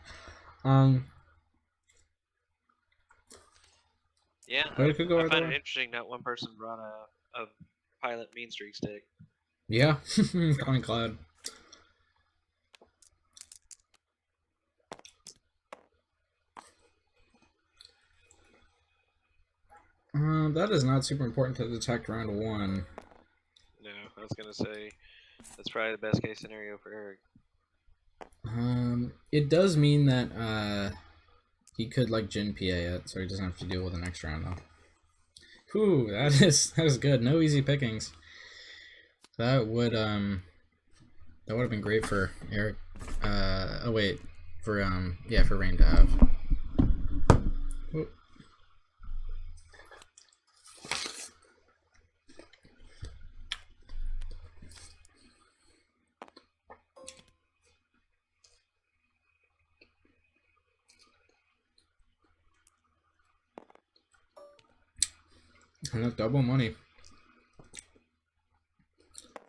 Yeah, But it could go I either find it way. interesting that one person brought a pilot mean streak stick. Yeah, Connie Cloud. That is not super important to detect round 1. No, I was gonna say that's probably the best case scenario for Eric. It does mean that he could like Jin PA it, so he doesn't have to deal with the next round though. Whew, that is good. No easy pickings. That would have been great for Eric. Oh wait, for for Rain to have. Whoop. And that's double money.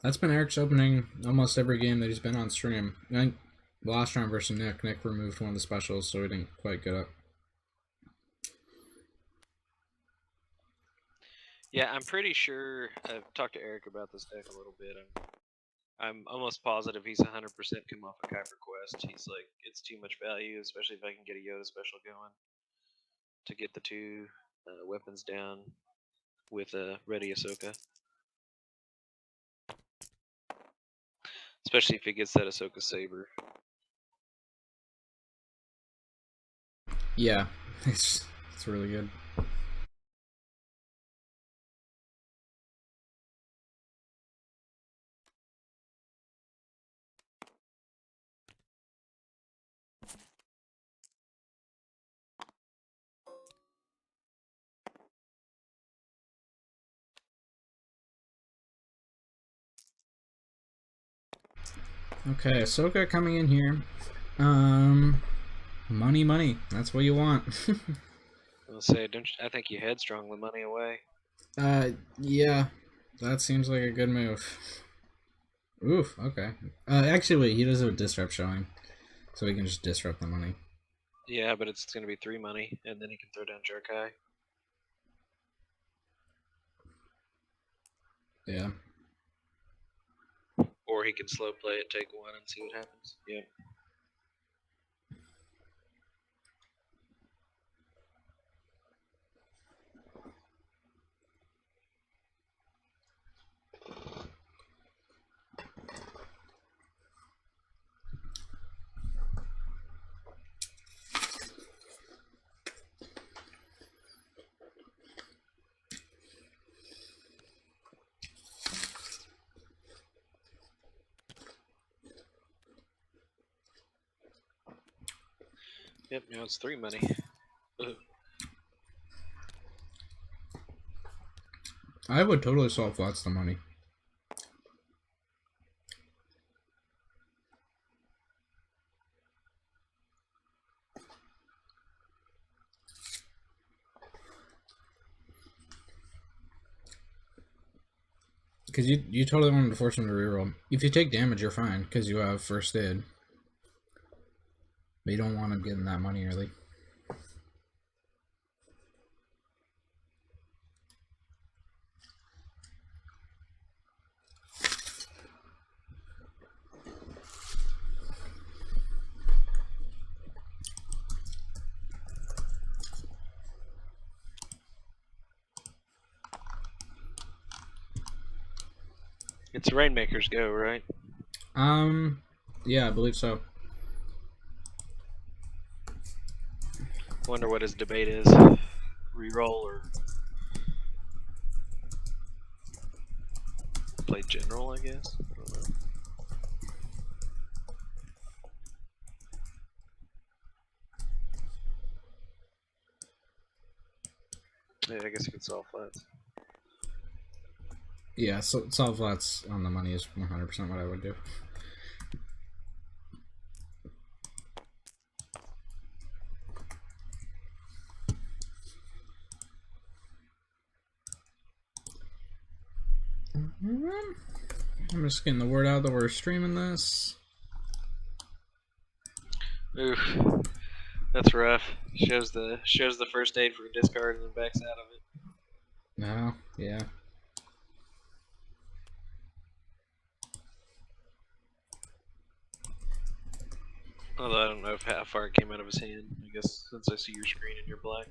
That's been Eric's opening almost every game that he's been on stream. I think last round versus Nick removed one of the specials, so he didn't quite get it. Yeah, I'm pretty sure I've talked to Eric about this deck a little bit. I'm almost positive he's 100% come off a Kuiper Quest. He's like, it's too much value, especially if I can get a Yoda special going to get the 2 weapons down with a ready Ahsoka. Especially if he gets that Ahsoka Saber. Yeah, it's really good. Okay, Ahsoka coming in here. Money. That's what you want. I'll say, I think you headstrong the money away. Yeah, that seems like a good move. Oof. Okay. Actually, wait. He does have a disrupt showing, so he can just disrupt the money. Yeah, but it's gonna be 3 money, and then he can throw down Jerkai. Yeah. Or he can slow play it, take 1, and see what happens. Yep. Yep, now it's 3 money. I would totally solve flats the money. Because you totally wanted to force him to reroll. If you take damage, you're fine, because you have first aid. But you don't want him getting that money early. It's Rainmaker's go, right? Yeah, I believe so. Wonder what his debate is. Reroll or play general, I guess. I don't know. Yeah, I guess you could solve flats. Yeah, so solve flats on the money is 100% what I would do. I'm just getting the word out that we're streaming this. Oof, that's rough. Shows the first aid for a discard and then backs out of it. No, yeah. Although I don't know if how far it came out of his hand. I guess since I see your screen and you're black.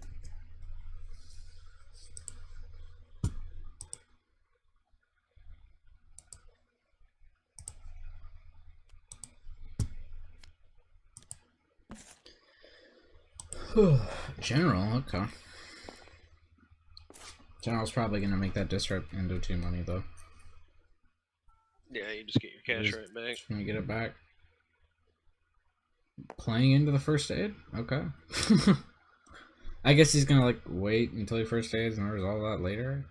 General, okay. General's probably gonna make that disrupt into 2 money though. Yeah, you just get your cash Just- right back. Can we get it back? Playing into the first aid? Okay. I guess he's gonna like wait until he first aids and resolve that later.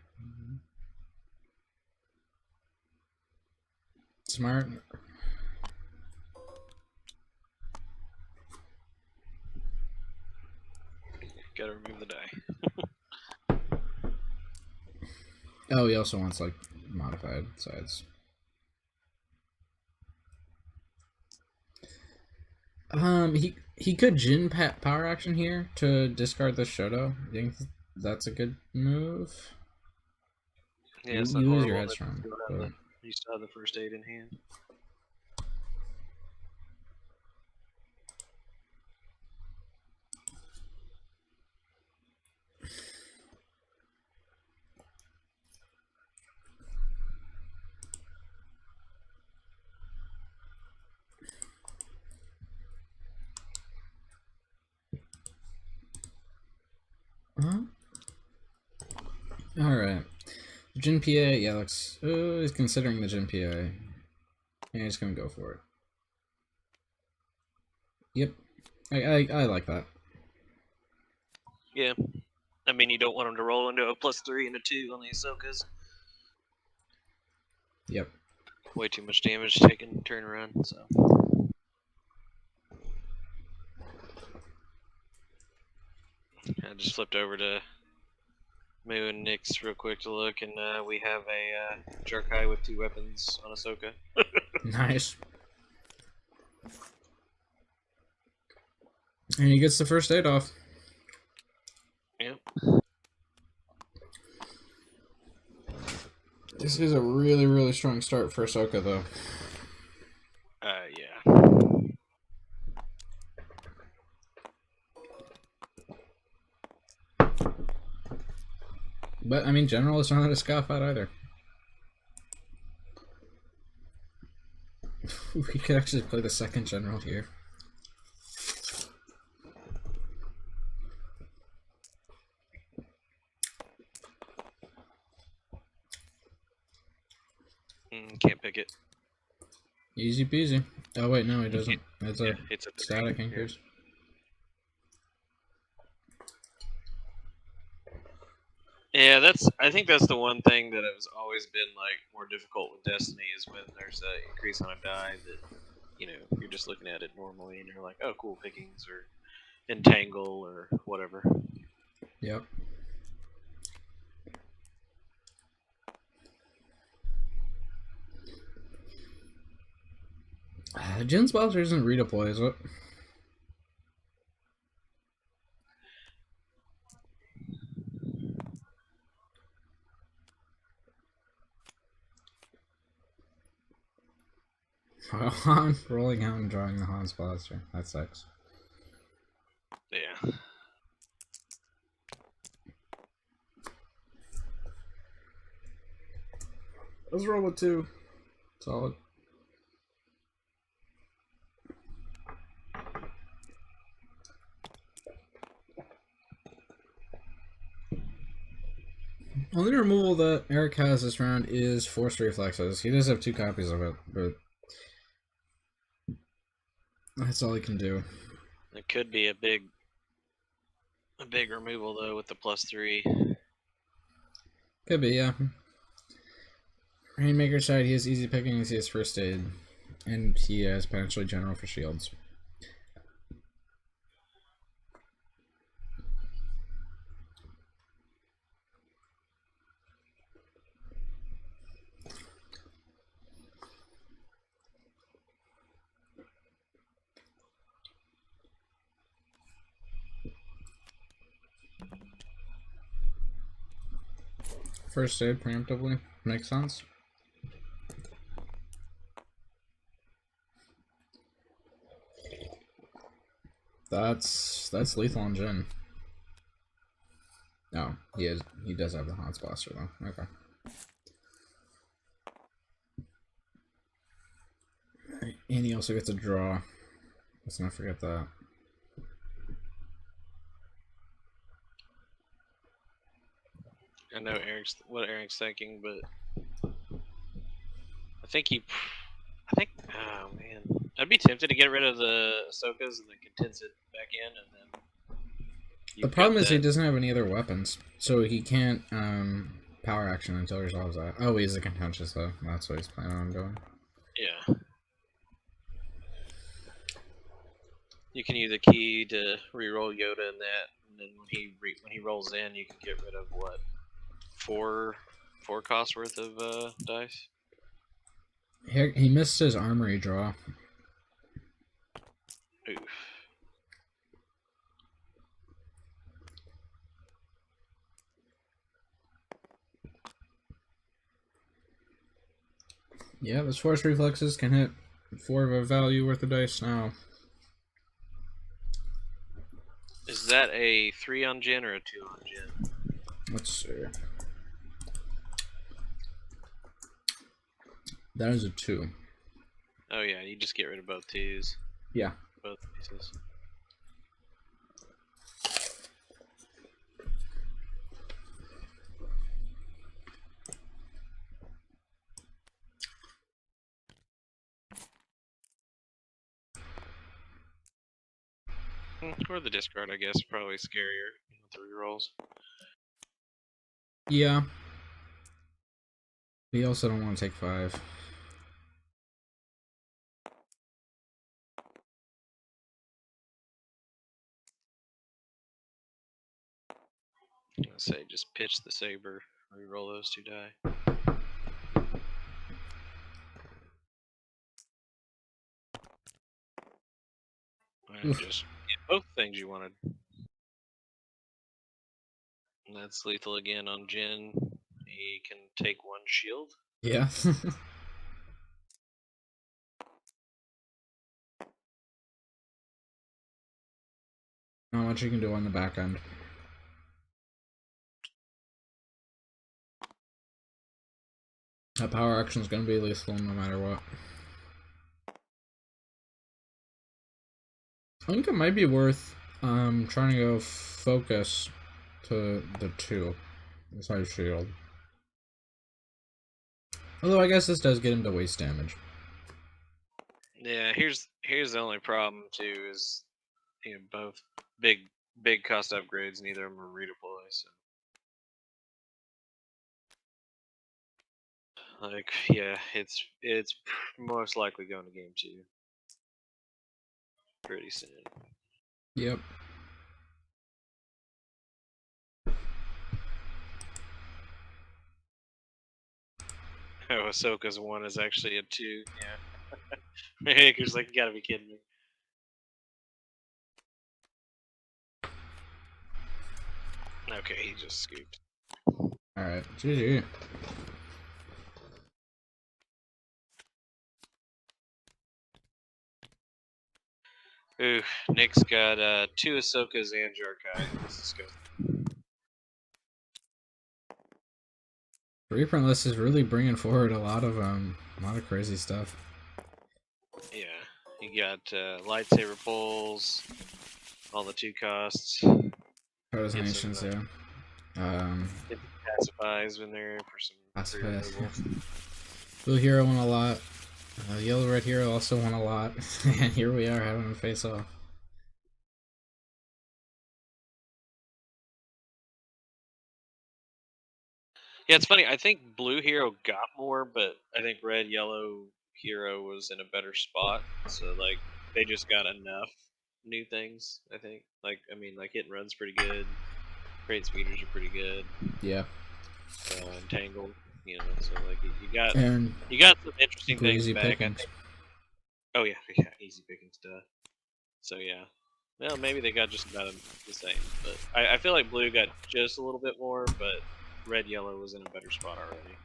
Smart. Gotta remove the die. Oh, he also wants like modified sides. He could Jin power action here to discard the Shoto. You think that's a good move? Yeah, it's you not lose your horrible. headstrong. But you still have the first aid in hand. Alright. Jin PA, yeah, looks. He's considering the Jin PA. Yeah, he's gonna go for it. Yep. I like that. Yeah. I mean, you don't want him to roll into a +3 and a 2 on the Ahsokas. Yep. Way too much damage taken turn around, so. I just flipped over to Moo and Nyx real quick to look, and we have a Jarkai with 2 weapons on Ahsoka. Nice. And he gets the first aid off. Yep. This is a really, really strong start for Ahsoka, though. Yeah. But, I mean, General is not a scoff at either. We could actually play the second General here. Can't pick it. Easy peasy. Oh, wait, no, he doesn't. That's Yeah, a it's at the static green. anchors. Yeah, I think that's the one thing that has always been like more difficult with Destiny is when there's an increase on a die that, you know, you're just looking at it normally and you're like, oh cool, pickings or entangle or whatever. Yep. Jin's Blaster isn't redeploy, is it? Han rolling out and drawing the Han's Blaster. That sucks. Yeah. Let's roll with 2. Solid. Only removal that Eric has this round is Forced Reflexes. He does have 2 copies of it, but that's all he can do. It could be a big removal though with the +3. Could be, yeah. Rainmaker side, he has easy pickings, he has first aid, and he has potentially general for shields. First aid preemptively makes sense. That's lethal on Jin. No, he does have the Han's Blaster though. Okay. And he also gets a draw. Let's not forget that. I know what Eric's thinking, but I think oh man, I'd be tempted to get rid of the Ahsokas and then condense it back in, and then. The problem is he doesn't have any other weapons, so he can't power action until he resolves that. Oh, he's a contentious though. That's what he's planning on doing. Yeah. You can use a key to reroll Yoda in that, and then when he rolls in, you can get rid of what 4 cost worth of dice. He missed his armory draw. Oof. Yeah, those Force Reflexes can hit 4 of a value worth of dice now. Is that a 3 on Jin or a 2 on Jin? Let's see. That is a 2. Oh yeah, you just get rid of both 2s. Yeah. Both pieces. Or the discard, I guess, probably scarier with the rerolls. Yeah. We also don't want to take 5. I say just pitch the saber, reroll those 2 die. And Oof. just get both things you wanted. And that's lethal again on Jin. He can take 1 shield. Yeah. Not much you can do on the back end. That power action is going to be lethal no matter what. I think it might be worth trying to go focus to the 2 besides shield. Although I guess this does get him to waste damage. Yeah, here's the only problem too is both big cost upgrades, neither of them are redeploy, so like yeah, it's most likely going to game 2 pretty soon. Yep. Oh, Ahsoka's 1 is actually a 2. Yeah. Maker's like, you gotta be kidding me. Okay, he just scooped. Alright, GG. Ooh, Nick's got 2 Ahsokas and Jar-Kai. This is good. Reprint list is really bringing forward a lot of crazy stuff. Yeah, you got lightsaber pulls, all the 2 costs. Nations, yeah. Get the pacifies in there for some Pacifies. removals. Blue Hero won a lot. Yellow Red Hero also won a lot. And here we are having a face off. Yeah, it's funny. I think Blue Hero got more, but I think Red Yellow Hero was in a better spot. So like they just got enough new things. I think. Like I mean, like Hit and Run's pretty good. Great speeders are pretty good. Yeah. Entangled, so like you got And some interesting things easy back. I pickings. think. Oh yeah, easy pickings stuff. So yeah. Well, maybe they got just about the same, but I feel like Blue got just a little bit more, but Red Yellow was in a better spot already.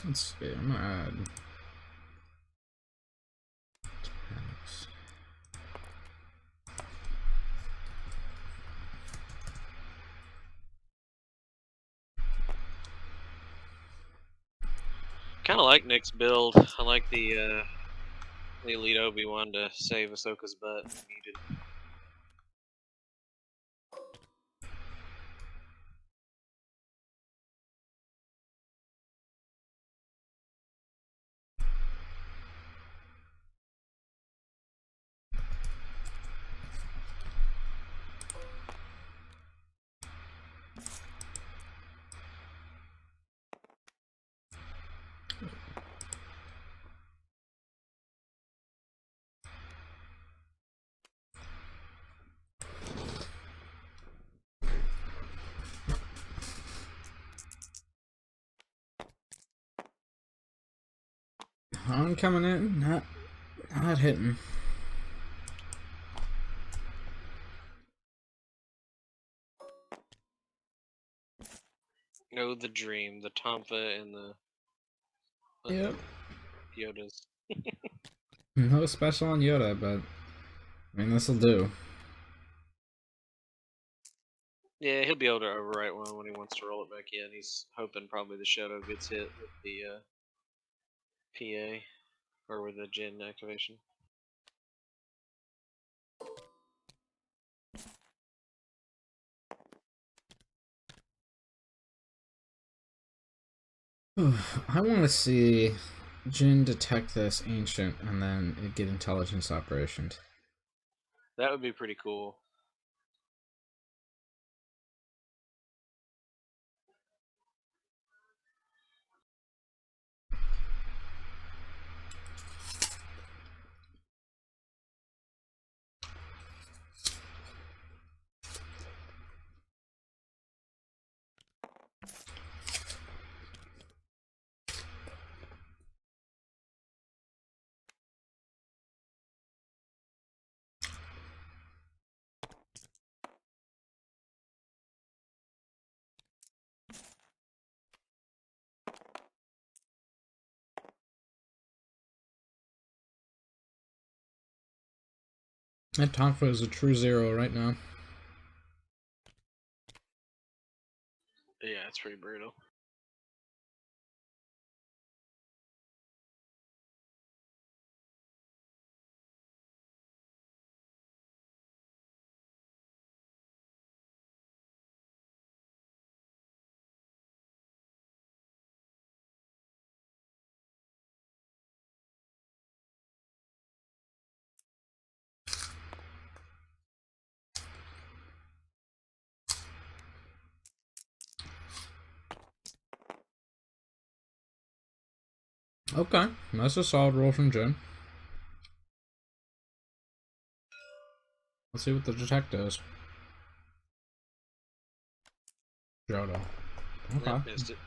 Let's see, I'm gonna add. Kind of like Nick's build. I like the Elite Obi-Wan to save Ahsoka's butt if needed. Han coming in, not hitting. No, the dream, the Tonfa and the Yep. Yodas. No special on Yoda, but I mean this'll do. Yeah, he'll be able to overwrite one when he wants to roll it back in. He's hoping probably the Shadow gets hit with the PA or with the Jin activation. I want to see Jin detect this ancient and then it get intelligence operation. That would be pretty cool. And Tonfa is a true 0 right now. Yeah, it's pretty brutal. Okay, that's a solid roll from Jin. Let's see what the detect does. Jodo. Okay. Yep, missed it.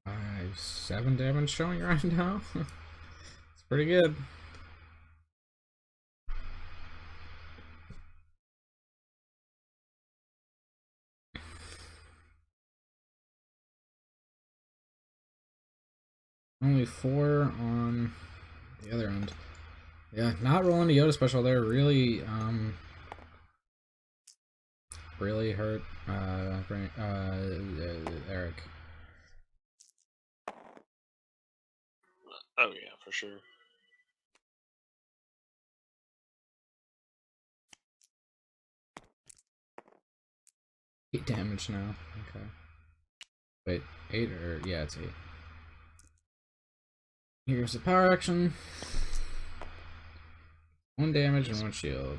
Five, 7 damage showing right now. It's pretty good. Only 4 on the other end. Yeah, not rolling the Yoda special there really really hurt Eric. Oh yeah, for sure. Eight damage now. Okay. Wait, 8 or yeah, it's 8. Here's the power action. 1 damage and 1 shield.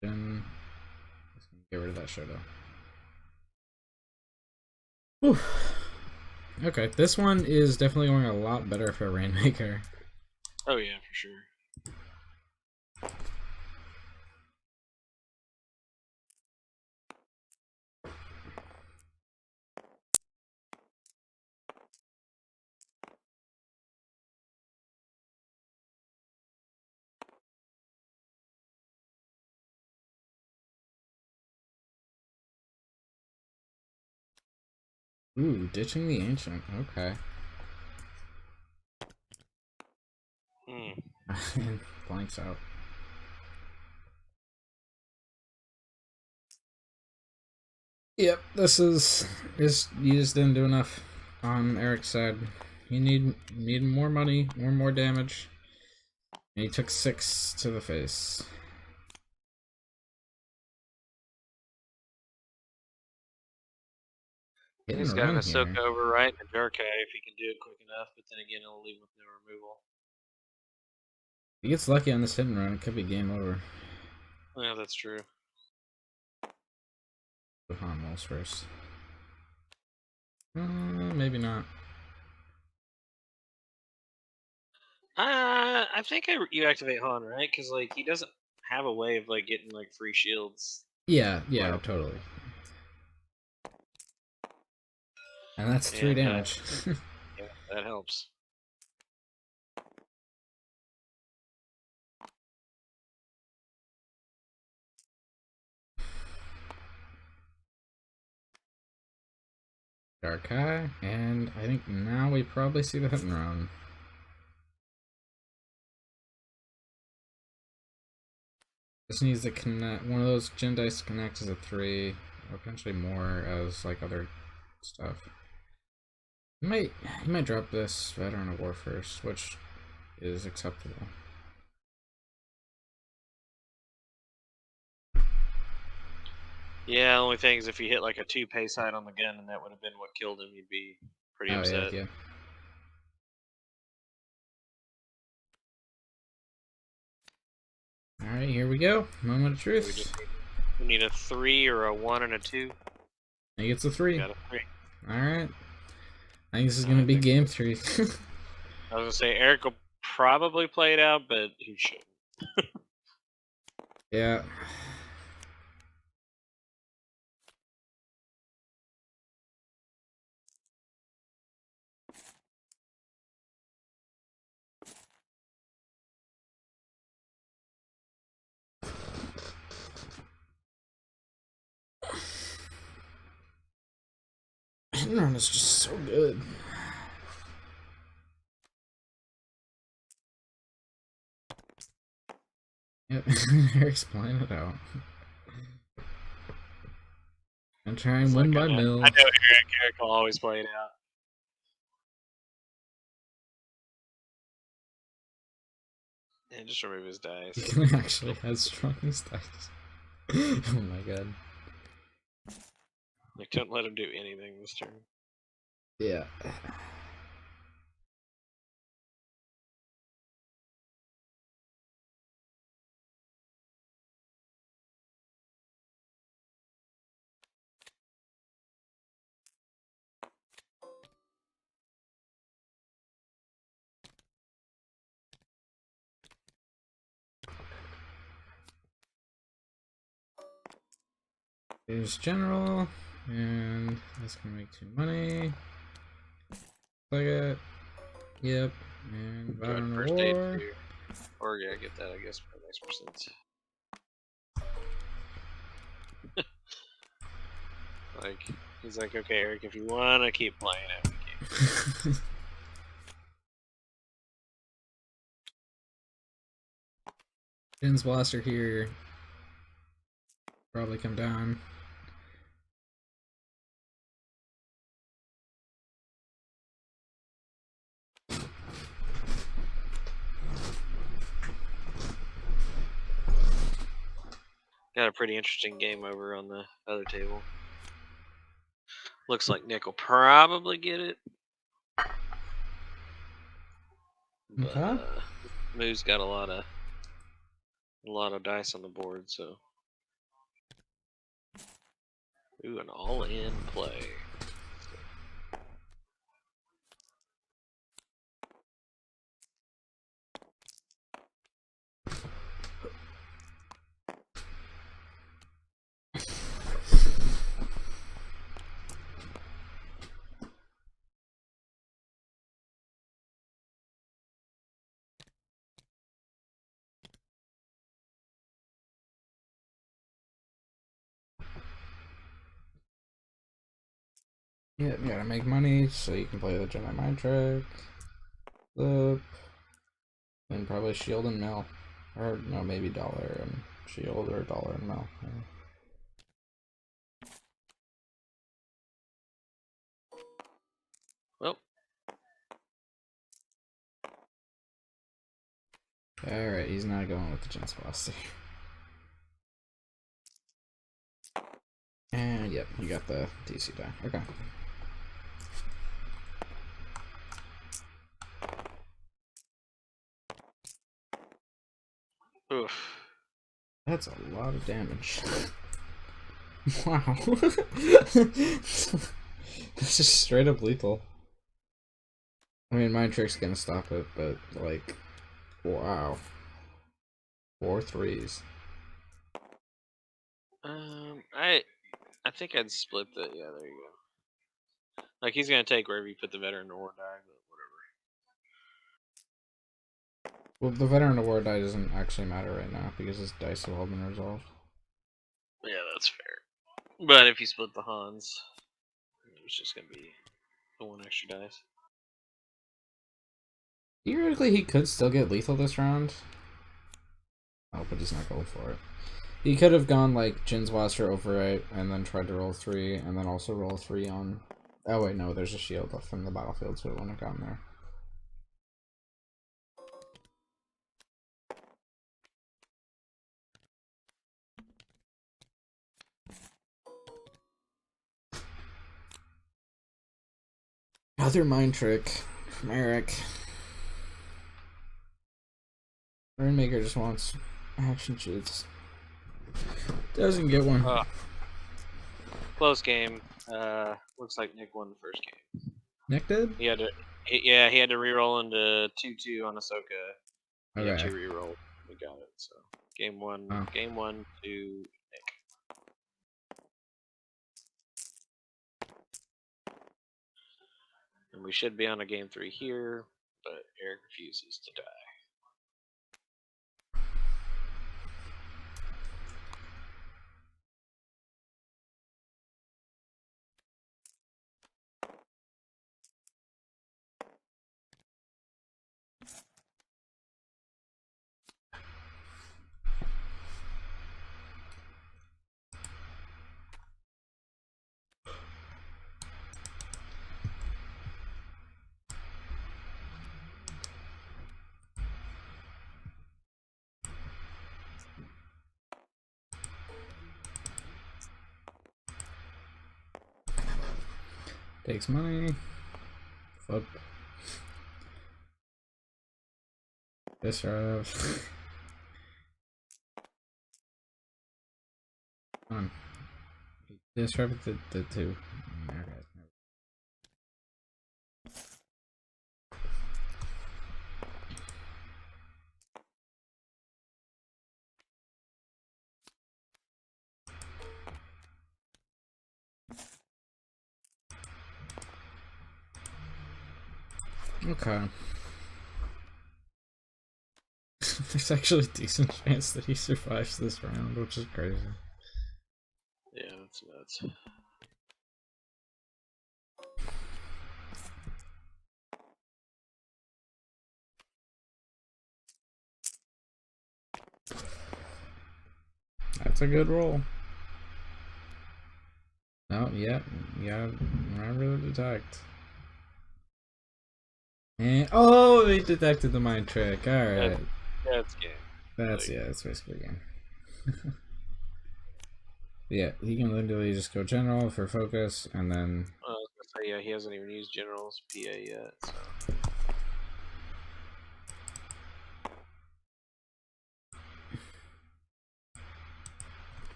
Then let's get rid of that Shoto. Whew. Okay, this one is definitely going a lot better for Rainmaker. Oh yeah, for sure. Ooh, ditching the ancient. Okay. Hmm. Blanks out. Yep, this is you just didn't do enough on Eric's side. You need more money, more damage. And he took 6 to the face. Hitting He's a got run a soak here. over right and a Jarkai if he can do it quick enough, but then again it'll leave with no removal. If he gets lucky on this hit and run, it could be game over. Yeah, that's true. Han rolls first. Maybe not. I think you activate Han, right? Because like he doesn't have a way of like getting like free shields. Yeah, Wow. totally. And that's 3 And, damage. Yeah, that helps. Dark Eye, and I think now we probably see the hit and run. Just needs to connect one of those Jin dice to connect as a 3, or potentially more as like other stuff. He might drop this Veteran of War first, which is acceptable. Yeah, only thing is if he hit like a 2 pay side on the gun and that would have been what killed him, he'd be pretty upset. Yeah. Alright, here we go. Moment of truth. We need a 3 or a 1 and a 2. He gets a 3. Got a 3. Alright. I think this is gonna be game 3. I was gonna say Eric will probably play it out, but he should. Yeah. Run is just so good. Yep, Eric's playing it out. And try and win by mill. I know Eric will always play it out. And just remove his dice. He actually has strongest dice. Oh my god. Like, don't let him do anything this turn. Yeah. Here's general, and that's gonna make 2 money. Plug it. Yep. And Veteran of First aid War. too. Or yeah, get that I guess for makes more sense. Like he's like, okay, Eric, if you wanna keep playing it, we can. Jin's Blaster here. Probably come down. Got a pretty interesting game over on the other table. Looks like Nick will probably get it. But, Okay. Moo's got a lot of dice on the board, so. Ooh, an all-in play. Yeah, you gotta make money so you can play the Jedi Mind Trick. Flip. And probably shield and mill. Or no, maybe dollar and shield or dollar and mill. Well. Alright, he's not going with the Jin's Blaster. And yep, you got the DC die. Okay. Oof. That's a lot of damage. Wow. This is straight up lethal. I mean, Mind Trick's gonna stop it, but like, wow. 4 3s. I think I'd split the. Yeah, there you go. Like he's gonna take wherever you put the Veteran of War die, but whatever. Well, the Veteran of War die doesn't actually matter right now because his dice have all been resolved. Yeah, that's fair. But if you split the Hans, it's just gonna be the 1 extra dice. Theoretically, he could still get lethal this round. Oh, but he's not going for it. He could have gone like Jin's Blaster Overwrite and then tried to roll 3 and then also roll 3 on Oh wait, no, there's a shield up from the battlefield, so it wouldn't have gone there. Other mind trick from Eric. Rainmaker just wants action cheats. Doesn't get one. Close game. Looks like Nick won the first game. Nick did? He had to. Yeah, he had to reroll into 2-2 on Ahsoka. He had Okay. 2 reroll. We got it. So game one. Oh. Game 1 to Nick. And we should be on a game 3 here, but Eric refuses to die. Takes money. Flip. Disrupt. Come on. Disrupt the 2. Okay. Okay. There's actually a decent chance that he survives this round, which is crazy. Yeah, that's nuts. That's a good roll. No, yeah, remember the detect. And oh, they detected the mind trick. All right, That's game. that's that's basically game. Yeah, he can literally just go general for focus, and then I was gonna say, yeah, he hasn't even used General's PA yet, so.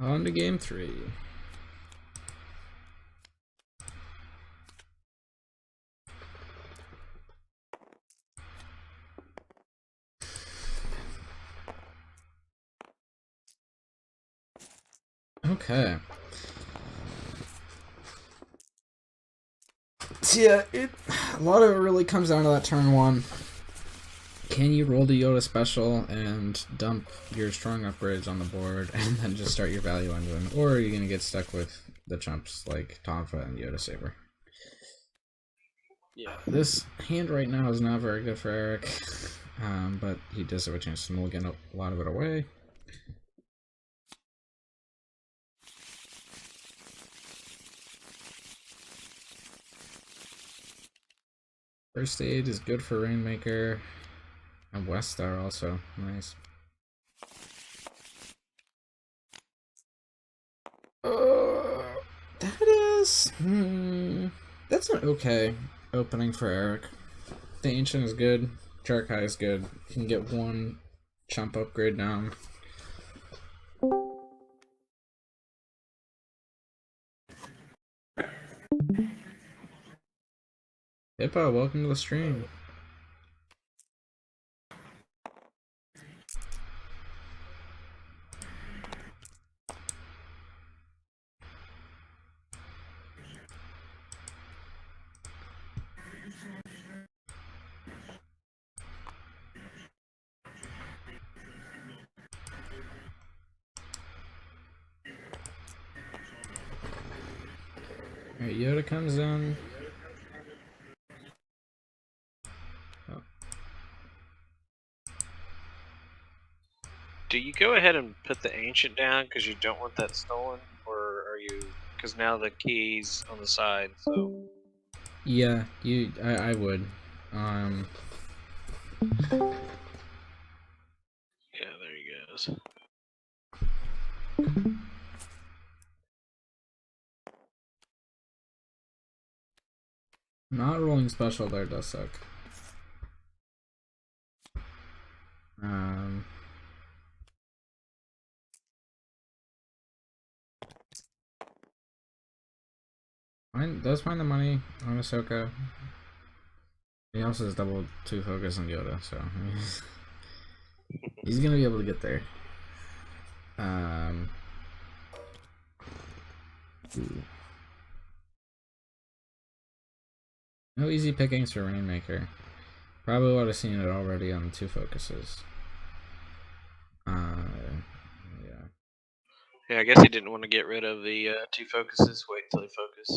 on to game 3. Okay. So yeah, a lot of it really comes down to that turn 1. Can you roll the Yoda special and dump your strong upgrades on the board and then just start your value engine? Or are you going to get stuck with the chumps like Tonfa and Yoda Saber? Yeah. This hand right now is not very good for Eric, but he does have a chance to mulligan a lot of it away. First aid is good for Rainmaker. And West Star also. Nice. That is... that's an okay opening for Eric. The Ancient is good. Jarkai is good. You can get 1 chump upgrade down. Hippo, welcome to the stream. Alright, Yoda comes in. Oh. Do you go ahead and put the ancient down because you don't want that stolen, or are you? Because now the key's on the side, so. Yeah, I would. Yeah, there he goes. Not rolling special there does suck. Does find the money on Ahsoka. He also has double 2 focus on Yoda, so he's gonna be able to get there. Ooh. No easy pickings for Rainmaker. Probably would have seen it already on the 2 focuses. Yeah. Yeah, I guess he didn't want to get rid of the 2 focuses. Wait until he focus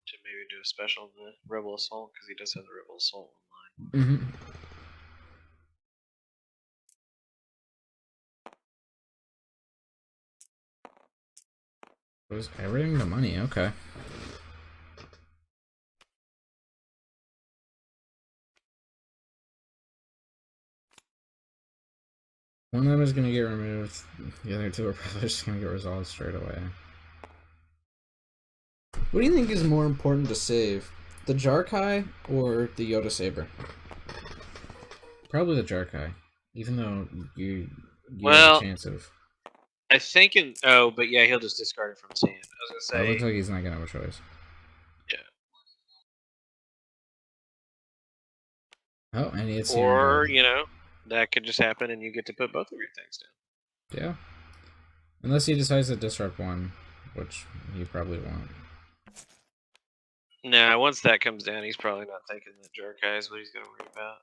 to maybe do a special on the Rebel Assault because he does have the Rebel Assault online. Was everything the money? Okay. One of them is gonna get removed. The other 2 are probably just gonna get resolved straight away. What do you think is more important to save? The Jarkai or the Yoda Saber? Probably the Jarkai. Even though you have a chance of... I think but yeah, he'll just discard it from his hand. I was gonna say. It looks like he's not gonna have a choice. Yeah. Oh, and it's or that could just happen, and you get to put both of your things down. Yeah. Unless he decides to disrupt one, which he probably won't. Nah, once that comes down, he's probably not thinking that Jarkai is what he's gonna worry about.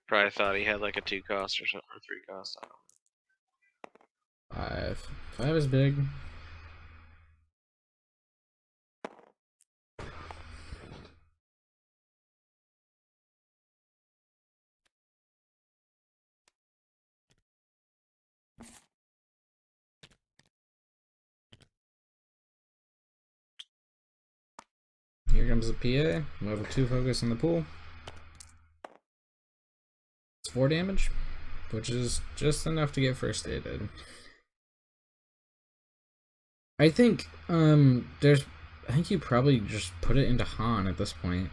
Probably thought he had like a 2 cost or something, or 3 cost. I don't know. 5. 5 is big. Here comes the PA. Level 2 focus in the pool. It's 4 damage, which is just enough to get first aided. I think I think you probably just put it into Han at this point,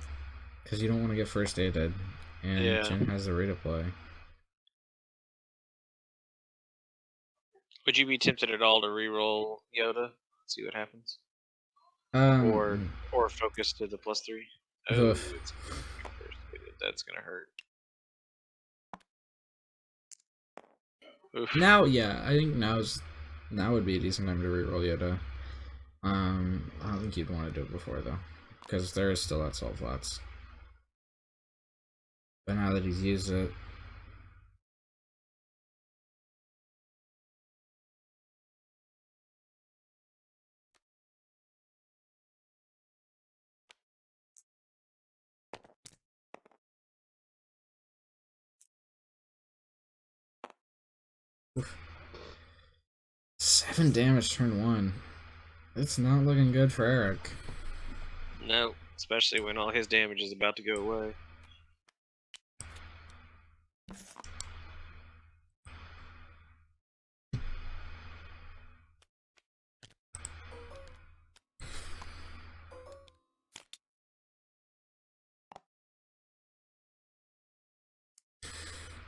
because you don't want to get first aided, and Yeah. Jin has the redeploy. Would you be tempted at all to reroll Yoda? See what happens. Or focus to the +3. Oh, Oof. it's first aided. That's gonna hurt. Oof. Now, yeah, I think now would be a decent time to reroll Yoda. I don't think you'd want to do it before though, because there is still that salt flats. But now that he's used it, oof. 7 damage turn 1. It's not looking good for Eric. No, especially when all his damage is about to go away.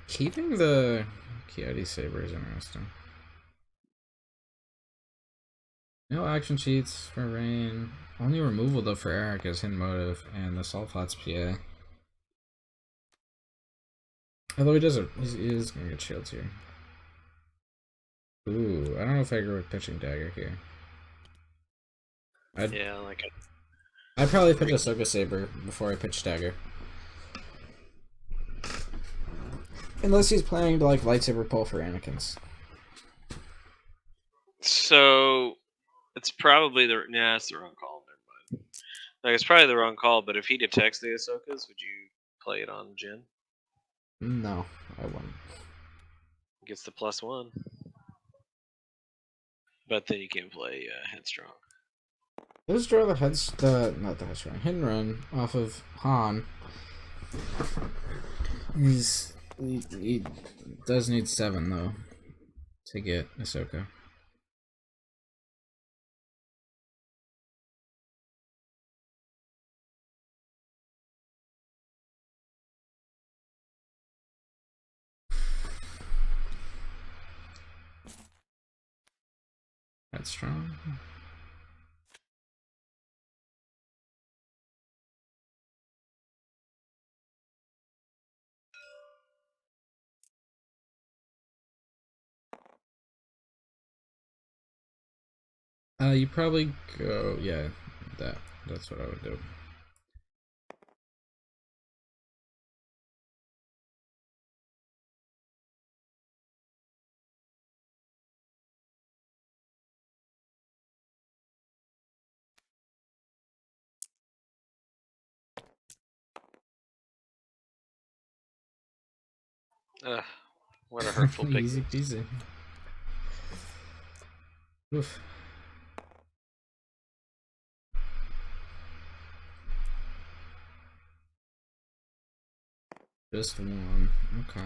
Keeping the Kiadi Saber is interesting. No action sheets for Rain. Only removal though for Eric is Hidden Motive and the Salt Flats PA. Although he is gonna get shields here. Ooh, I don't know if I agree with pitching Dagger here. Yeah, I like it. I'd probably pitch Ahsoka Saber before I pitch Dagger. Unless he's planning to like lightsaber pull for Anakin's. So it's probably it's the wrong call. Never mind. Like it's probably the wrong call. But if he detects the Ahsokas, would you play it on Jin? No, I wouldn't. Gets the +1. But then you can play Headstrong. Let's draw not the headstrong, hit and run off of Han. He does need 7 though to get Ahsoka. Headstrong. You probably go, yeah, that's what I would do. Ugh, what a hurtful pick. Easy peasy. Oof. Just 1. Okay.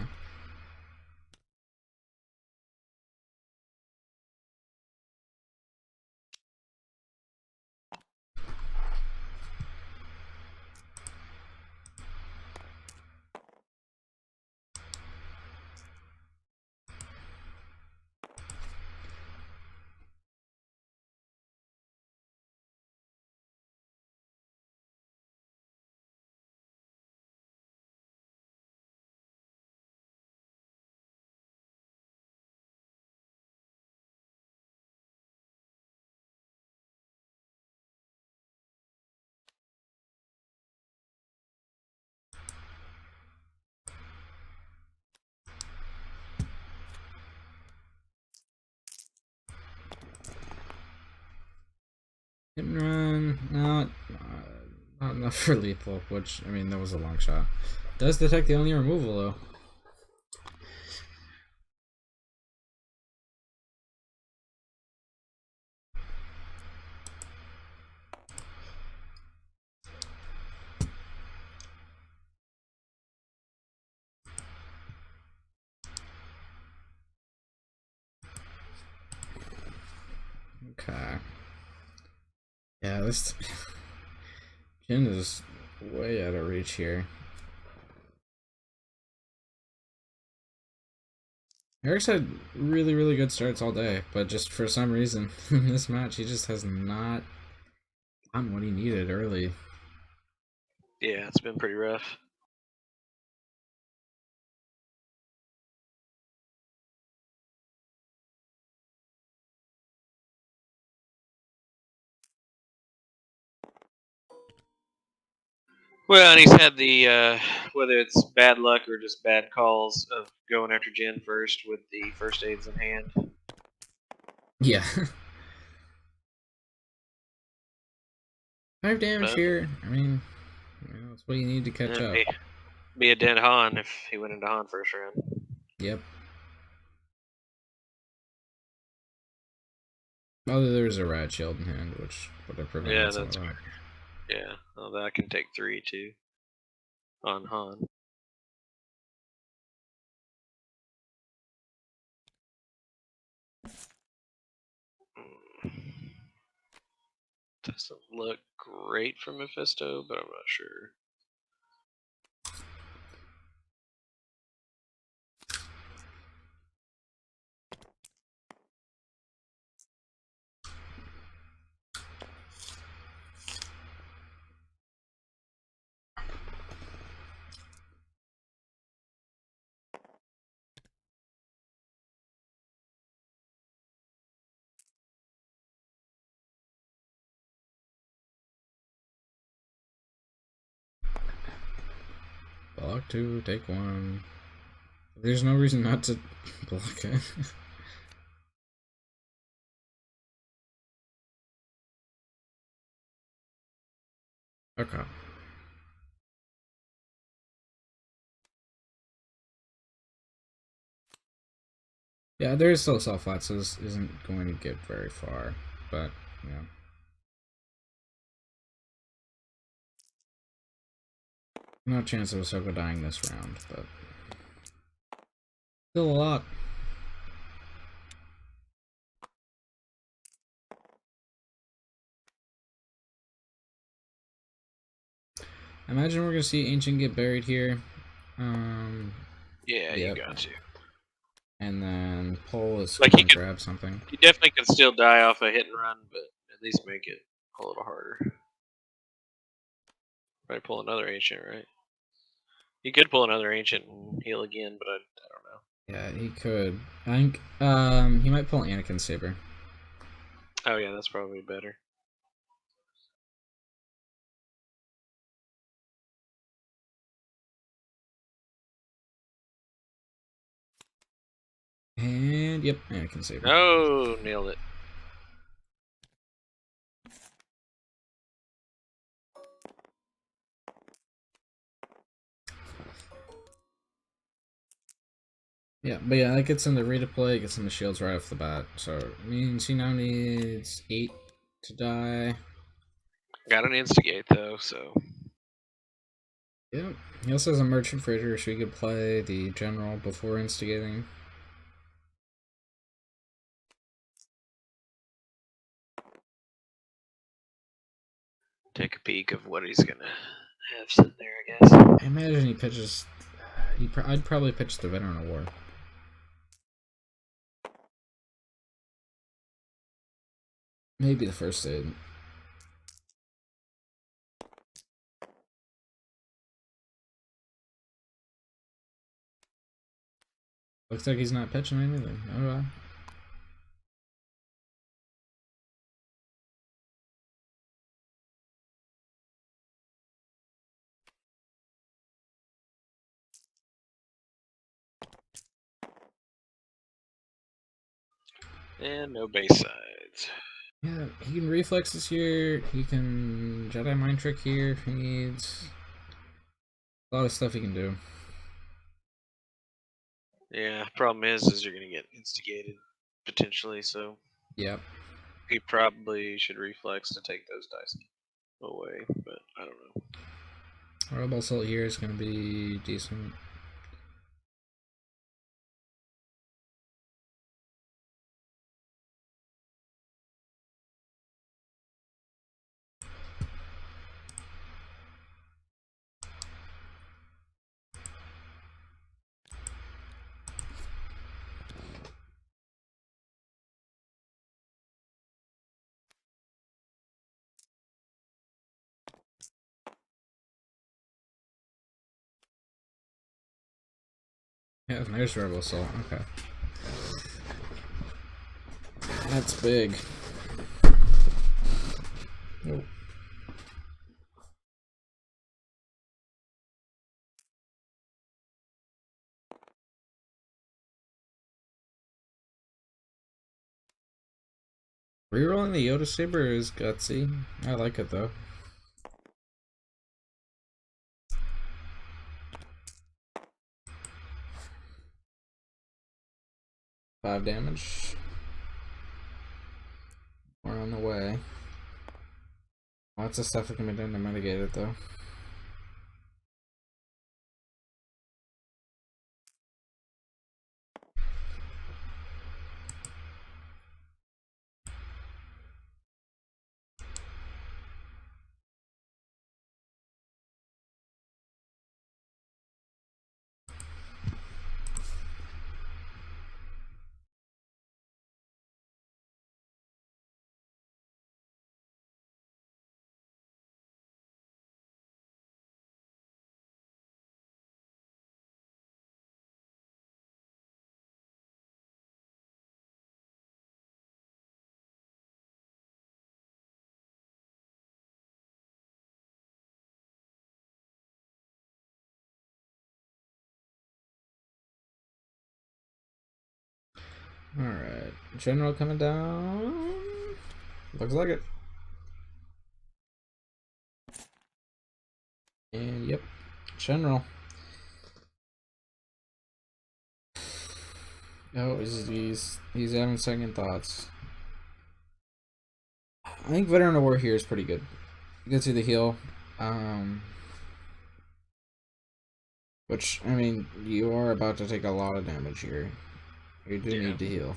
Hit and run, not enough for lethal, which, I mean, that was a long shot. Does detect the only removal, though. Okay. Yeah, this Jin is way out of reach here. Eric's had really, really good starts all day, but just for some reason in this match, he just has not gotten what he needed early. Yeah, it's been pretty rough. Well, and he's had the whether it's bad luck or just bad calls of going after Jin first with the first aids in hand. Yeah. 5 damage But here. I mean, that's what you need to catch up. Be a dead Han if he went into Han first round. Yep. Although there's a rad shield in hand, which would have prevented Yeah, some that's of that. fair. Yeah, well, that can take 3 too on Han. Doesn't look great for Mephisto, but I'm not sure. Block 2, take 1. There's no reason not to block it. Okay. Yeah, there is still a self flat, so this isn't going to get very far, but yeah. No chance of Ahsoka dying this round, but still a lot. I imagine we're gonna see Ancient get buried here. Yeah, Yep. you got to. And then Pole is Like, gonna he could- grab something. You definitely can still die off a hit and run, but at least make it a little harder. Probably pull another ancient, right? He could pull another ancient and heal again, but I don't know. Yeah, he could. I think he might pull Anakin's saber. Oh yeah, that's probably better. And yep, Anakin saber. Oh, nailed it. Yeah, but yeah, that gets him the redeploy, gets him the shields right off the bat. So it means he now needs 8 to die. Got an instigate though, so Yep. He also has a merchant freighter, so he could play the general before instigating. take a peek of what he's gonna have sitting there, I guess. I imagine he pitches. I'd probably pitch the Veteran of War. Maybe the first aid. Looks like he's not pitching anything. Oh well. And no base sides. Yeah, he can reflexes here. He can Jedi mind trick here if he needs. A lot of stuff he can do. Yeah, problem is you're gonna get instigated potentially, so Yep. he probably should reflex to take those dice away, but I don't know. Royal Assault here is going to be decent. Yeah, there's Rebel Assault. Okay. That's big. Oh. Rerolling the Yoda Saber is gutsy. I like it though. Five damage. We're on the way. Lots of stuff that can be done to mitigate it though. Alright. General coming down. Looks like it. And yep. General. Oh, he's having second thoughts. I think Veteran of War here is pretty good. Gets you the heal. Which, I mean, you are about to take a lot of damage here. You do Yeah. need to heal.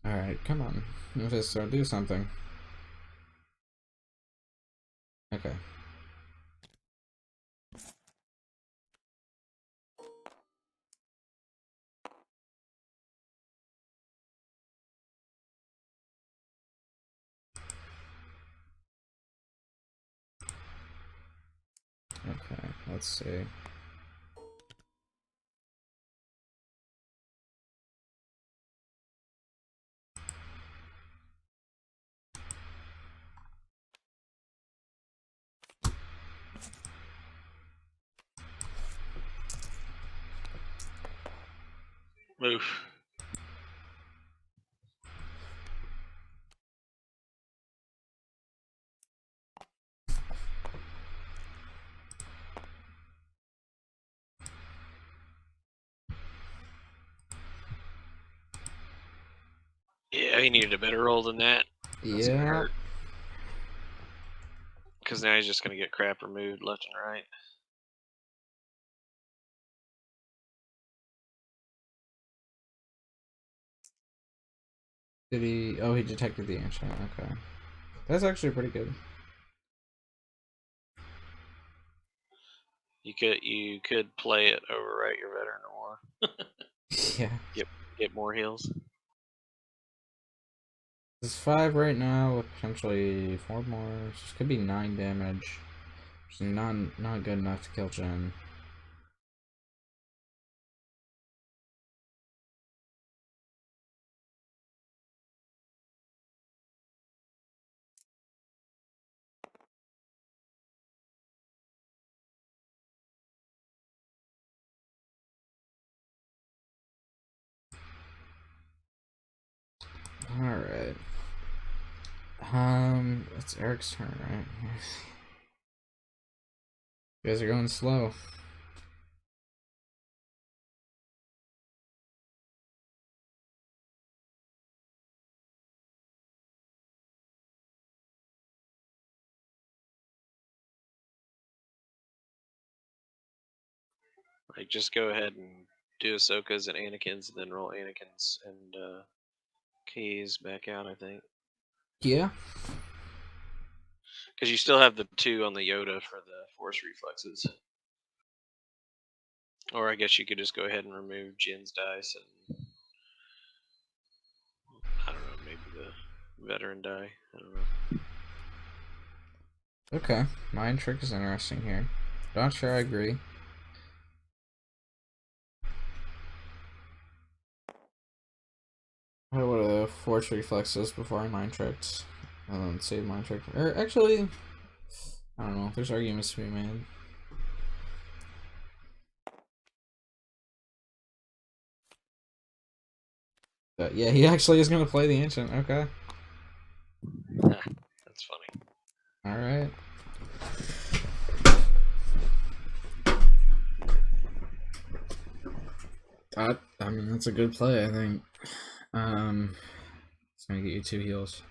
Alright, come on. Mephisto, do something. Okay. Okay, let's see. Move. Yeah, he needed a better roll than that. That's gonna Yeah. hurt. Because now he's just gonna get crap removed left and right. Did he? Oh, he detected the ancient. Okay. That's actually pretty good. You could play it, overwrite your Veteran of War. Yeah. Get more heals. It's 5 right now with potentially 4 more. So this could be 9 damage. Which is not good enough to kill Jin. Alright. It's Eric's turn, right? You guys are going slow. Like, just go ahead and do Ahsoka's and Anakin's, and then roll Anakin's and K's back out, I think. Yeah. Because you still have the 2 on the Yoda for the Force reflexes. Or I guess you could just go ahead and remove Jin's dice and I don't know, maybe the Veteran die. I don't know. Okay. Mind Trick is interesting here. Not sure I agree. I would have Force Reflexes before I Mind Tricked. And then save Mind Trick. Or actually, I don't know. There's arguments to be made. But yeah, he actually is going to play the Ancient. Okay. That's funny. Alright. I mean, that's a good play, I think. It's going to get you 2 heals.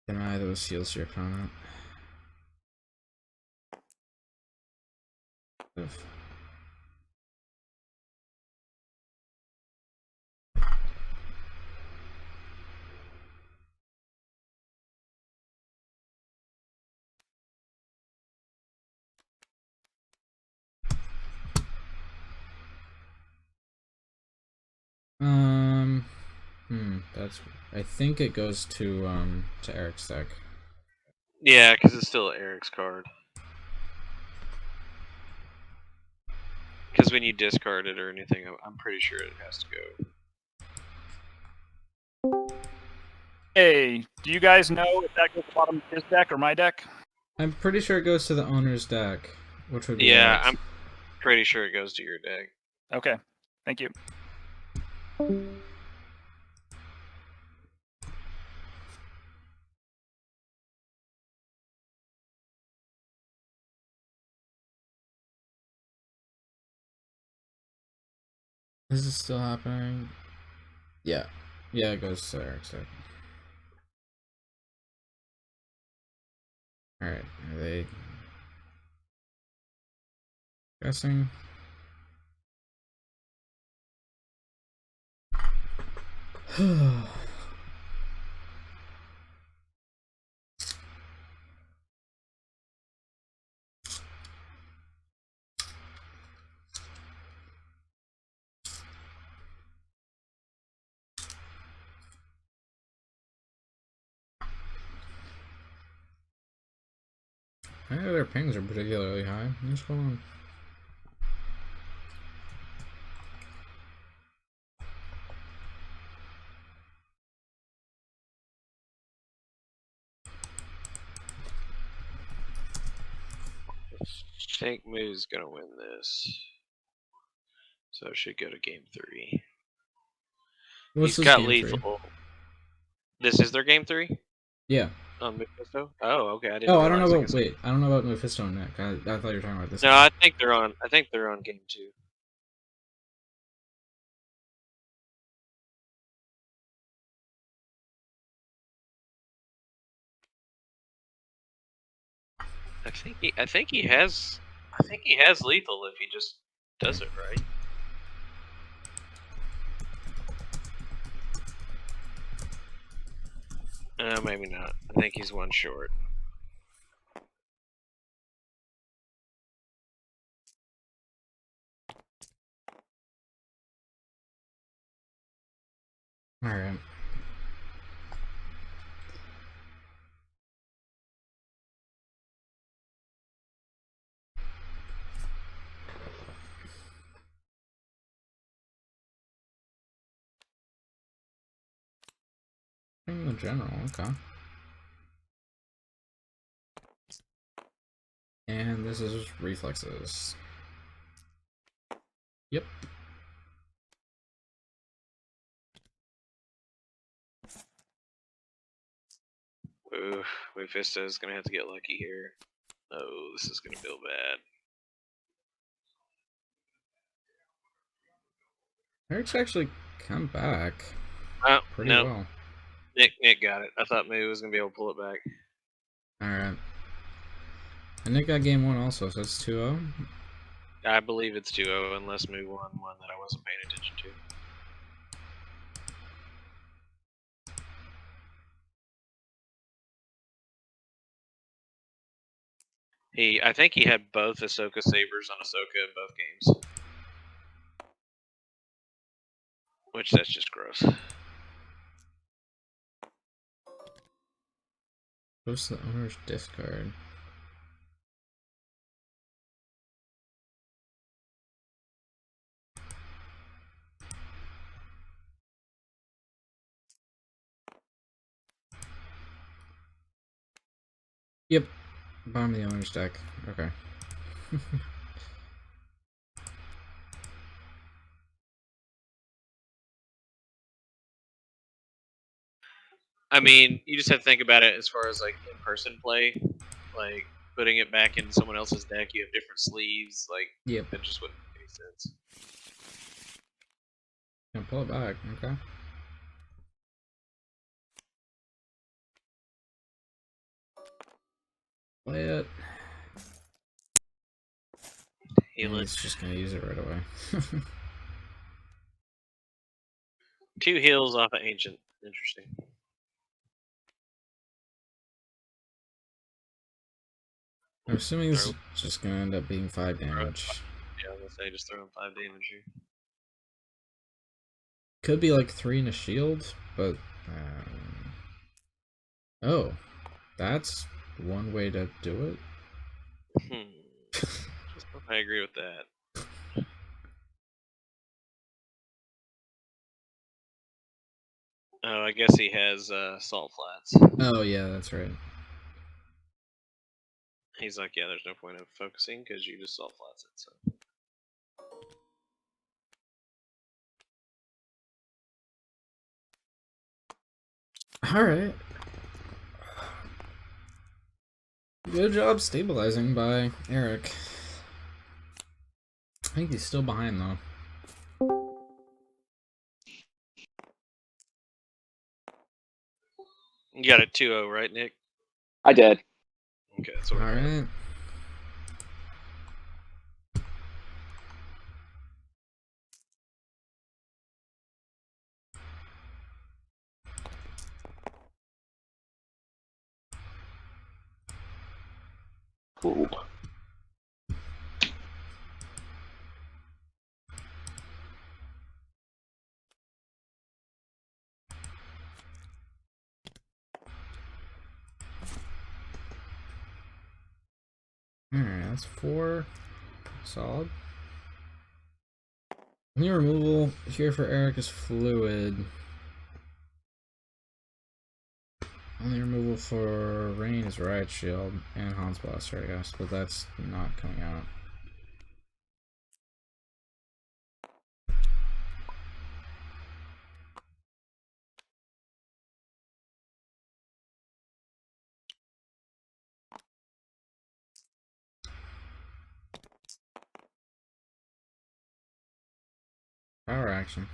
Deny those heals to your opponent. Oof. That's. I think it goes to Eric's deck. Yeah, because it's still Eric's card. Because when you discard it or anything, I'm pretty sure it has to go. Hey, do you guys know if that goes bottom of his deck or my deck? I'm pretty sure it goes to the owner's deck, which would be Yeah, X. I'm pretty sure it goes to your deck. Okay. Thank you. Is this still happening? Yeah. Yeah, it goes to Eric's deck. Alright, are they guessing? I know their pings are particularly high. What's going on? I think Moo's gonna win this. So it should go to game 3. What's He's this got game lethal. This is their game 3? Yeah. On Mephisto? Oh, okay. I didn't Oh, I don't know realize. about. Wait, I don't know about Mephisto and Nick. I thought you were talking about this. No, game. I think they're on. I think they're on game 2. I think he has. I think he has lethal if he just does it right. Maybe not. I think he's one short. All right. In the general, okay. And this is reflexes. Yep. Ooh, Mephisto is gonna have to get lucky here. Oh, this is gonna feel bad. Eric's actually come back Oh, pretty no. well. Nick got it. I thought Moo was gonna be able to pull it back. All right. And Nick got game 1 also, so it's 2-0. I believe it's 2-0 unless Moo won one that I wasn't paying attention to. I think he had both Ahsoka sabers on Ahsoka in both games. Which, that's just gross. What's the owner's discard? Yep. Bottom of the owner's deck. Okay. I mean, you just have to think about it as far as like in-person play, like putting it back in someone else's deck. You have different sleeves, like Yep. that just wouldn't make any sense. Gonna pull it back. Okay. Play it. Heal it. He's just gonna use it right away. 2 heals off of Ancient. Interesting. I'm assuming this is just gonna end up being 5 damage. Yeah, I was gonna say just throw him 5 damage here. Could be like 3 in a shield, but oh, that's one way to do it. I agree with that. Oh, I guess he has Salt Flats. Oh yeah, that's right. He's like, yeah, there's no point of focusing because you just salt flats it. So All right. Good job stabilizing by Eric. I think he's still behind though. you got it 2-0, right, Nick? I did. Okay, that's what All we're right. Ooh. Alright, that's 4. Solid. Only removal here for Eric is fluid. Only removal for Rain is Riot Shield and Hans Blaster, I guess, but that's not coming out. Power action.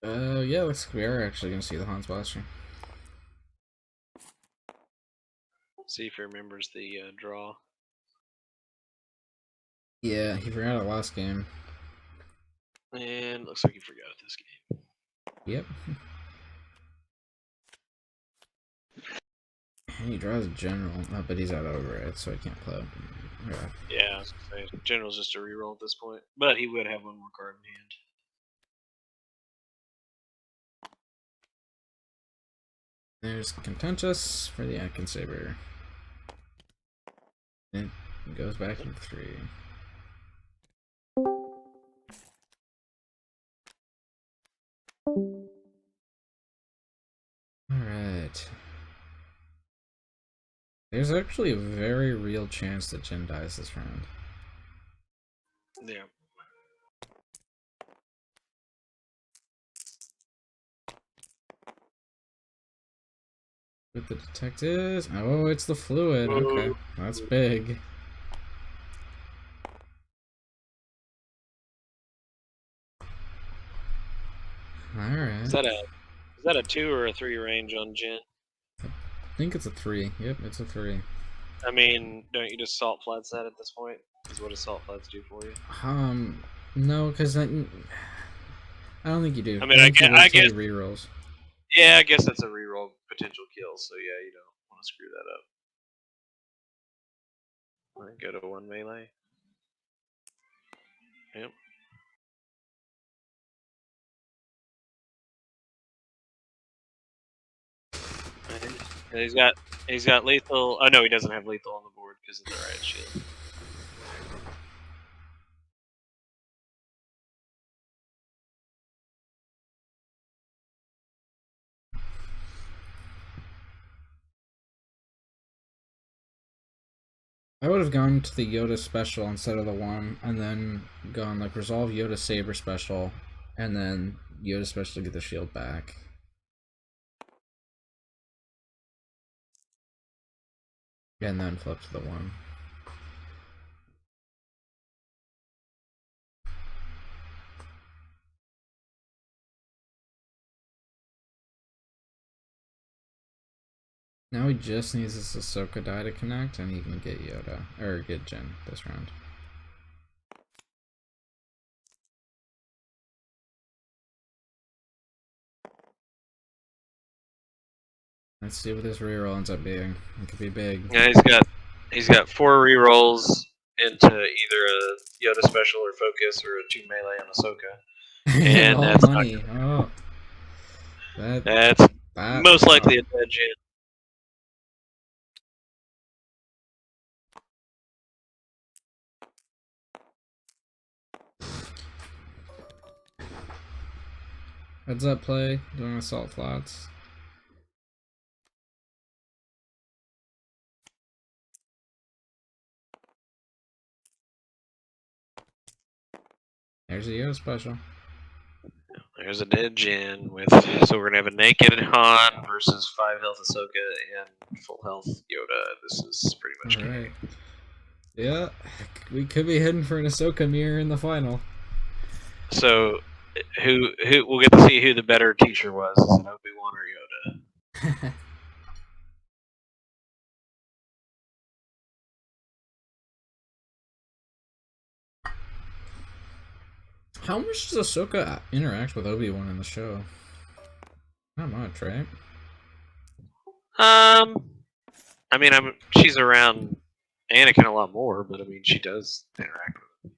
Yeah, we are actually gonna see the Hans Blaster. see if he remembers the draw. Yeah, he forgot it last game. And looks like he forgot it this game. Yep. And he draws a general, but he's out over it, so he can't play. Yeah. Yeah, I was gonna say General's just a reroll at this point, but he would have one more card in hand. There's Contentious for the Atkin Saber. It goes back to 3. Alright. There's actually a very real chance that Jin dies this round. Yeah. With the detectives. Oh, it's the fluid. Okay, that's big. Alright. Is that a 2 or a 3 range on Jin? I think it's a 3. Yep, it's a 3. I mean, don't you just salt flats that at this point? Is what does salt flats do for you? No, because I don't think you do. I mean, I guess rerolls. Yeah, I guess that's a reroll potential kill. So yeah, you don't want to screw that up. Alright, go to 1 melee. Yep. And he's got lethal. Oh no, he doesn't have lethal on the board because of the riot shield. I would have gone to the Yoda special instead of the 1, and then gone like resolve Yoda Saber special, and then Yoda special to get the shield back. And then flip to the 1. Now he just needs his Ahsoka die to connect, and he can get Yoda, or get Jin this round. Let's see what this reroll ends up being. It could be big. Yeah, he's got 4 rerolls into either a Yoda special or focus or a 2 melee on Ahsoka. And all that's money. Oh, that's most likely a dead Jin. Heads up play, doing assault flats. There's a Yoda special. There's a dead Jin with, so we're gonna have a naked Han versus 5 health Ahsoka and full health Yoda. This is pretty much Alright. Yeah, we could be heading for an Ahsoka mirror in the final. So, who we'll get to see who the better teacher was, is it Obi-Wan or Yoda? How much does Ahsoka interact with Obi-Wan in the show? Not much, right? I mean, she's around Anakin a lot more, but I mean, she does interact with him.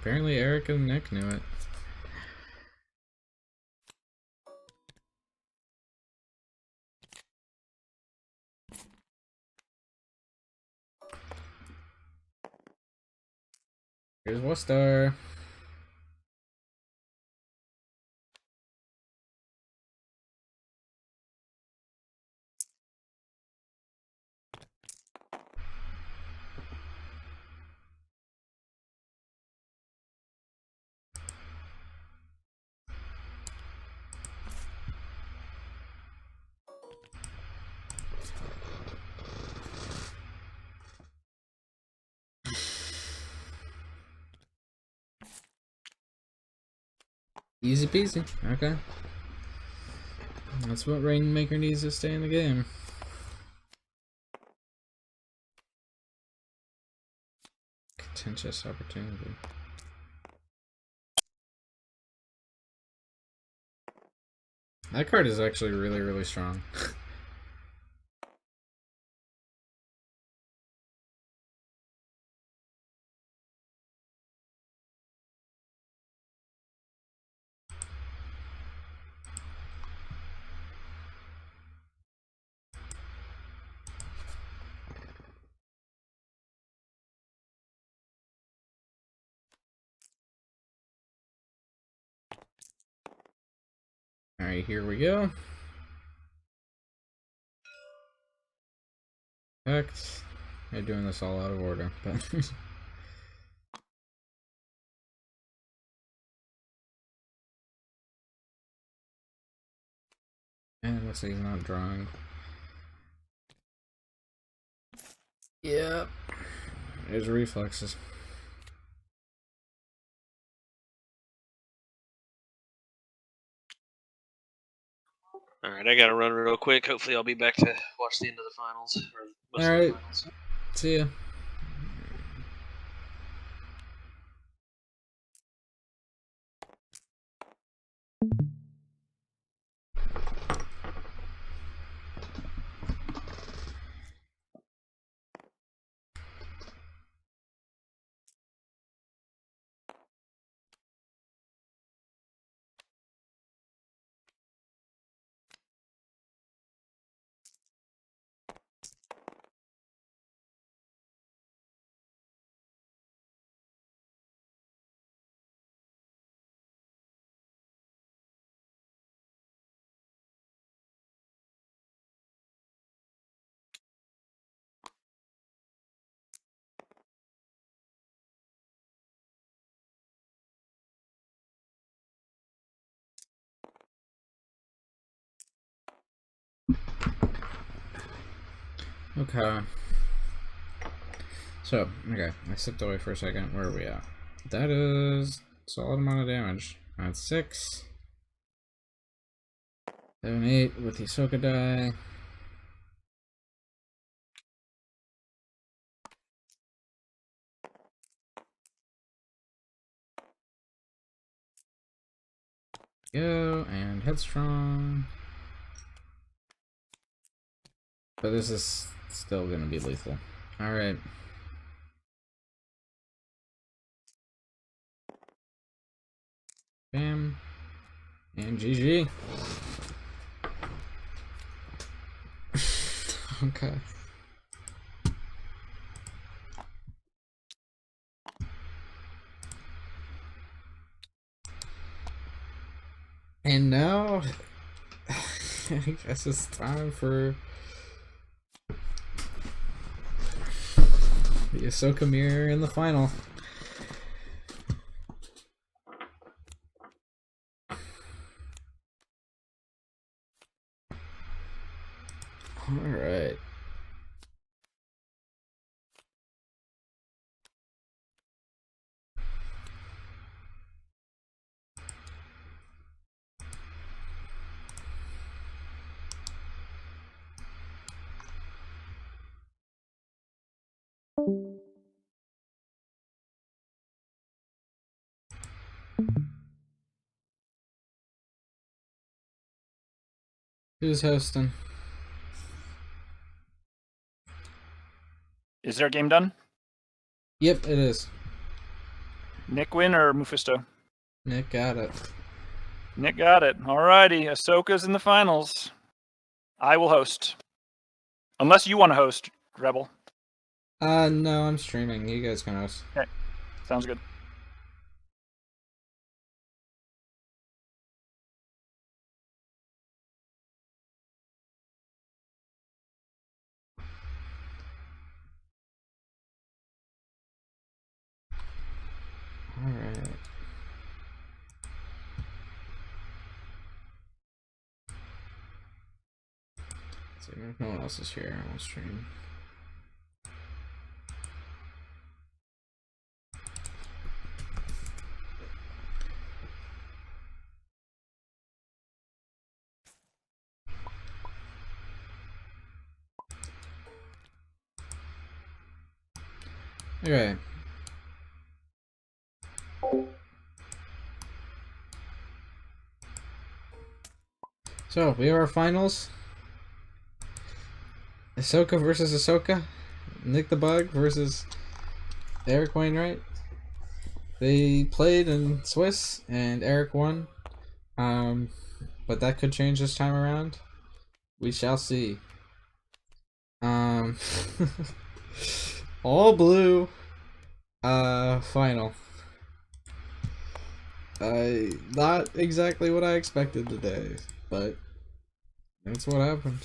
Apparently Eric and Nick knew it. Here's Westar. Easy peasy. Okay. That's what Rainmaker needs to stay in the game. Contentious opportunity. That card is actually really, really strong. Alright, here we go. Hex. They're doing this all out of order, but and looks like he's not drawing. Yep. There's reflexes. Alright, I gotta run real quick. Hopefully, I'll be back to watch the end of the finals. Or most of the Alright. finals. See ya. Okay. So, okay, I stepped away for a second. Where are we at? That is a solid amount of damage. That's 6. 7, 8 with the Ahsoka die. Go, and Headstrong. But this is still gonna be lethal. Alright. Bam. And GG. Okay. And now, I guess it's time for the Ahsoka mirror in the final. Alright. Who's hosting? Is their game done? Yep, it is. Nick win or Mephisto? Nick got it. Nick got it. Alrighty, Ahsoka's in the finals. I will host. Unless you want to host, Rebel. No, I'm streaming. You guys can host. Okay, sounds good. Alright. So if no one else is here, I will stream. Okay. So, we have our finals. Ahsoka versus Ahsoka. Nick the Bug versus Eric Wainwright. They played in Swiss, and Eric won. But that could change this time around. We shall see. All blue. Final. Not exactly what I expected today, but that's what happened.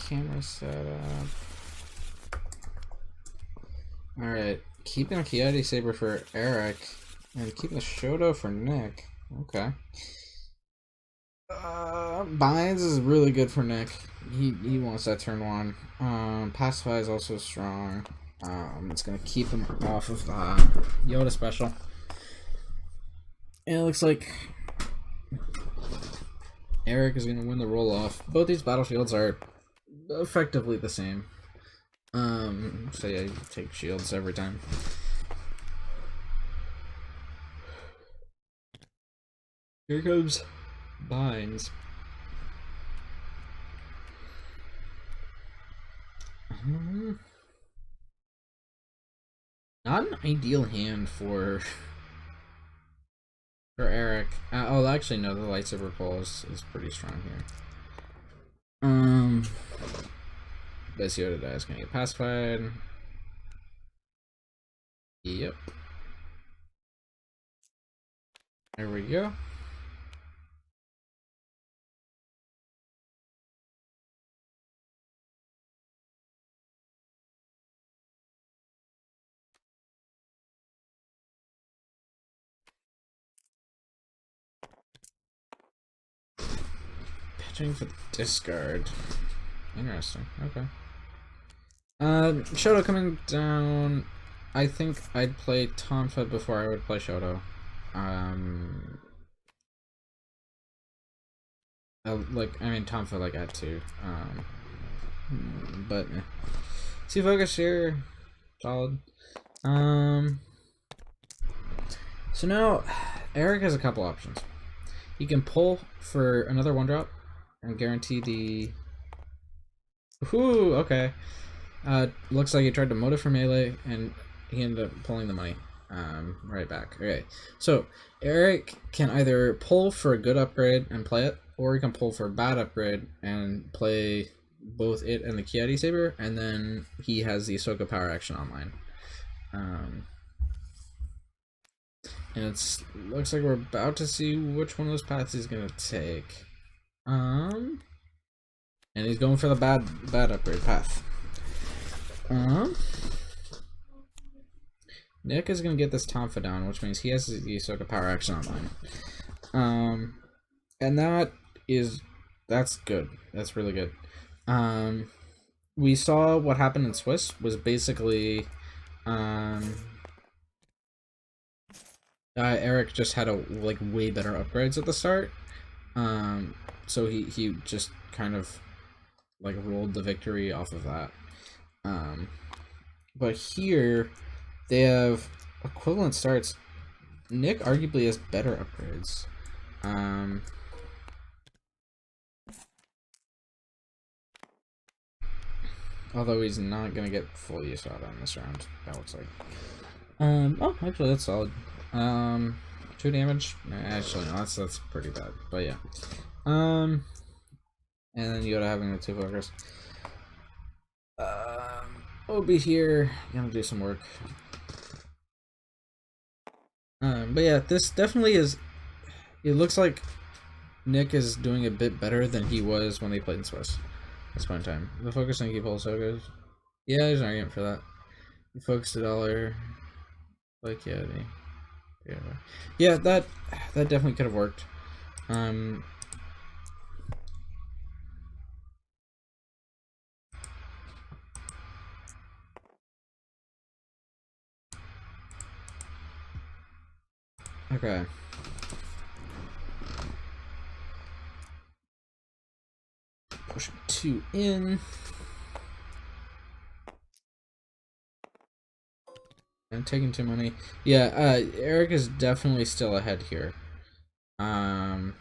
Camera setup. Alright, keeping a Coyote Saber for Eric, and keeping a Shoto for Nick. Okay. Binds is really good for Nick. He wants that turn one. Pacify is also strong. It's gonna keep him off of Yoda special. And it looks like Eric is gonna win the roll off. Both these battlefields are effectively the same. So yeah, you take shields every time. Here comes Binds. Not an ideal hand for Eric. Oh, actually no, the lightsaber pull is pretty strong here. Best Yoda die is gonna get pacified. Yep. There we go. Pitching for the discard. Interesting. Okay. Shoto coming down. I think I'd play Tonfa before I would play Shoto. Tonfa like at 2. But see focus here. Solid. So now Eric has a couple options. he can pull for another 1-drop and guarantee the. Ooh, okay. Looks like he tried to motive for melee and he ended up pulling the money. Right back. Okay, so Eric can either pull for a good upgrade and play it, or he can pull for a bad upgrade and play both it and the Kiadi Saber, and then he has the Ahsoka power action online. And it's looks like we're about to see which one of those paths he's gonna take. And he's going for the bad upgrade path. Nick is gonna get this Tonfa down, which means he has the Ahsoka power action online. And that's good. That's really good. We saw what happened in Swiss was basically Eric just had way better upgrades at the start. So he just kind of rolled the victory off of that. But here they have equivalent starts. Nick arguably has better upgrades. Although he's not gonna get full use out on this round, that looks like. Oh, actually that's solid. 2 damage. Actually, no, that's pretty bad. But yeah. And then Yoda having the 2 focus. Obi here, gonna do some work. But yeah, this definitely is. It looks like Nick is doing a bit better than he was when they played in Swiss. That's fun time. The focus on keep all so good. Yeah, there's an argument for that. You focus $1. Like yeah, that definitely could have worked. Okay. Push 2 in. I'm taking too many. Yeah, Eric is definitely still ahead here. And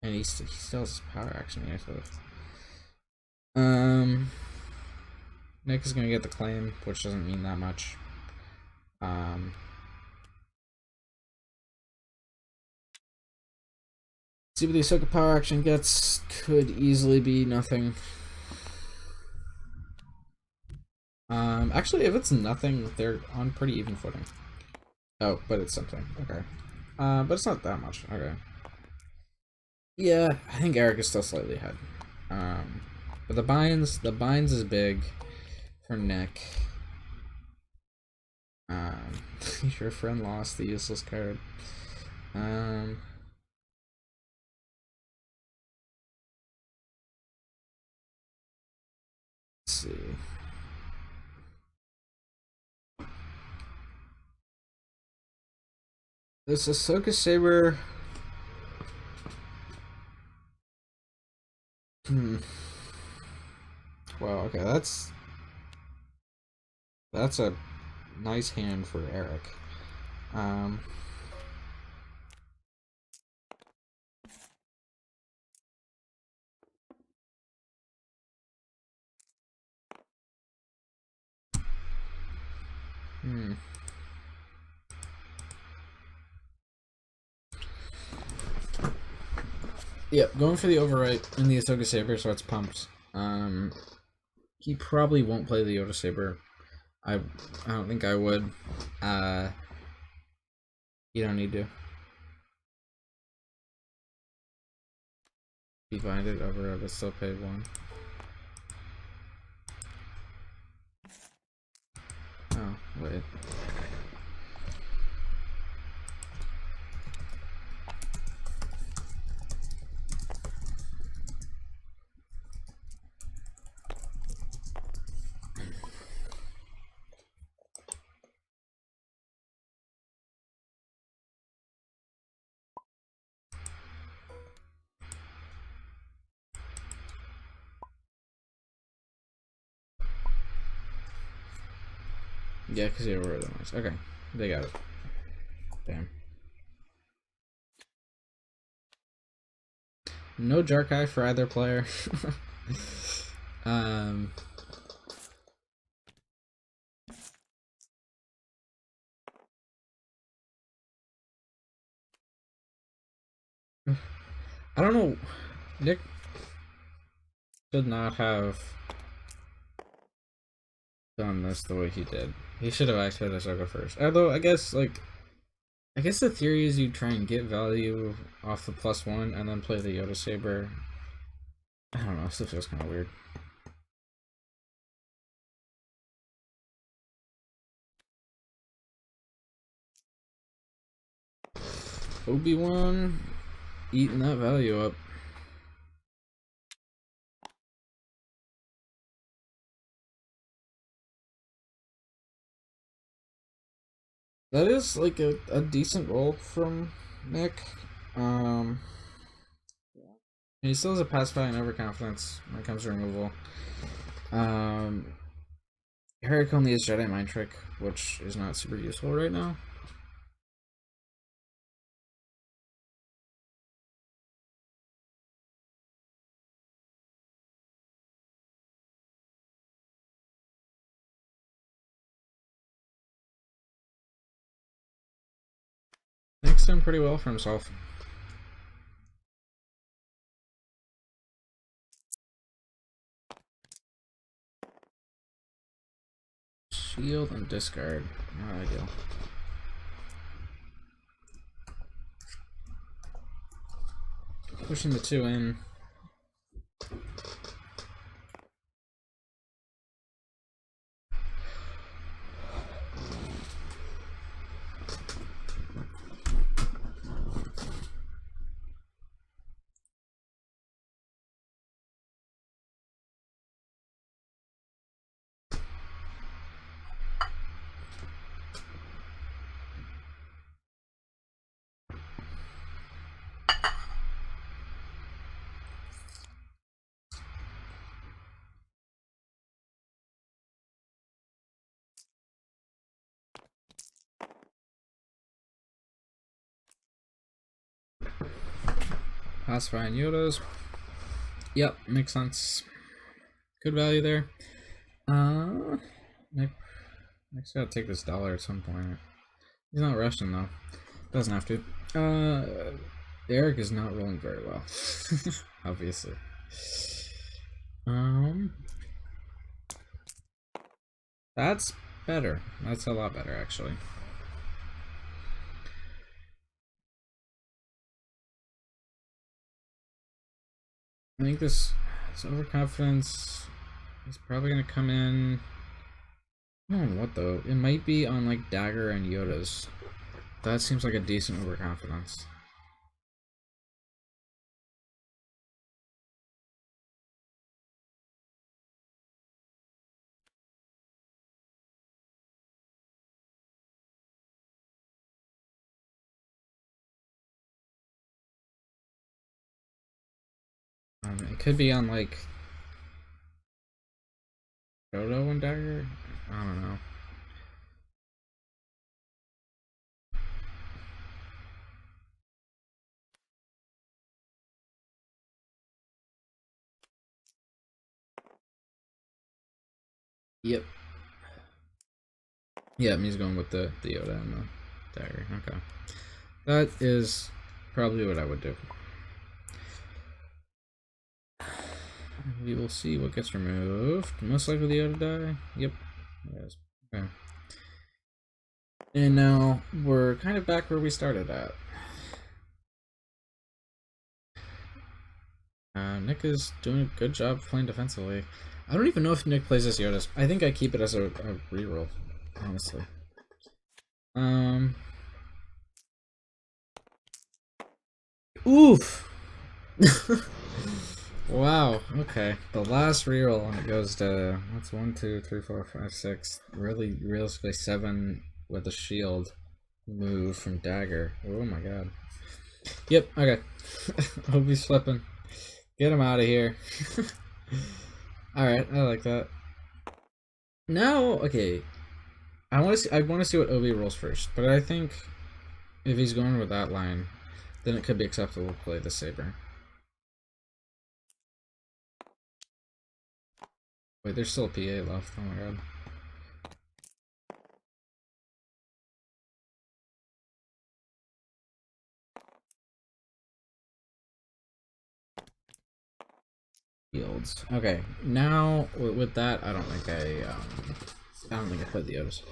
he still has his power action here, so. Nick is gonna get the claim, which doesn't mean that much. See what the Ahsoka power action gets. Could easily be nothing. Actually, if it's nothing, they're on pretty even footing. Oh, but it's something. Okay. But it's not that much. Okay. Yeah, I think Eric is still slightly ahead. But the binds is big for Nick. Your friend lost the useless card. Let's see. This Ahsoka Saber. Well, okay, that's a nice hand for Eric. Yep, going for the overwrite in the Ahsoka Saber, so it's pumped. He probably won't play the Yoda Saber. I don't think I would. You don't need to. He binded over, but still paid 1. Oh, wait. Yeah, because they were really nice. Okay, they got it. Damn. No Jarkai for either player. I don't know. Nick should not have done this the way he did. He should have activated Ahsoka first. Although I guess the theory is you try and get value off the +1 and then play the Yoda Saber. I don't know, it still feels kind of weird. Obi-Wan eating that value up. That is like a decent roll from Nick. He still has a pacify and overconfidence when it comes to removal. Herrick only has Jedi Mind Trick, which is not super useful right now. Nick's done pretty well for himself. Shield and discard. Not ideal. Pushing the 2 in. Pacify and Yodas. Yep, makes sense. Good value there. Nick's gotta take this dollar at some point. He's not rushing though. Doesn't have to. Eric is not rolling very well. Obviously. That's better. That's a lot better actually. I think this overconfidence is probably gonna come in. I don't know what though. It might be on like Dagger and Yoda's. That seems like a decent overconfidence. It could be on like Frodo and Dagger? I don't know. Yep. Yeah, he's going with the Yoda and the Dagger. Okay. That is probably what I would do. We will see what gets removed. Most likely the Yoda die. Yep. Yes. Okay. And now we're kind of back where we started at. Nick is doing a good job playing defensively. I don't even know if Nick plays as Yoda. I think I keep it as a reroll, honestly. Oof! Wow, okay. The last reroll when it goes to, that's 1, 2, 3, 4, 5, 6. Really, realistically 7 with a shield move from Dagger. Oh my god. Yep, okay. Obi's flipping. Get him out of here. Alright, I like that. Now, okay. I want to see what Obi rolls first, but I think if he's going with that line, then it could be acceptable to play the Saber. Wait, there's still a PA left. Oh my god. Fields. Okay, now with that, I don't think I put the Otis.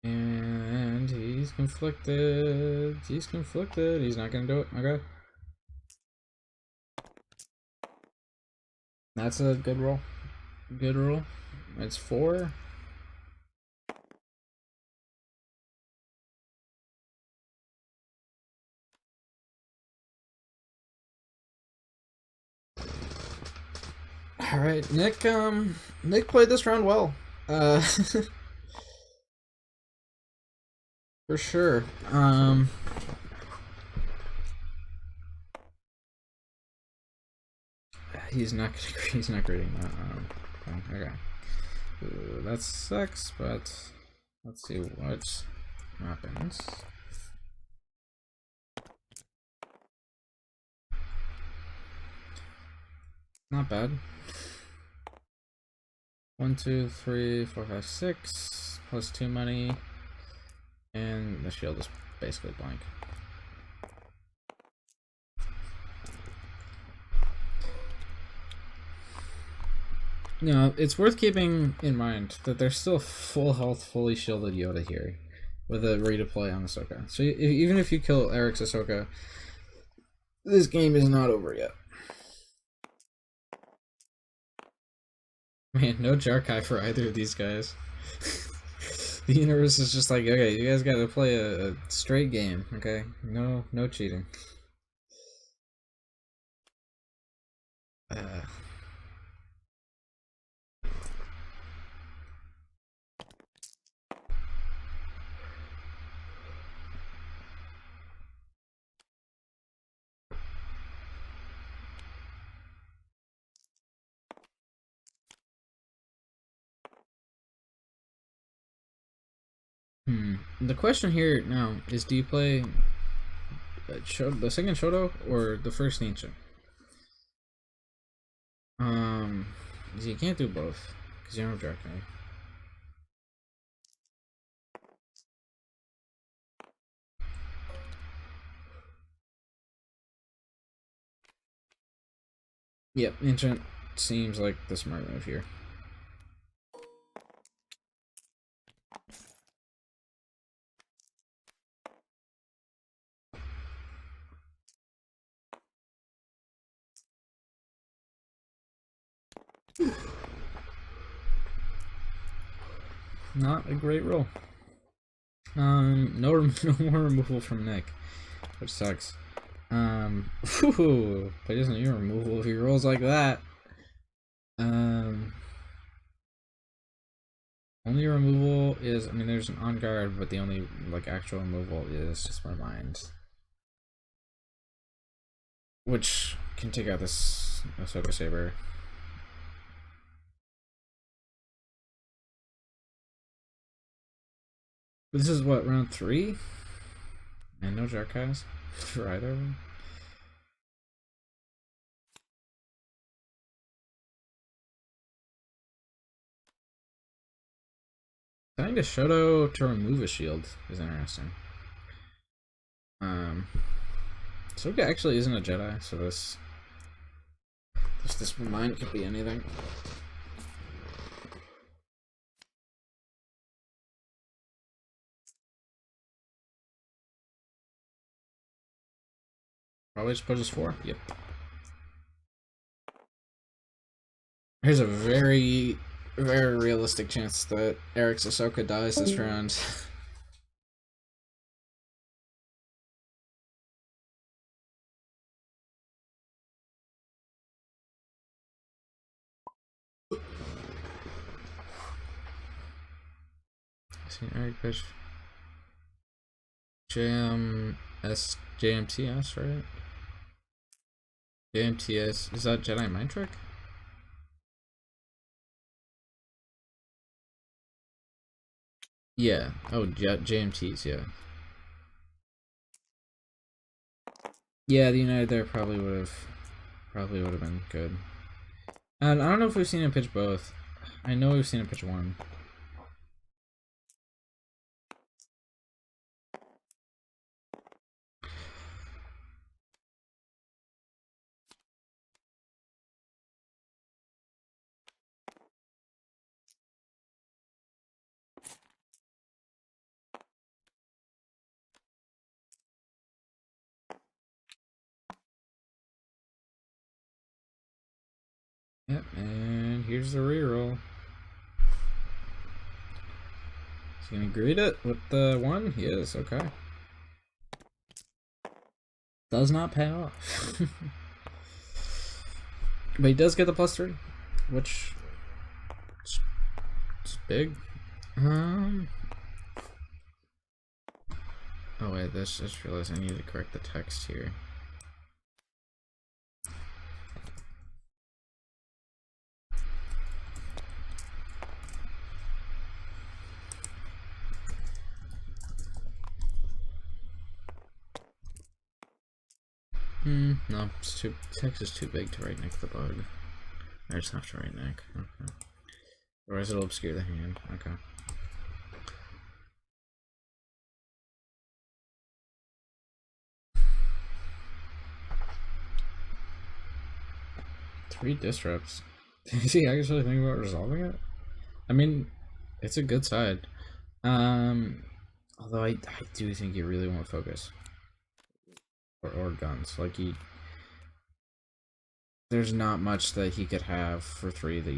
And he's conflicted. He's conflicted. He's not gonna do it. Okay. That's a good roll. Good roll. It's 4. All right, Nick. Nick played this round well. For sure. He's not grading that. Okay. That sucks, but let's see what happens. Not bad. 1, 2, 3, 4, 5, 6 plus 2 money, and the shield is basically blank. You know, it's worth keeping in mind that there's still full health, fully shielded Yoda here with a redeploy on Ahsoka. So even if you kill Eric's Ahsoka, this game is not over yet. Man, no Jarkai for either of these guys. The universe is just like, okay, you guys gotta play a straight game, okay? No cheating. The question here now is, do you play the second Shoto or the first Ancient? You can't do both because you don't have Jarkai. Yep, Ancient seems like the smart move here. Not a great roll. No more removal from Nick, which sucks. Whew, but he doesn't need removal if he rolls like that. Only removal is, I mean, there's an on guard, but the only like actual removal is just my mind, which can take out this Ahsoka Saber. This is what, round 3? And no Jarkais for either of them. Telling to Shoto to remove a shield is interesting. Ahsoka actually isn't a Jedi, so this mind could be anything. Probably just put us 4. Yep. There's a very realistic chance that Eric's Ahsoka dies this round. I seen Eric pitch JMTS, right? JMTS, is that Jedi Mind Trick? Yeah. Oh, JMTs. Yeah. Yeah, the United there probably would have been good. And I don't know if we've seen him pitch both. I know we've seen him pitch one. Yep, and here's the reroll. He's gonna greet it with the one? He is, okay. Does not pay off. But he does get the +3, which is big. Oh wait, this just realized I need to correct the text here. No, it's too, text is too big to write Nick the Bug. I just have to write Nick. Okay. Otherwise it'll obscure the hand. Okay. Three disrupts. Is he actually thinking about resolving it? I mean, it's a good side. Although I do think you really want focus. Or guns. Like there's not much that he could have for 3 that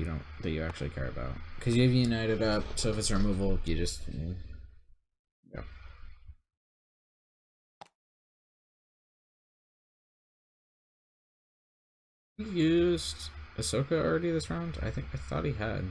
you actually care about. Because you have United up, so if it's removal, you just yeah. He used Ahsoka already this round? I thought he had.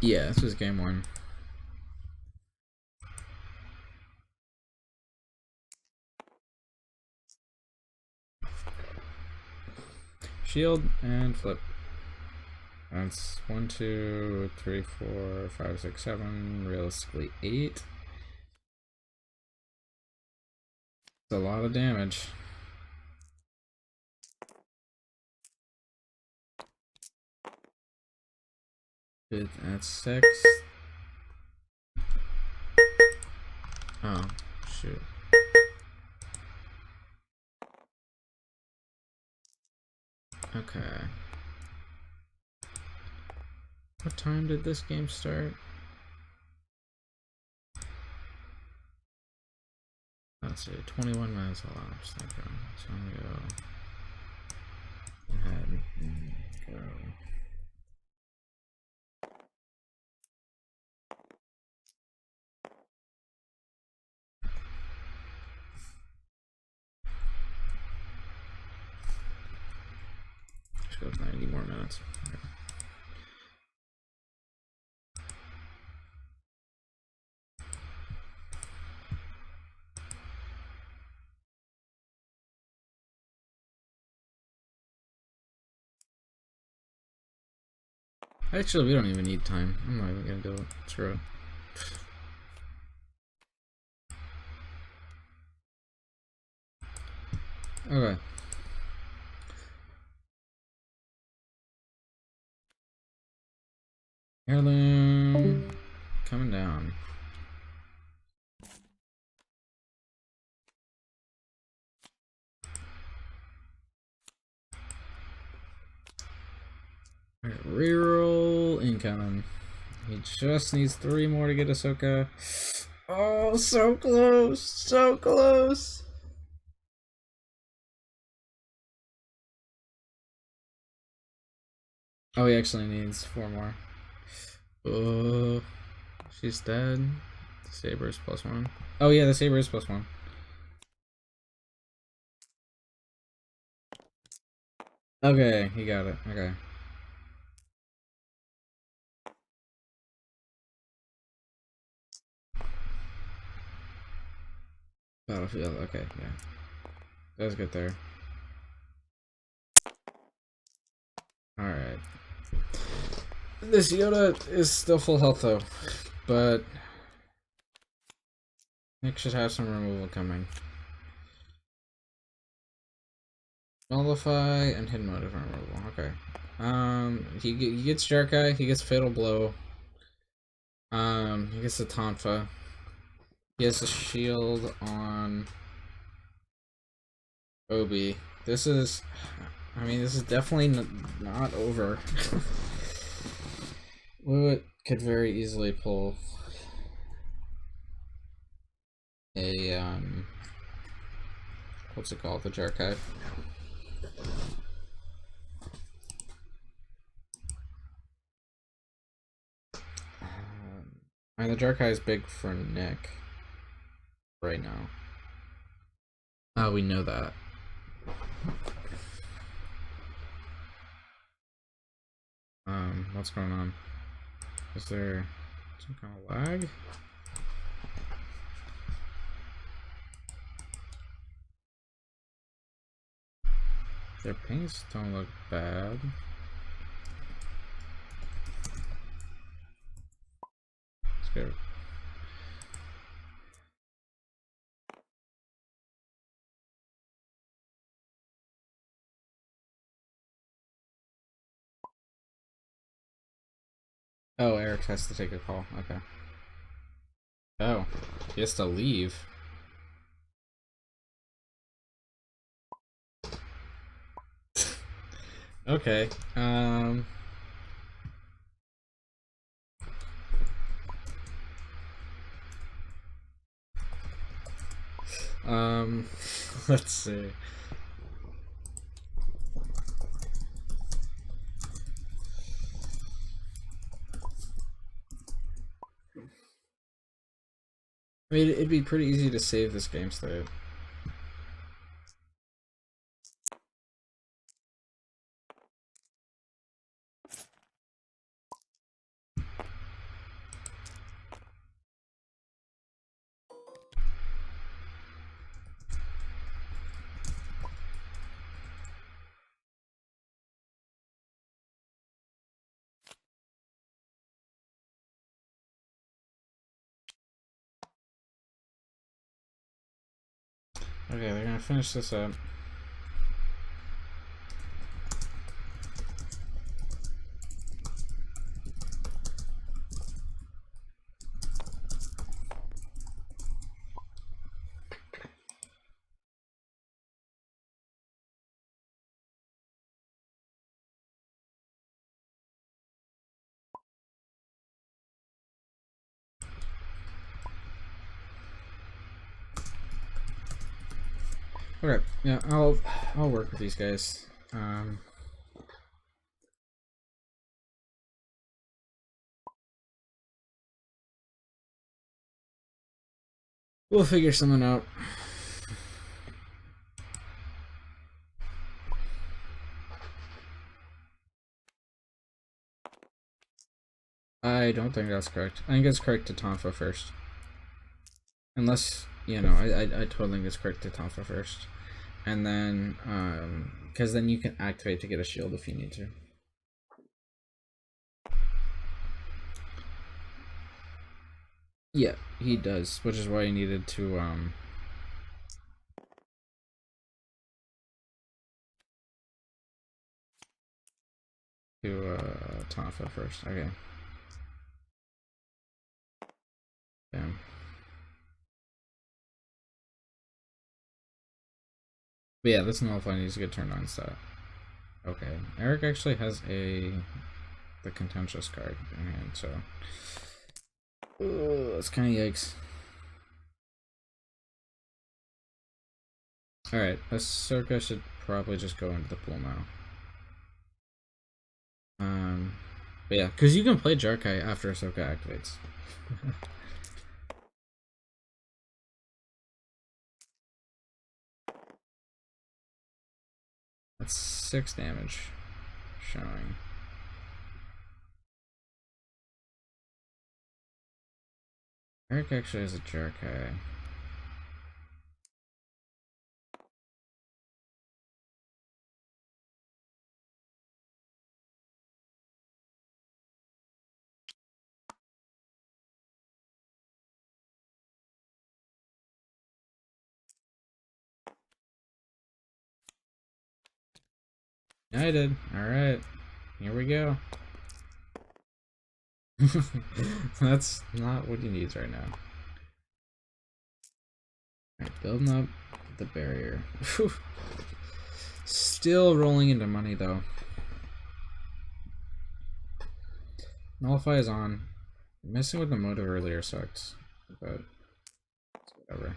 Yeah, this was game 1. Shield and flip. That's 1, 2, 3, 4, 5, 6, 7, realistically 8. It's a lot of damage. That's 6. Oh, shoot. Okay. What time did this game start? Let's see, 21 minutes elapsed. Okay, so I'm gonna go ahead and go. Just go with 90 more minutes. Okay. Actually, we don't even need time. I'm not even gonna do it. Screw it. Okay. Heirloom coming down. Alright, reroll incoming. He just needs 3 more to get Ahsoka. Oh, so close! So close! Oh, he actually needs 4 more. Oh, she's dead. The saber is +1. Oh yeah, the saber is +1. Okay, he got it. Okay. Battlefield, okay, yeah. Does get there. Alright. This Yoda is still full health though, but Nick should have some removal coming. Nullify and hidden motive removal, okay. He gets Jarkai, he gets Fatal Blow. He gets the Tonfa. He has a shield on Obi. This is, I mean, this is definitely not over. Wiwit could very easily pull a, what's it called? The Jarkai. I mean, the Jarkai is big for Nick right now. Oh, we know that. What's going on? Is there some kind of lag? Their paints don't look bad. Let's go. Oh, Eric has to take a call. Okay. Oh, he has to leave. Okay. Let's see. I mean, it'd be pretty easy to save this game state. Okay, they're gonna finish this up. Okay, yeah, I'll work with these guys. We'll figure something out. I don't think that's correct. I think it's correct to Tonfa first. Unless, you know, I totally think it's correct to Tonfa first. And then, because then you can activate to get a shield if you need to. Yeah, he does, which is why he needed to, Tonfa first. Okay. Damn. But yeah, this nullify needs to get turned on stat. Okay, Eric actually has the contentious card in hand, so that's kind of yikes. All right, Ahsoka should probably just go into the pool now. But yeah, because you can play Jarkai after Ahsoka activates. That's 6 damage showing. Eric actually has a Jarkai. I did. Alright. Here we go. That's not what he needs right now. Alright, building up the barrier. Whew. Still rolling into money though. Nullify is on. Messing with the motive earlier sucked, but it's whatever.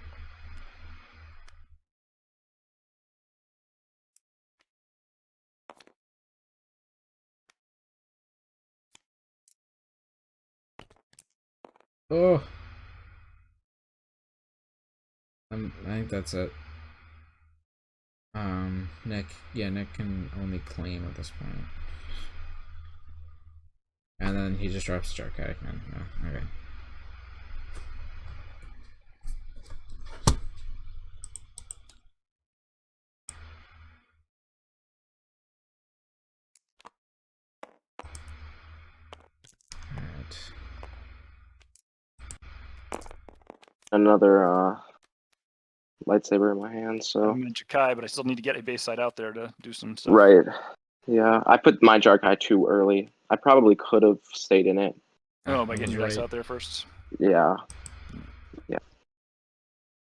Oh, I think that's it. Nick. Yeah, Nick can only claim at this point. And then he just drops Jarkai. Oh, okay. Alright. Another lightsaber in my hand, so. I'm in Jakai, but I still need to get a base side out there to do some stuff. Right. Yeah, I put my Jarkai too early. I probably could have stayed in it. Oh, by getting your dice Right. out there first. Yeah.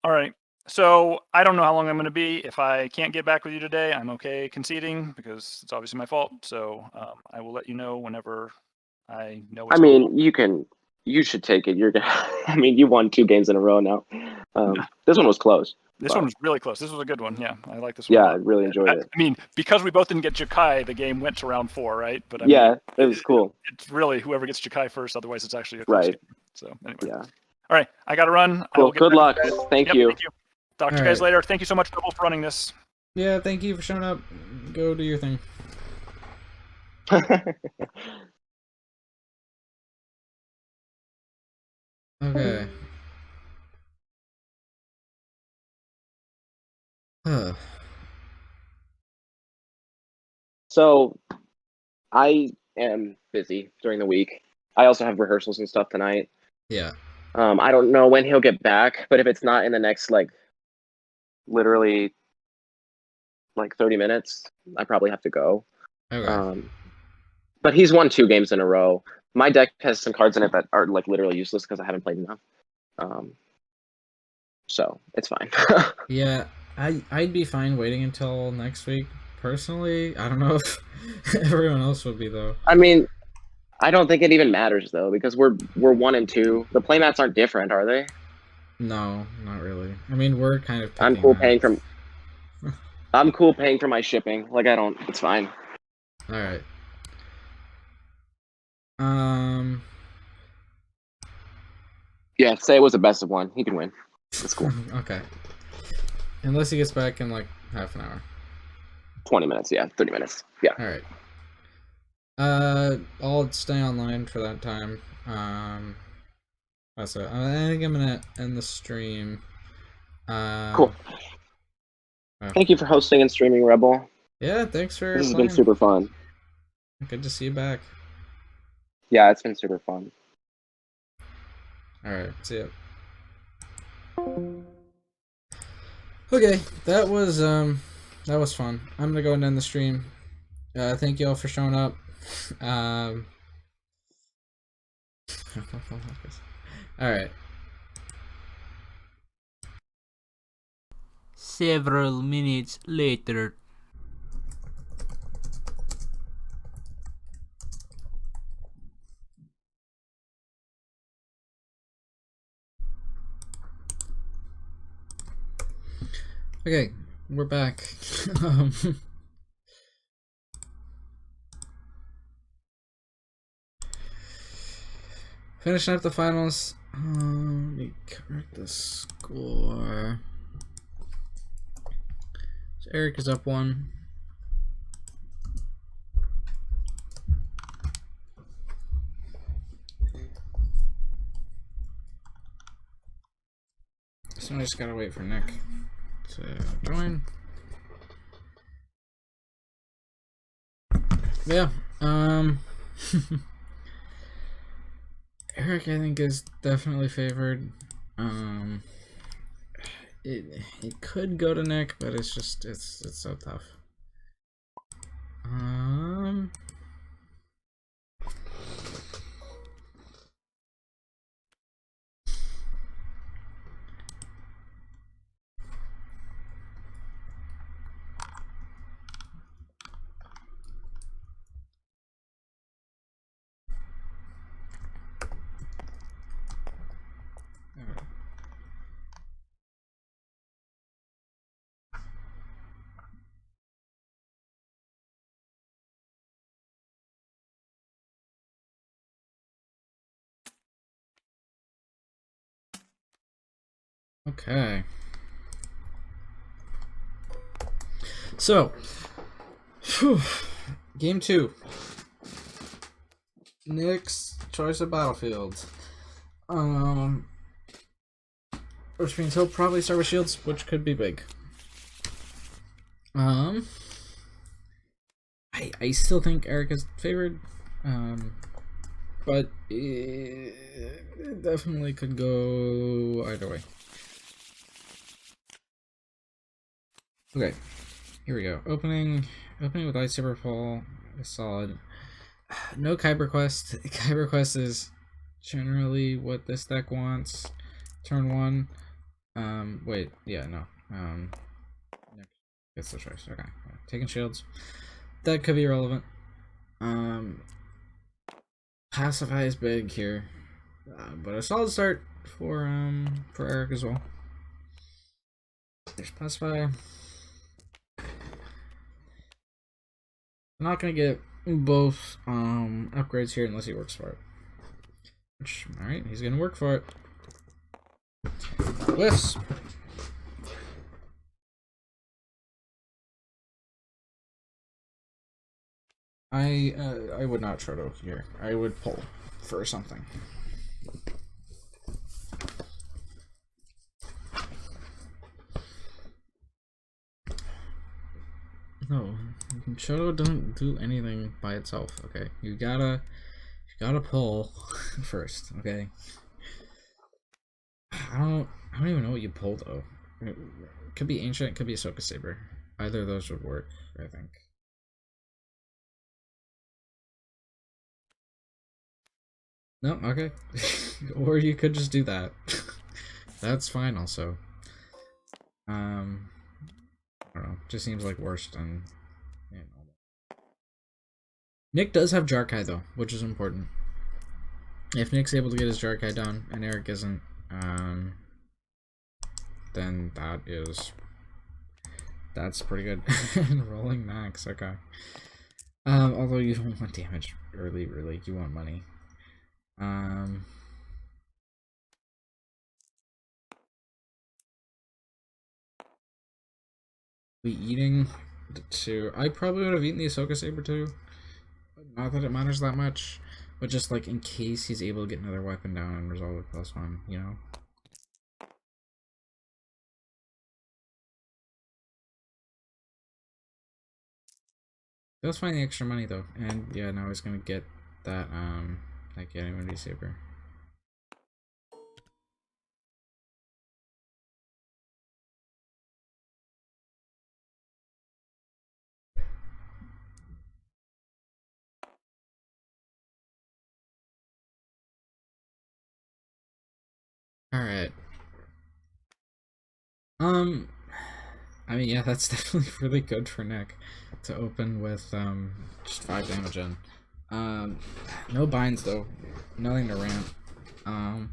All right. So I don't know how long I'm going to be. If I can't get back with you today, I'm okay conceding because it's obviously my fault. So I will let you know whenever I know what's I going on. mean, you should take it. You're gonna. I mean, you won 2 games in a row now. This one was close. This but one was really close. This was a good one. Yeah, I like this one. a Yeah, I lot. really enjoyed it. I mean, because we both didn't get Jakai, the game went to round 4, right? But I mean, Yeah, it was cool. it's really whoever gets Jakai first. Otherwise, it's actually a close Right. game. So anyway. Yeah. All right, I got to run. I Cool. will get Good back luck. to you guys. Thank Yep, you. Thank you. Talk to you All guys right. later. Thank you so much, Double, for running this. Yeah, thank you for showing up. Go do your thing. Okay. Huh. So, I am busy during the week. I also have rehearsals and stuff tonight. Yeah. I don't know when he'll get back, but if it's not in the next literally 30 minutes, I probably have to go. Okay. But he's won 2 games in a row. My deck has some cards in it that are literally useless because I haven't played enough. So it's fine. Yeah, I'd be fine waiting until next week. Personally, I don't know if everyone else would be though. I mean, I don't think it even matters though because we're 1 and 2. The playmats aren't different, are they? No, not really. I mean, we're kind of. I'm picking cool that. paying for. I'm cool paying for my shipping. I don't. It's fine. All right. Yeah, say it was a best of 1. He can win. That's cool. Okay. Unless he gets back in half an hour. 20 minutes. Yeah, 30 minutes. Yeah. All right. I'll stay online for that time. That's it. I think I'm gonna end the stream. Cool. Oh. Thank you for hosting and streaming, Rebel. Yeah, thanks for This has playing. been super fun. Good to see you back. Yeah, it's been super fun. All right, see ya. Okay, that was fun. I'm gonna go and end the stream. Thank you all for showing up. All right. Several minutes later. Okay, we're back. Finishing up the finals. Let me correct the score. So Eric is up 1. So I just gotta wait for Nick to join. Yeah, Eric I think is definitely favored. It could go to Nick, but it's so tough. Um. Okay. So, phew, game 2. Nick's choice of battlefield. Which means he'll probably start with shields, which could be big. I still think Eric is favored. But it definitely could go either way. Okay, here we go. Opening with Lightsaber Fall is solid. No Kyber Quest. Kyber Quest is generally what this deck wants. Turn 1. Wait, yeah, no. Gets the choice. Okay, taking shields. That could be relevant. Pacify is big here, but a solid start for Eric as well. There's Pacify. I'm not gonna get both upgrades here unless he works for it. Which, alright, he's gonna work for it. Whiffs. I would not Troto here. I would pull for something. No, Choto doesn't do anything by itself. Okay, you gotta pull first. Okay. I don't even know what you pull though. It could be Ancient, it could be Ahsoka Saber. Either of those would work, I think. No, okay. Or you could just do that. That's fine also. I don't know. Just seems like worse than Nick does have Jarkai though, which is important. If Nick's able to get his Jarkai done and Eric isn't, then that's pretty good. Rolling max, okay. Although you don't want damage early, really, you want money. We eating the 2. I probably would have eaten the Ahsoka Saber too. Not that it matters that much, but just like in case he's able to get another weapon down and resolve with +1, you know? Let's find the extra money though, and yeah, now he's gonna get that like Anonymity Saber. Alright. I mean, yeah, that's definitely really good for Nick to open with just 5 damage in. No binds though, nothing to ramp.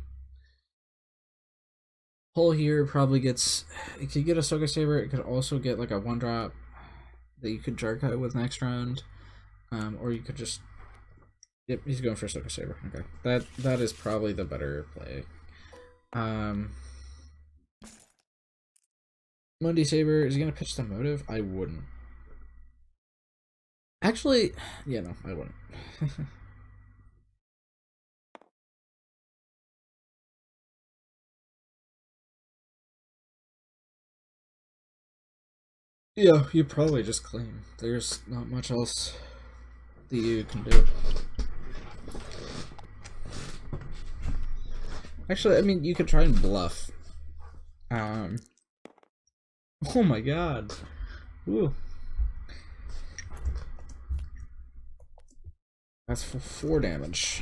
Pull here probably gets, it could get a Ahsoka Saber, it could also get like a 1-drop that you could Jarkai with next round, or you could just, yep, he's going for Ahsoka Saber. Okay, that is probably the better play. Mundi Saber, is he gonna pitch the motive? I wouldn't. Actually, yeah, no, I wouldn't. Yeah, you probably just claim. There's not much else that you can do. Actually, I mean, you could try and bluff. Oh my god. Ooh. That's for 4 damage.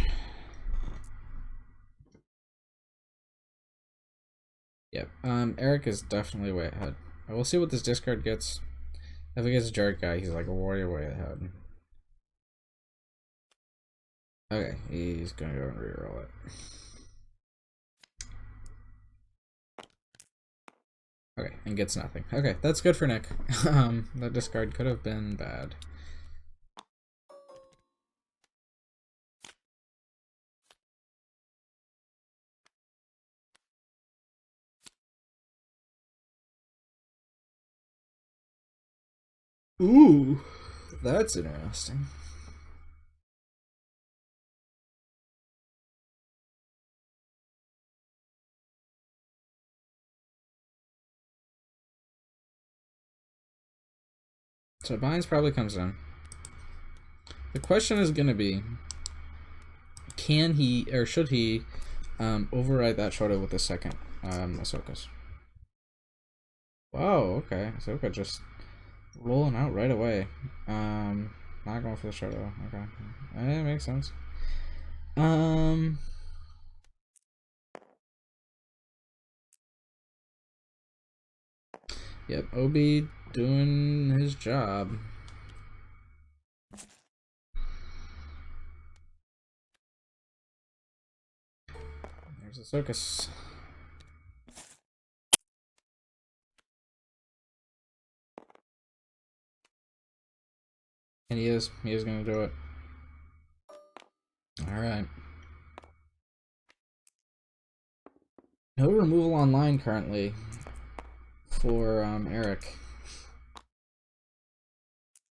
Yep. Eric is definitely way ahead. We'll see what this discard gets. If it gets a Jark guy, he's like a warrior way ahead. Okay, he's gonna go and reroll it. Okay, and gets nothing. Okay, that's good for Nick. That discard could have been bad. Ooh, that's interesting. So Binds probably comes in. The question is going to be, can he or should he override that Shoto with the second Ahsoka's? Wow, okay. Ahsoka just rolling out right away. Not going for the Shoto. Okay. That makes sense. Yep, Obi doing his job. There's Ahsoka. And he is gonna do it. Alright. No removal online currently for Eric.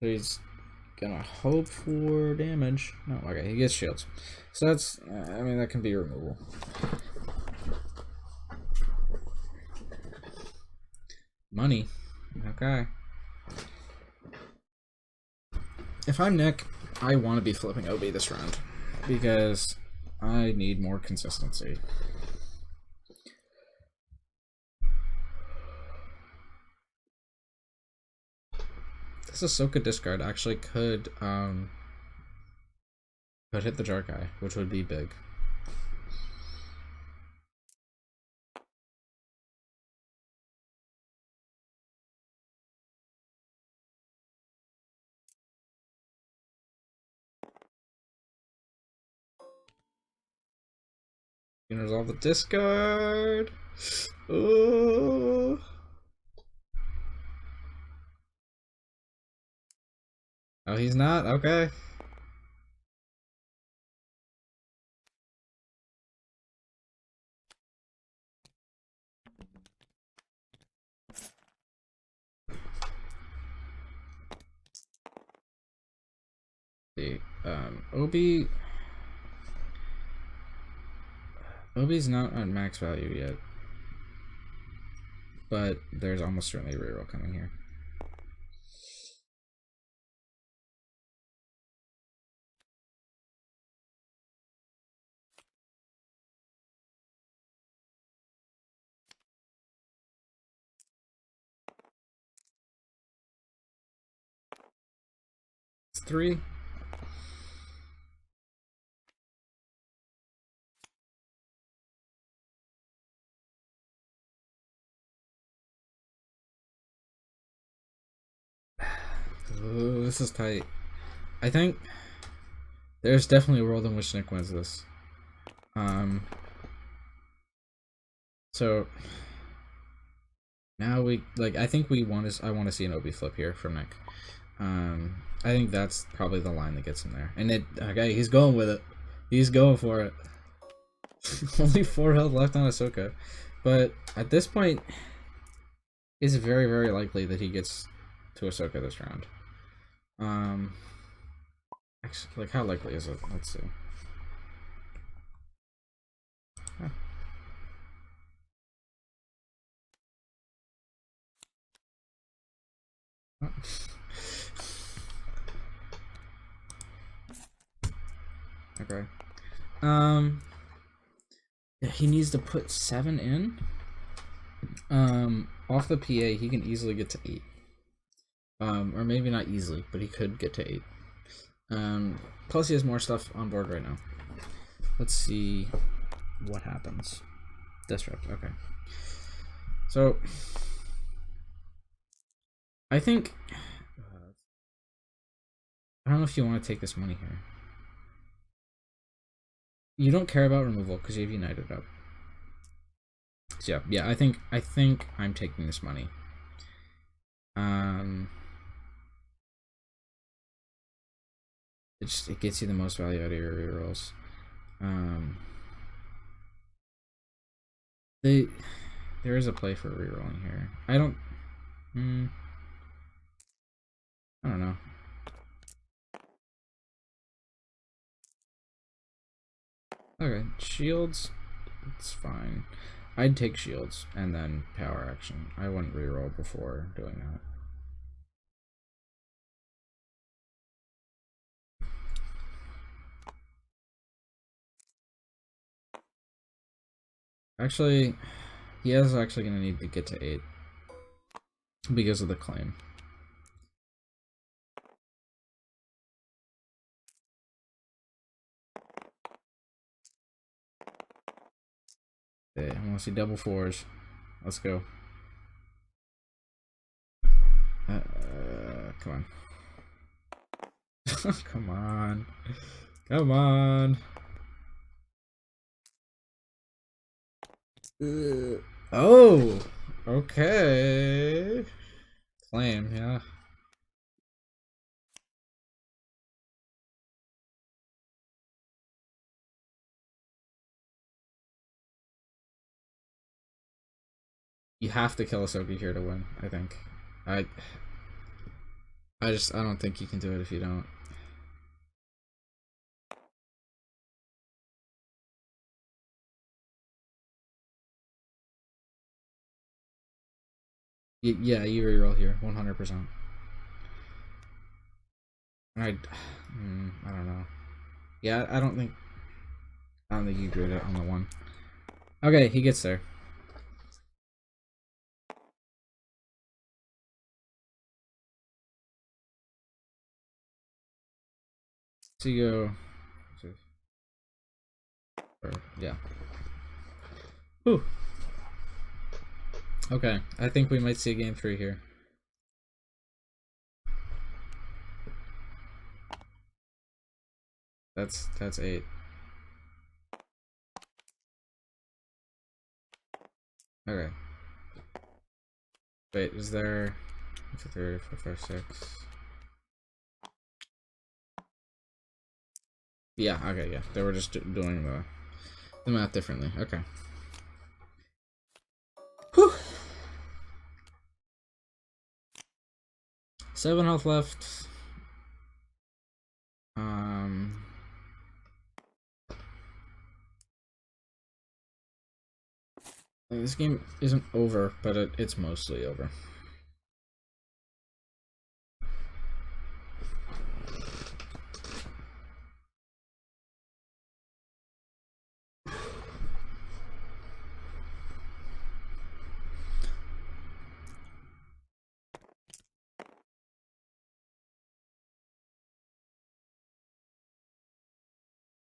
So he's gonna hope for damage. No, okay, he gets shields. So that's, I mean, that can be removal. Money. Okay. If I'm Nick, I want to be flipping Obi this round because I need more consistency. This Ahsoka discard actually could hit the Jark guy, which would be big. You can resolve the discard. Oh. Oh, he's not? Okay. The Obi's not on max value yet, but there's almost certainly a reroll coming here. It's 3. Ooh, this is tight. I think there's definitely a world in which Nick wins this. So now I think I want to see an Obi flip here from Nick. I think that's probably the line that gets him there. And okay, he's going with it. He's going for it. Only 4 health left on Ahsoka. But at this point, it's very, very likely that he gets to Ahsoka this round. Actually, like, how likely is it? Let's see. Huh. Oh. Okay. Yeah, he needs to put 7 in. Off the PA, he can easily get to 8. Or maybe not easily, but he could get to 8. Plus he has more stuff on board right now. Let's see what happens. Disrupt, okay. So I think I don't know if you want to take this money here. You don't care about removal because you have United up. So yeah, I think I'm taking this money. It gets you the most value out of your rerolls. There is a play for rerolling here. I don't know. Okay, shields, it's fine. I'd take shields and then power action. I wouldn't reroll before doing that. Actually, he is actually going to need to get to 8 because of the claim. Okay, I want to see double 4s. Let's go. Come on. Come on. Come on. Oh, okay. Claim, yeah. You have to kill Ahsoka here to win, I think. I don't think you can do it if you don't. Yeah, you reroll here, 100%. I don't know. Yeah, I don't think you grid it on the 1. Okay, he gets there. So you go. Yeah. Whew. Okay, I think we might see a game 3 here. That's 8. Okay. Wait, is there 3, 4, 5, 6? Yeah, okay, yeah. They were just doing the math differently. Okay. Whew. 7 health left. This game isn't over, but it's mostly over.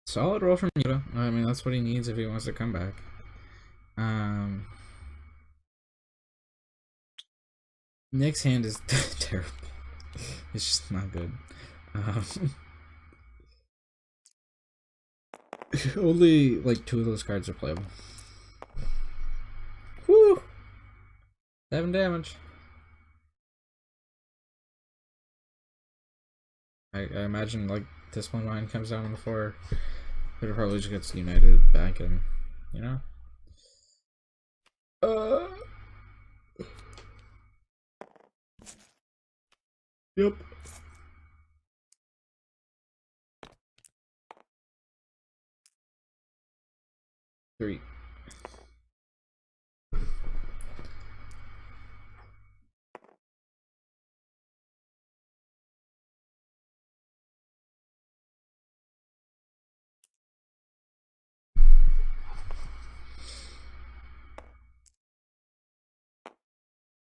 Solid roll from Yuta. I mean, that's what he needs if he wants to come back. Nick's hand is terrible. It's just not good. Only like 2 of those cards are playable. Whew! 7 damage. I imagine like this one line comes down on the floor. It probably just gets United back in, you know? Yep. Three.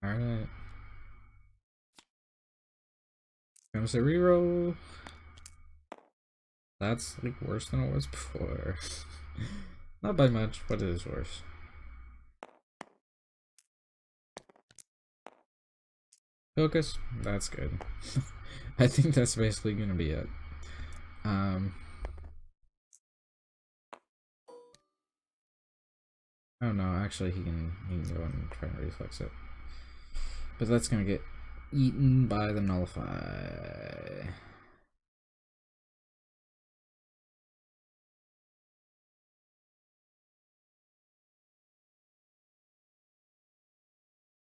Alright. Comes the reroll. That's like worse than it was before. Not by much, but it is worse. Focus, that's good. I think that's basically gonna be it. Oh no, actually he can go and try and reflex it. But that's gonna get eaten by the nullify.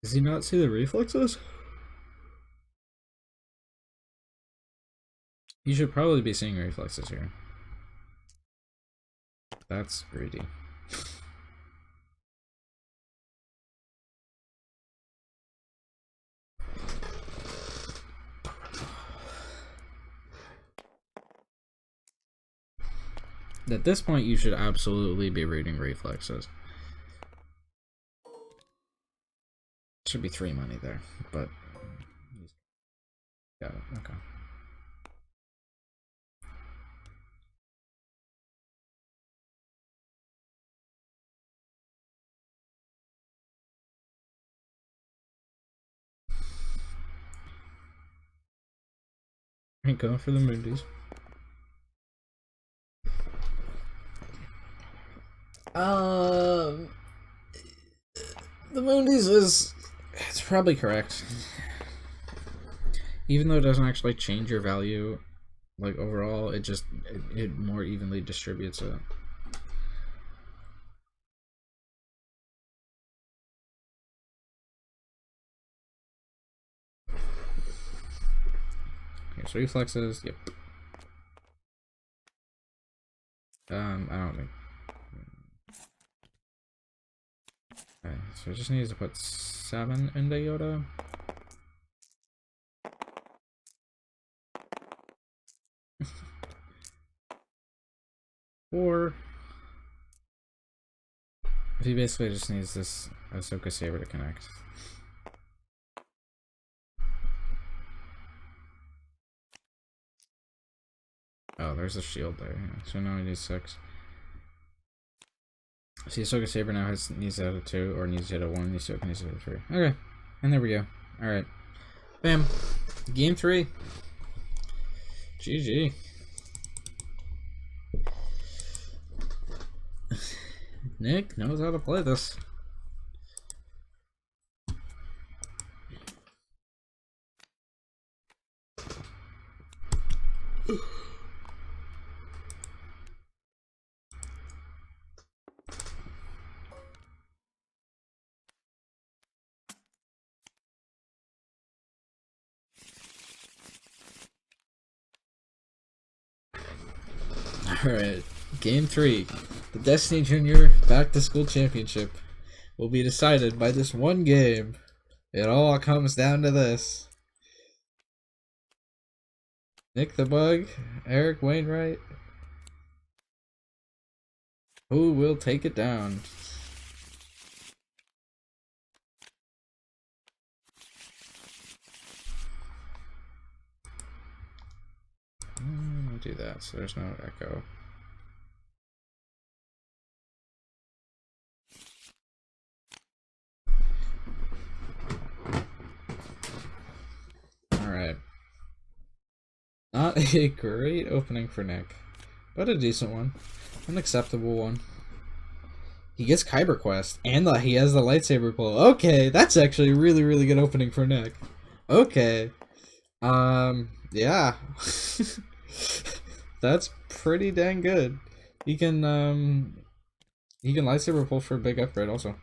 Does he not see the reflexes? You should probably be seeing reflexes here. That's greedy. At this point, you should absolutely be reading reflexes. Should be 3 money there, but got it. Okay. Ain't going for the moondies. The moondies it's probably correct. Even though it doesn't actually change your value, like overall, it more evenly distributes it. Okay, so reflexes, yep. I don't think. Okay, so it just needs to put 7 into Yoda. Or if he basically just needs this Ahsoka Saber to connect. Oh, there's a shield there. Yeah. So now he needs 6. See, Ahsoka Saber now needs to hit a 2, or needs to hit a 1, Ahsoka needs to hit a 3. Okay, and there we go. Alright. Bam. Game 3. GG. Nick knows how to play this. Alright, Game 3. The Destiny Junior Back to School Championship will be decided by this one game. It all comes down to this. Nick the Bug, Eric Wainwright. Who will take it down? I'll do that so there's no echo. Alright. Not a great opening for Nick, but a decent one. An acceptable one. He gets Kyber Quest, and he has the lightsaber pull. Okay, that's actually a really, really good opening for Nick. Okay. Yeah. That's pretty dang good. He can lightsaber pull for a big upgrade also.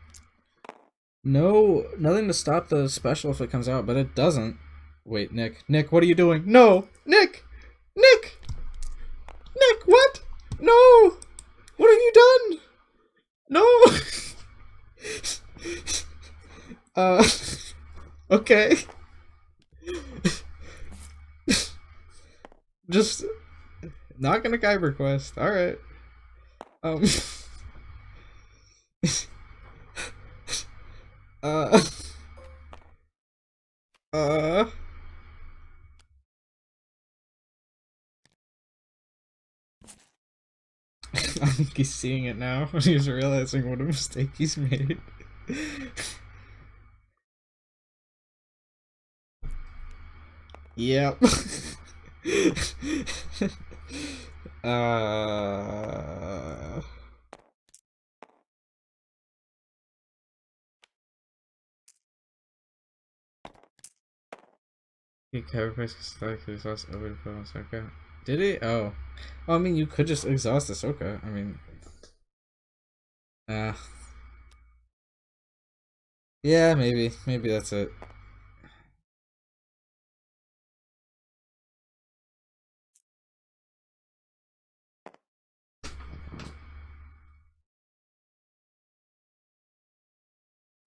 No, nothing to stop the special if it comes out, but it doesn't. Wait, Nick, what are you doing? No, Nick, what? No, what have you done? No. Okay. Just not gonna Kyber Quest. All right. I think he's seeing it now. He's realizing what a mistake he's made. Yep. uh... Cover price exhaust over the phone, Ahsoka. Did he? Oh. Well, I mean, you could just exhaust Ahsoka. I mean. Yeah, maybe. Maybe that's it.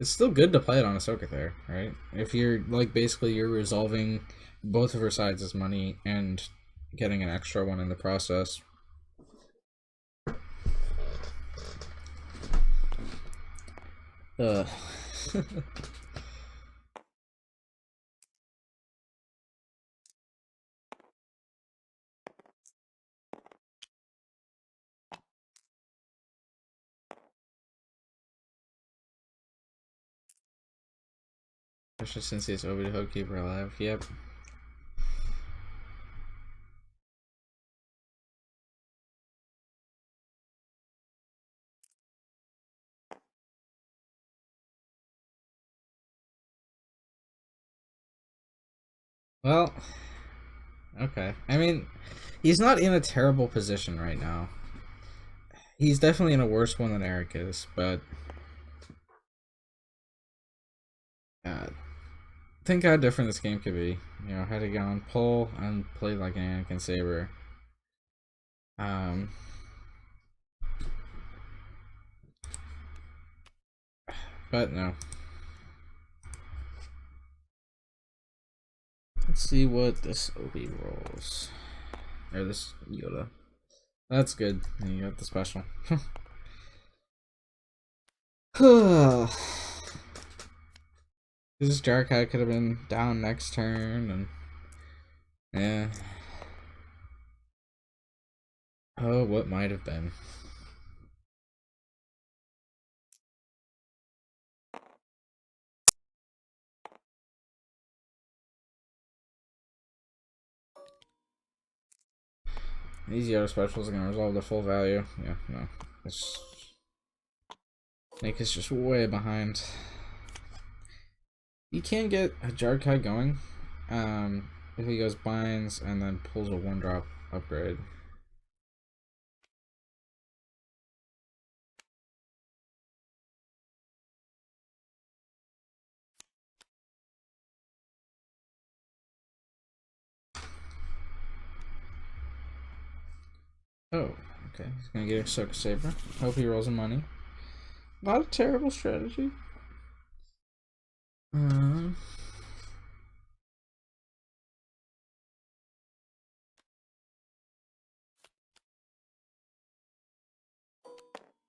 It's still good to play it on Ahsoka there, right? If you're, like, basically you're resolving both of her sides as money and getting an extra one in the process. Ugh. Especially since he's over the Hook Keeper alive. Yep. Well, okay. I mean, he's not in a terrible position right now. He's definitely in a worse one than Eric is, but think how different this game could be. You know, had he gone pull and played like an Anakin Saber. But no. Let's see what this Obi rolls. Or this Yoda. That's good. And you got the special. This Jarkai could have been down next turn, and yeah. Oh, what might have been. These Yoda specials are gonna resolve the full value. Yeah, no. Nick is just way behind. You can get a Jarkai going if he goes binds and then pulls a 1-drop upgrade. Oh, okay. He's gonna get a Ahsoka Saber. Hope he rolls some money. Not a terrible strategy.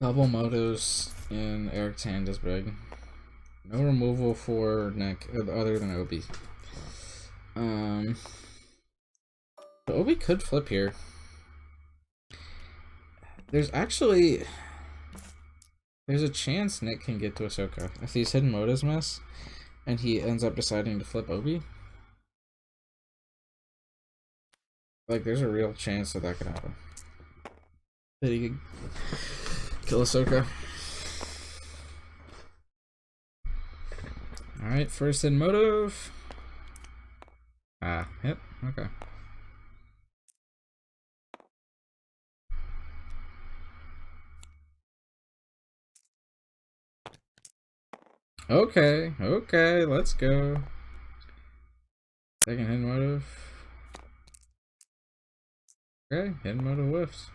Double motos in Eric's hand is big. No removal for Nick other than Obi. But Obi could flip here. There's a chance Nick can get to Ahsoka if these hidden motos miss and he ends up deciding to flip Obi. Like, there's a real chance that could happen. That he could kill Ahsoka. Alright, first hidden motive. Hit. Okay. Okay, let's go. Second hidden motive. Okay, hidden motive whiffs.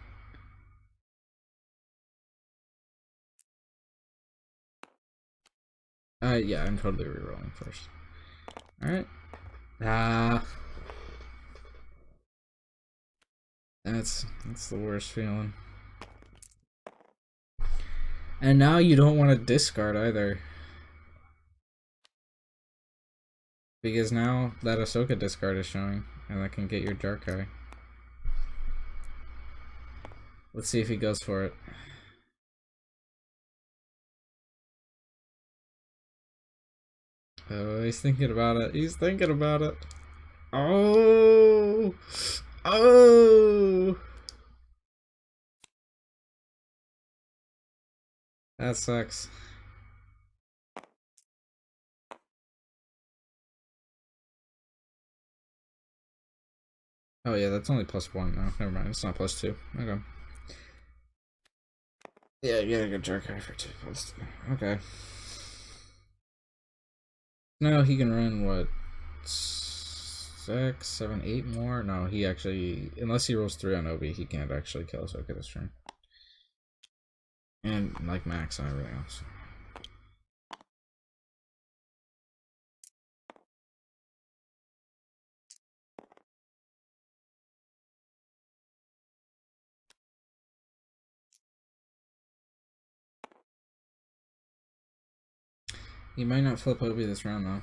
Yeah, I'm totally rerolling first. Alright. That's the worst feeling. And now you don't want to discard either. Because now that Ahsoka discard is showing, and that can get your Jarkai. Let's see if he goes for it. Oh, he's thinking about it. He's thinking about it. Oh! Oh! That sucks. Oh yeah, that's only +1 now. Never mind, it's not +2. Okay. Yeah, you gotta go jerk high for 2 +2. Okay. Now he can run what, 6, 7, 8 more? No, he actually, unless he rolls 3 on Obi, he can't actually kill Ahsoka this turn. And like Max and everything else. He might not flip Obi this round though.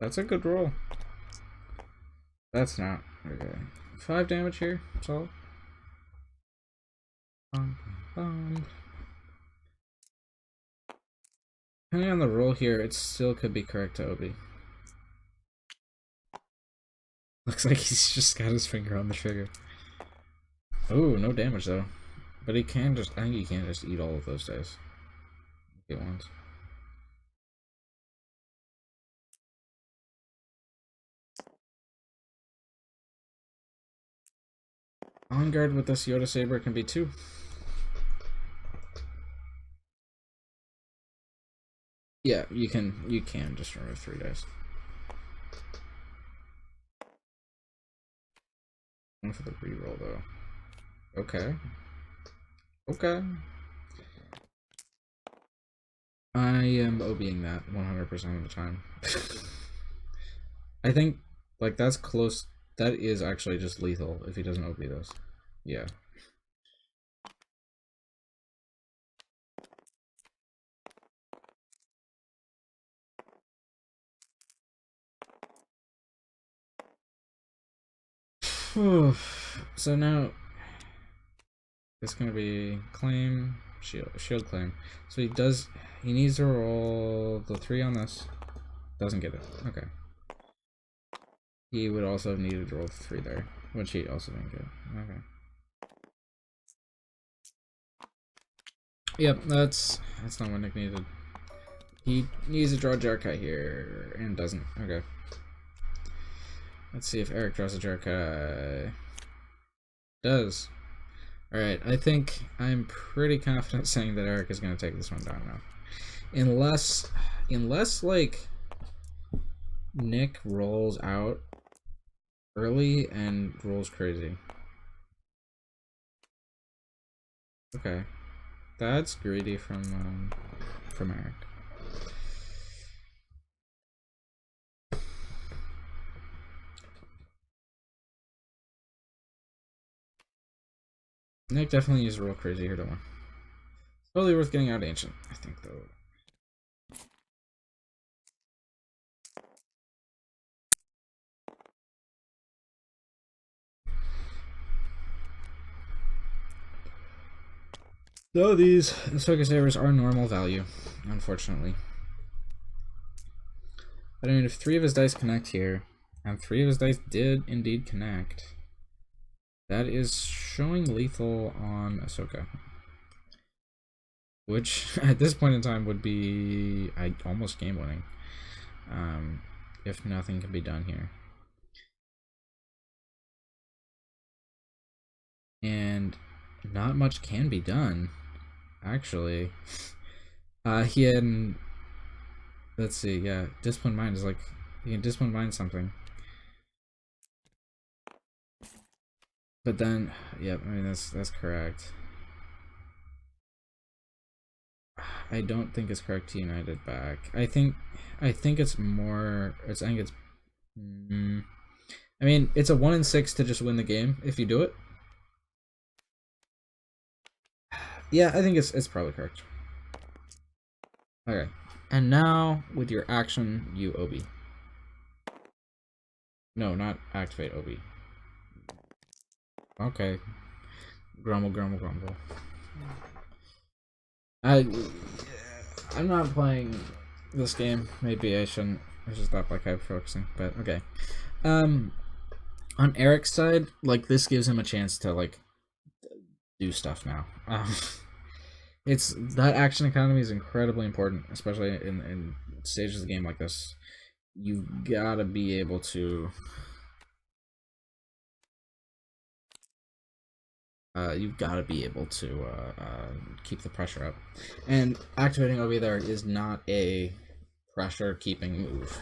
That's a good roll. That's not. Okay. 5 damage here. That's all. Depending on the roll here, it still could be correct to Obi. Looks like he's just got his finger on the trigger. Oh, no damage though. But he can just, I think he can just eat all of those dice. Get ones. On guard with this Yoda Saber can be 2. Yeah, you can just remove 3 dice. One for the reroll though. Okay. Okay. I am OBing that 100% of the time. I think like that's close. That is actually just lethal if he doesn't OB those. Yeah. So now it's gonna be claim, shield claim. So he needs to roll the 3 on this. Doesn't get it. Okay. He would also have needed to roll 3 there, which he also didn't get. Okay. Yep, that's not what Nick needed. He needs to draw Jarkai here, and doesn't. Okay. Let's see if Eric draws a Jarkai. Does. Alright, I think I'm pretty confident saying that Eric is going to take this one down now. Unless like, Nick rolls out early and rolls crazy. Okay. That's greedy from Eric. Nick definitely used a roll crazy here, don't worry. Totally worth getting out Ancient, I think, though. So these Ahsoka Sabers are normal value, unfortunately. But I mean, if 3 of his dice connect here, and 3 of his dice did indeed connect, that is showing lethal on Ahsoka. Which, at this point in time, would be almost game winning. If nothing can be done here. And not much can be done, actually. He had, let's see, yeah, Disciplined Mind is like, you can Disciplined Mind something. But then, yep, I mean, that's correct. I don't think it's correct to unite it back. I think it's more, I think it's, I mean, it's a 1 in 6 to just win the game if you do it. Yeah, I think it's probably correct. Okay, and now with your action, you OB. No, not activate OB. Okay. Grumble, grumble, grumble. I'm not playing this game. Maybe I shouldn't. I should stop like hyper focusing. But okay. On Eric's side, like this gives him a chance to like do stuff now. It's that action economy is incredibly important, especially in stages of the game like this. You've gotta be able to. You've got to be able to keep the pressure up. And activating OB there is not a pressure keeping move.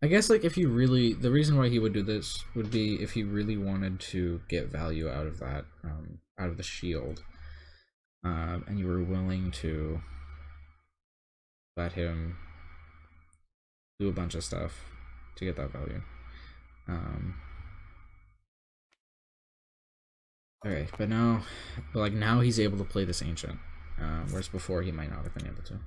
I guess like if you really, the reason why he would do this would be if he really wanted to get value out of that, out of the shield, and you were willing to let him do a bunch of stuff to get that value. Okay, but now he's able to play this ancient, whereas before he might not have been able to.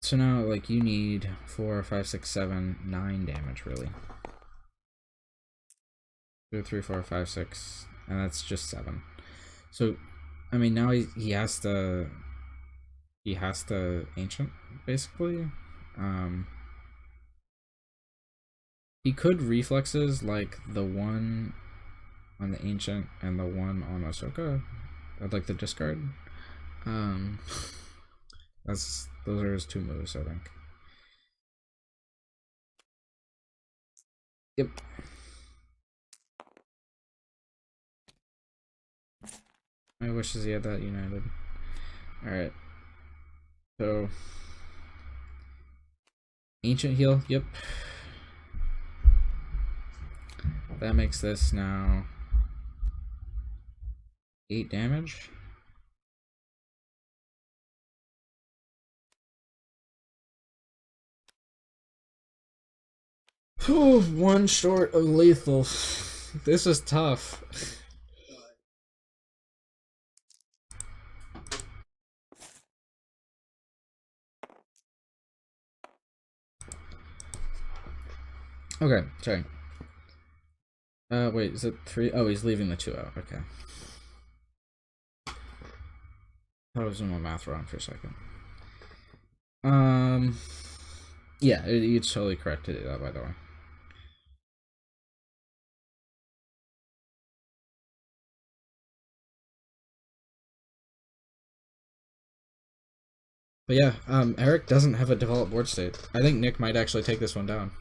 So now, like, you need 4, 5, 6, 7, 9 damage, really. 2, 3, 4, 5, 6, and that's just 7. So, I mean, now he has to ancient, basically. He could reflexes like the one on the ancient and the one on Ahsoka. I'd like the discard. Those are his 2 moves, I think. Yep. I wishes he had that united. Alright. So ancient heal, yep. That makes this now 8 damage. Whew, 1 short of lethal. This is tough. Okay, sorry. Wait, is it 3? Oh, he's leaving the 2 out. Okay. I was doing my math wrong for a second. Yeah, you're totally correct to do that, by the way. But yeah, Eric doesn't have a developed board state. I think Nick might actually take this one down.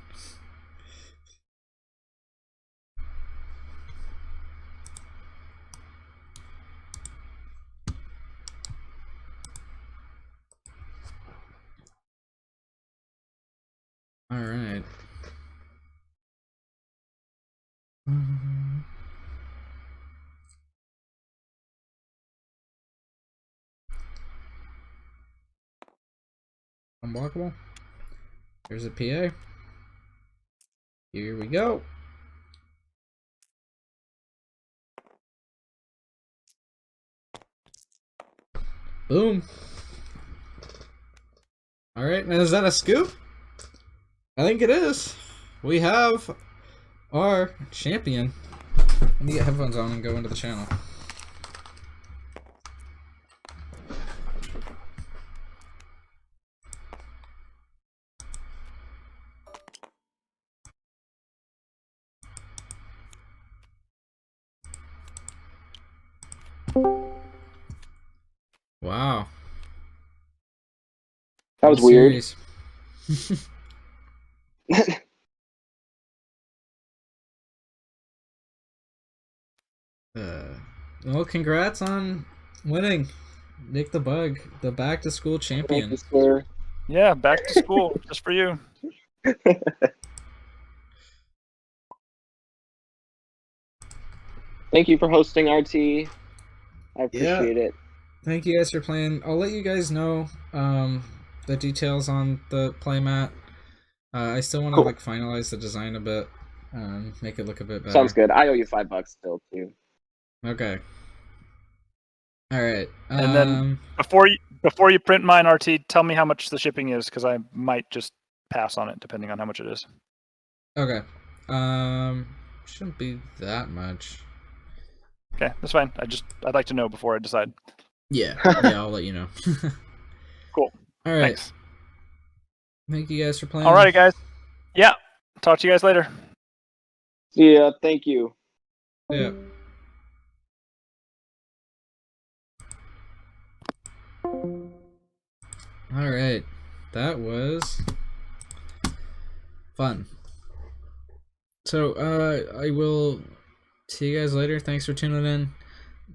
All right. Unblockable. Here's a PA. Here we go. Boom. All right, now is that a scoop? I think it is. We have our champion. Let me get headphones on and go into the channel. Wow. That was weird. Well, congrats on winning, Nick the Bug, the back to school champion. Thank you, sir. Yeah, back to school just for you. Thank you for hosting RT. I appreciate it. Thank you guys for playing. I'll let you guys know the details on the playmat I still want to Cool. like finalize the design a bit, make it look a bit better. Sounds good. I owe you $5 still too. Okay. All right. And then before you print mine, RT, tell me how much the shipping is, because I might just pass on it depending on how much it is. Okay. Shouldn't be that much. Okay, that's fine. I'd like to know before I decide. Yeah. Yeah, I'll let you know. Cool. All right. Thanks. Thank you guys for playing. Alrighty, guys. Yeah. Talk to you guys later. Yeah, thank you. Yeah. All right. That was fun. So, I will see you guys later. Thanks for tuning in.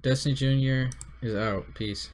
Destiny Jr. is out. Peace.